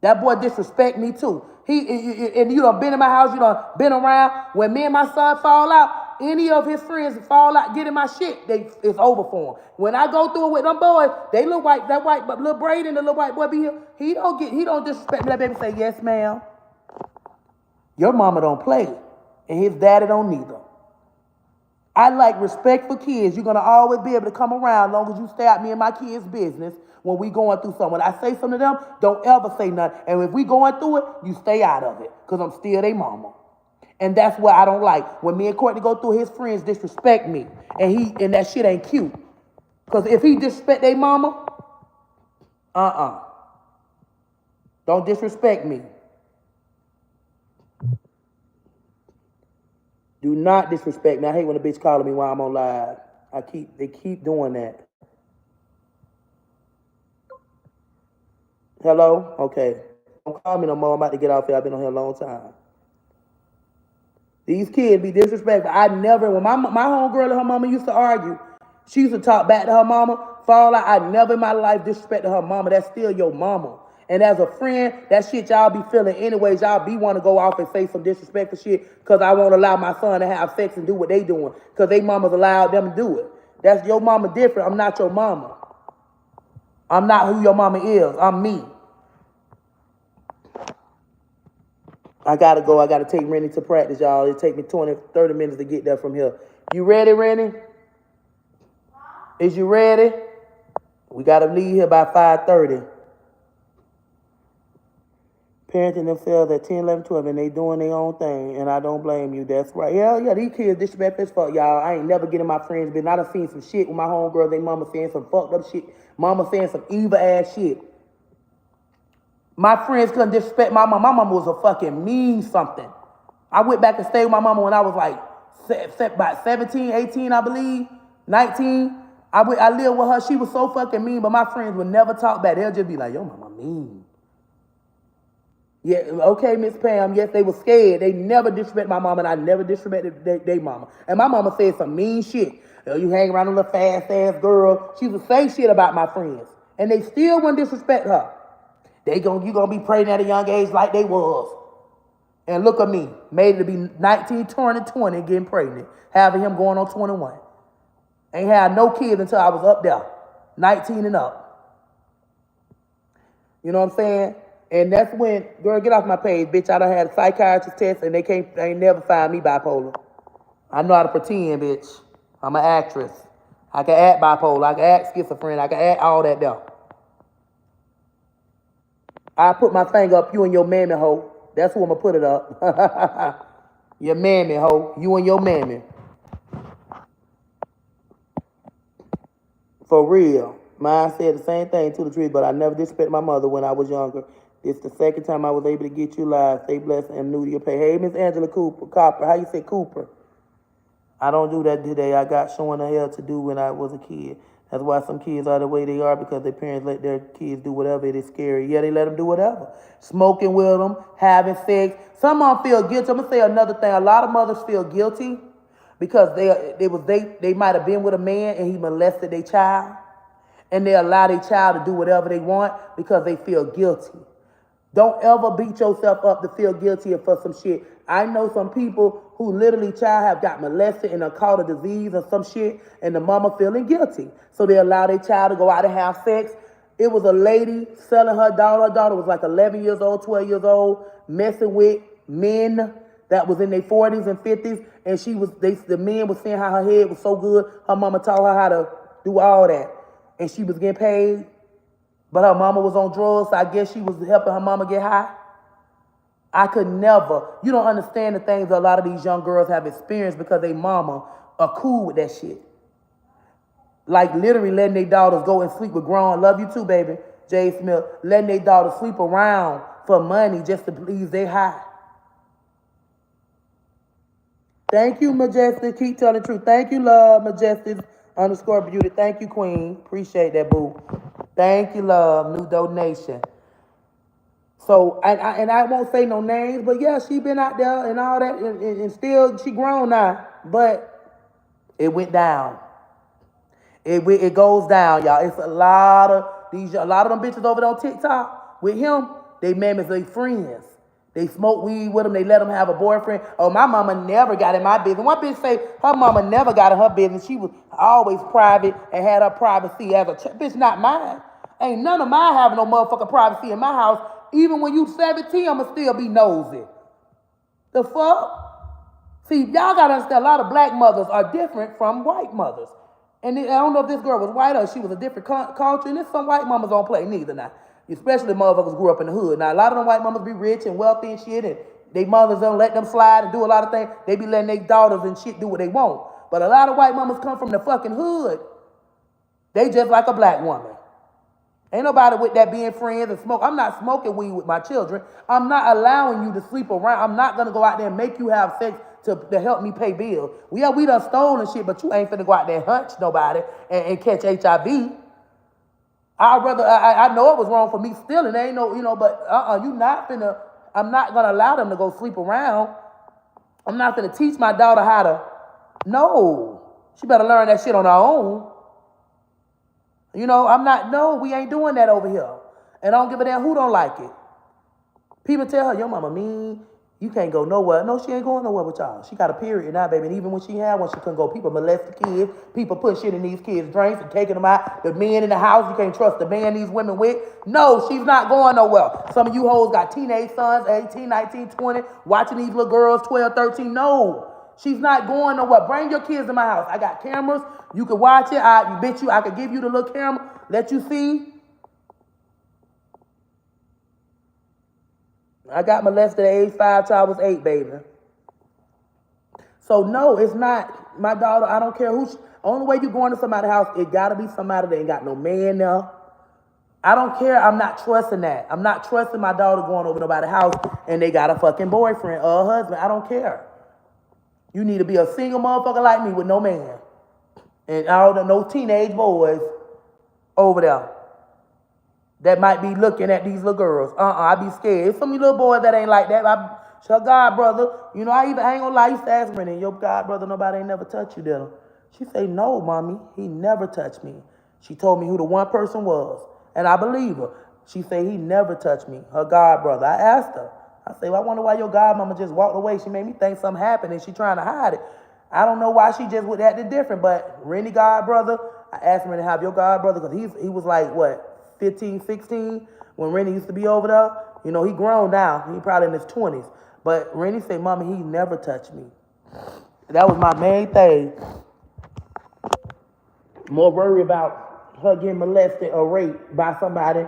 That boy disrespect me too. And you done been in my house, you done been around. When me and my son fall out, any of his friends fall out getting my shit, it's over for him. When I go through it with them boys, they look like that white, but little Brady and the little white boy be here. He don't disrespect me. That baby say, yes, ma'am. Your mama don't play, and his daddy don't neither. I like respect for kids. You're gonna always be able to come around as long as you stay out me and my kids' business when we going through something. When I say something to them, don't ever say nothing. And if we going through it, you stay out of it, because I'm still their mama. And that's what I don't like. When me and Courtney go through, his friends disrespect me. And that shit ain't cute. Because if he disrespect their mama, don't disrespect me. Do not disrespect me. I hate when a bitch calling me while I'm on live. They keep doing that. Hello? Okay. Don't call me no more. I'm about to get off here. I've been on here a long time. These kids be disrespectful. When my homegirl and her mama used to argue, she used to talk back to her mama, fall out. I never in my life disrespected her mama. That's still your mama. And as a friend, that shit y'all be feeling anyways. Y'all be want to go off and say some disrespectful shit because I won't allow my son to have sex and do what they doing because they mamas allowed them to do it. That's your mama different. I'm not your mama. I'm not who your mama is. I'm me. I gotta go. I gotta take Rennie to practice, y'all. It take me 20, 30 minutes to get there from here. You ready, Rennie? Is you ready? We gotta leave here by 5:30. Parenting themselves at 10, 11, 12, and they doing their own thing, and I don't blame you. That's right. Yeah, these kids disrespectful as fuck, y'all. I ain't never getting my friends business. I done seen some shit with my homegirls, they mama saying some fucked up shit. Mama saying some evil ass shit. My friends couldn't disrespect my mama. My mama was a fucking mean something. I went back and stayed with my mama when I was like about 17, 18, I believe, 19. I lived with her. She was so fucking mean, but my friends would never talk back. They'll just be like, yo, mama mean. Yeah, okay, Miss Pam. Yes, they were scared. They never disrespect my mama, and I never disrespected their mama. And my mama said some mean shit. You hang around a little fast-ass girl. She would say shit about my friends. And they still wouldn't disrespect her. You gonna be pregnant at a young age like they was. And look at me. Made it to be 19, turning 20, getting pregnant. Having him going on 21. Ain't had no kids until I was up there. 19 and up. You know what I'm saying? And that's when, girl, get off my page, bitch. I done had a psychiatrist test and they ain't never find me bipolar. I know how to pretend, bitch. I'm an actress. I can act bipolar. I can act schizophrenic. I can act all that there. I put my finger up, you and your mammy, hoe. That's who I'm going to put it up. Your mammy, hoe. You and your mammy. For real. Mine said the same thing to the tree, but I never disrespected my mother when I was younger. It's the second time I was able to get you live. Stay blessed and new to your pay. Hey, Miss Angela Copper. How you say Cooper? I don't do that today. I got showing the hell to do when I was a kid. That's why some kids are the way they are, because their parents let their kids do whatever. It is scary. Yeah, they let them do whatever. Smoking with them, having sex. Some of them feel guilty. I'm going to say another thing. A lot of mothers feel guilty because they might have been with a man and he molested their child. And they allow their child to do whatever they want because they feel guilty. Don't ever beat yourself up to feel guilty for some shit. I know some people who literally child have got molested and caught a disease or some shit, and the mama feeling guilty. So they allow their child to go out and have sex. It was a lady selling her daughter. Her daughter was like 11 years old, 12 years old, messing with men that was in their 40s and 50s. And the men was saying how her head was so good. Her mama taught her how to do all that. And she was getting paid. But her mama was on drugs, so I guess she was helping her mama get high. I could never. You don't understand the things a lot of these young girls have experienced because they mama are cool with that shit. Like literally letting their daughters go and sleep with grown. Love you too, baby. Jay Smith. Letting their daughters sleep around for money just to please their high. Thank you, Majestic. Keep telling the truth. Thank you, love, Majestic _ beauty. Thank you, Queen. Appreciate that, boo. Thank you, love. New donation. So, and I won't say no names, but yeah, she been out there and all that, and still, she grown now. But it went down. It goes down, y'all. It's a lot of them bitches over there on TikTok with him. They members, they friends. They smoke weed with him. They let him have a boyfriend. Oh, my mama never got in my business. One bitch say her mama never got in her business. She was always private and had her privacy as a bitch, not mine. Ain't none of mine having no motherfucking privacy in my house. Even when you 17, I'ma still be nosy. The fuck? See, y'all gotta understand, a lot of black mothers are different from white mothers. And I don't know if this girl was white or she was a different culture. And there's some white mamas don't play neither now. Especially motherfuckers grew up in the hood. Now, a lot of them white mamas be rich and wealthy and shit, and they mothers don't let them slide and do a lot of things. They be letting their daughters and shit do what they want. But a lot of white mamas come from the fucking hood. They just like a black woman. Ain't nobody with that being friends and smoke. I'm not smoking weed with my children. I'm not allowing you to sleep around. I'm not going to go out there and make you have sex to help me pay bills. We done stolen shit, but you ain't finna go out there and hunch nobody and catch HIV. I know it was wrong for me stealing. There ain't no, but you not finna, I'm not gonna allow them to go sleep around. I'm not gonna teach my daughter how to, no. She better learn that shit on her own. We ain't doing that over here. And I don't give a damn who don't like it. People tell her, your mama mean, you can't go nowhere. No, she ain't going nowhere with y'all. She got a period now, baby. And even when she had one, she couldn't go. People molest the kids. People put shit in these kids' drinks and taking them out. The men in the house, you can't trust the man these women with. No, she's not going nowhere. Some of you hoes got teenage sons, 18, 19, 20, watching these little girls, 12, 13. No, she's not going nowhere. Bring your kids to my house. I got cameras. You can watch it. I could give you the little camera, let you see. I got molested at age 5 till I was 8, baby. So no, it's not my daughter. I don't care who. Only way you going to somebody's house, it gotta be somebody that ain't got no man there. I don't care. I'm not trusting that. I'm not trusting my daughter going over nobody's house and they got a fucking boyfriend or a husband. I don't care. You need to be a single motherfucker like me with no man. And no teenage boys over there that might be looking at these little girls. I be scared. It's some of you little boys that ain't like that. Your god brother, I ain't gonna lie, I used to ask Renee, your god brother, nobody ain't never touched you, did he? She say, no, mommy, he never touched me. She told me who the one person was, and I believe her. She say, he never touched me, her god brother. I asked her. I say, well, I wonder why your god mama just walked away. She made me think something happened and she trying to hide it. I don't know why she just would act different, but Rennie god brother, I asked Rennie to have your god brother, because he was like, what, 15, 16, when Rennie used to be over there. He grown now. He probably in his 20s. But Rennie said, mommy, he never touched me. That was my main thing. More worried about her getting molested or raped by somebody,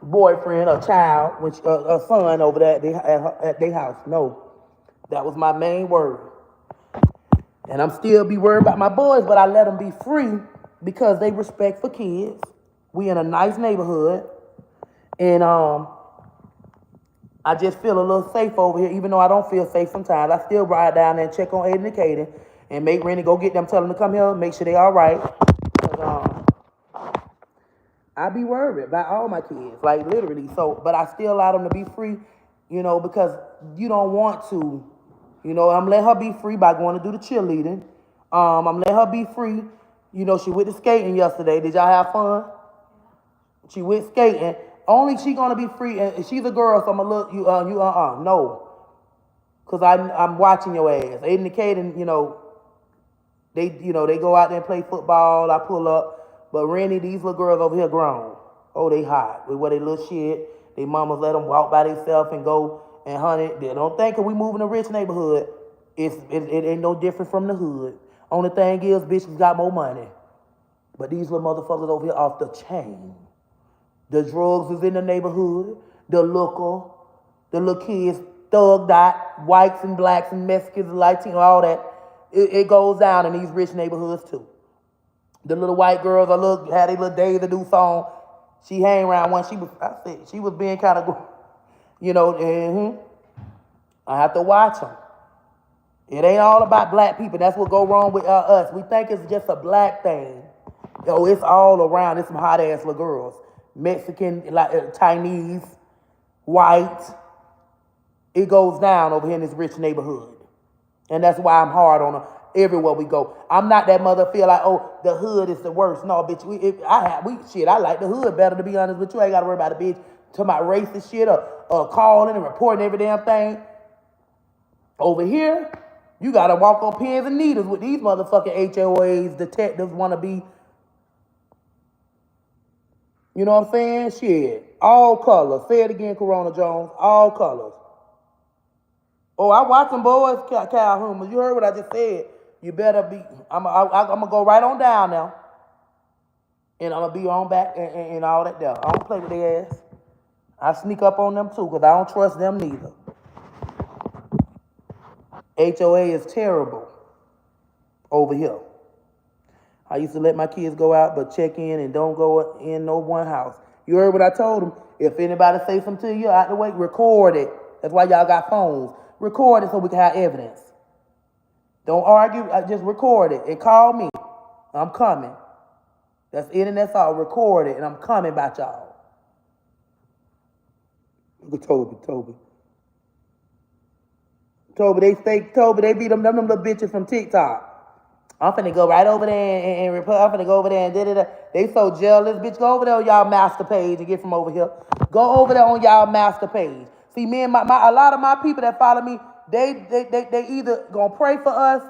boyfriend or child, a son over there at their house. No, that was my main worry. And I'm still be worried about my boys, but I let them be free because they respect for kids. We in a nice neighborhood. And I just feel a little safe over here, even though I don't feel safe sometimes. I still ride down there and check on Aiden and Kaden and make Rennie go get them, tell them to come here, make sure they all right. I be worried about all my kids, like literally. So, but I still allow them to be free, because you don't want to. I'm letting her be free by going to do the cheerleading. I'm letting her be free. She went to skating yesterday. Did y'all have fun? She went skating. Only she gonna be free, and she's a girl, so I'm gonna look no, cause I'm watching your ass. Aiden and Kaden, they go out there and play football. I pull up, but Rennie, these little girls over here grown. Oh, they hot with what they little shit. They mamas let them walk by themselves and go and hunt it. They don't think 'cause we move in a rich neighborhood, it ain't no different from the hood. Only thing is, bitches got more money, but these little motherfuckers over here off the chain. The drugs is in the neighborhood, the liquor, the little kids thugged out, whites and blacks and Mexicans and Latinos, all that. It goes down in these rich neighborhoods too. The little white girls, had a little Days to Do song. She hang around one. She was being kind of, I have to watch them. It ain't all about black people. That's what go wrong with us. We think it's just a black thing. Yo, it's all around. It's some hot ass little girls, Mexican, like Chinese, white. It goes down over here in this rich neighborhood, and that's why I'm hard on them everywhere we go. I'm not that mother feel like, oh, the hood is the worst. No, bitch. I like the hood better, to be honest with you. I ain't got to worry about a bitch talking about racist shit or calling and reporting every damn thing. Over here, you got to walk on pins and needles with these motherfucking HOAs, detectives want to be. You know what I'm saying? Shit. All colors. Say it again, Corona Jones. All colors. Oh, I watch them boys, Calhoun. You heard what I just said. You better be. I'm going to go right on down now. And I'm going to be on back and all that there. I don't play with their ass. I sneak up on them too because I don't trust them neither. HOA is terrible over here. I used to let my kids go out but check in and don't go in no one house. You heard what I told them. If anybody say something to you out the way, record it. That's why y'all got phones. Record it so we can have evidence. Don't argue. Just record it and call me. I'm coming. That's it and that's all. Record it and I'm coming about y'all. Look at Toby, they beat them little bitches from TikTok. I'm finna go right over there and I'm finna go over there and da-da-da. They so jealous. Bitch, go over there on y'all master page and get from over here. Go over there on y'all master page. See, me and a lot of my people that follow me, they either gonna pray for us,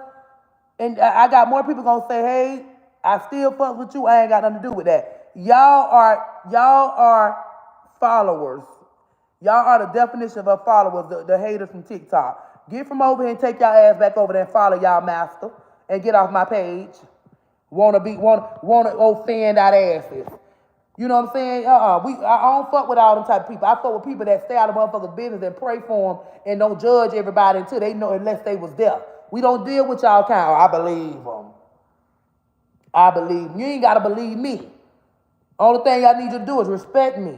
and I got more people gonna say, hey, I still fuck with you. I ain't got nothing to do with that. Y'all are followers. Y'all are the definition of followers, the haters from TikTok. Get from over here and take y'all ass back over there and follow y'all master and get off my page. Wanna offend our asses. You know what I'm saying? I don't fuck with all them type of people. I fuck with people that stay out of motherfuckers' business and pray for them and don't judge everybody until they know, unless they was there. We don't deal with y'all kind of, I believe them. I believe them. You ain't gotta believe me. Only thing I need you to do is respect me.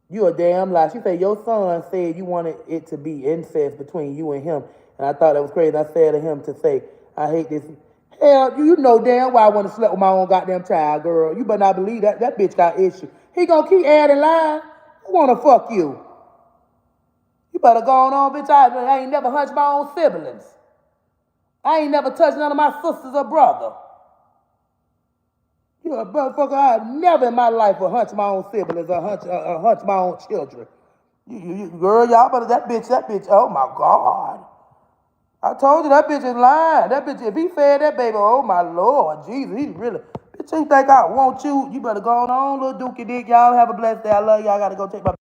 You a damn lie. She said, your son said you wanted it to be incest between you and him. And I thought that was crazy. I said to him to say, I hate this. Hell, you know damn well I want to sleep with my own goddamn child, girl. You better not believe that. That bitch got issues. He gonna keep adding lying. Who wanna fuck you? You better go on, bitch. I ain't never hunched my own siblings. I ain't never touched none of my sisters or brother. You a motherfucker, I never in my life will hunch my own siblings or hunch my own children. Girl, y'all better, that bitch, oh my God. I told you that bitch is lying. That bitch, if he fed that baby, oh my Lord, Jesus, he's really, bitch, you think I want you? You better go on, little dookie dick. Y'all have a blessed day. I love y'all. I gotta go take my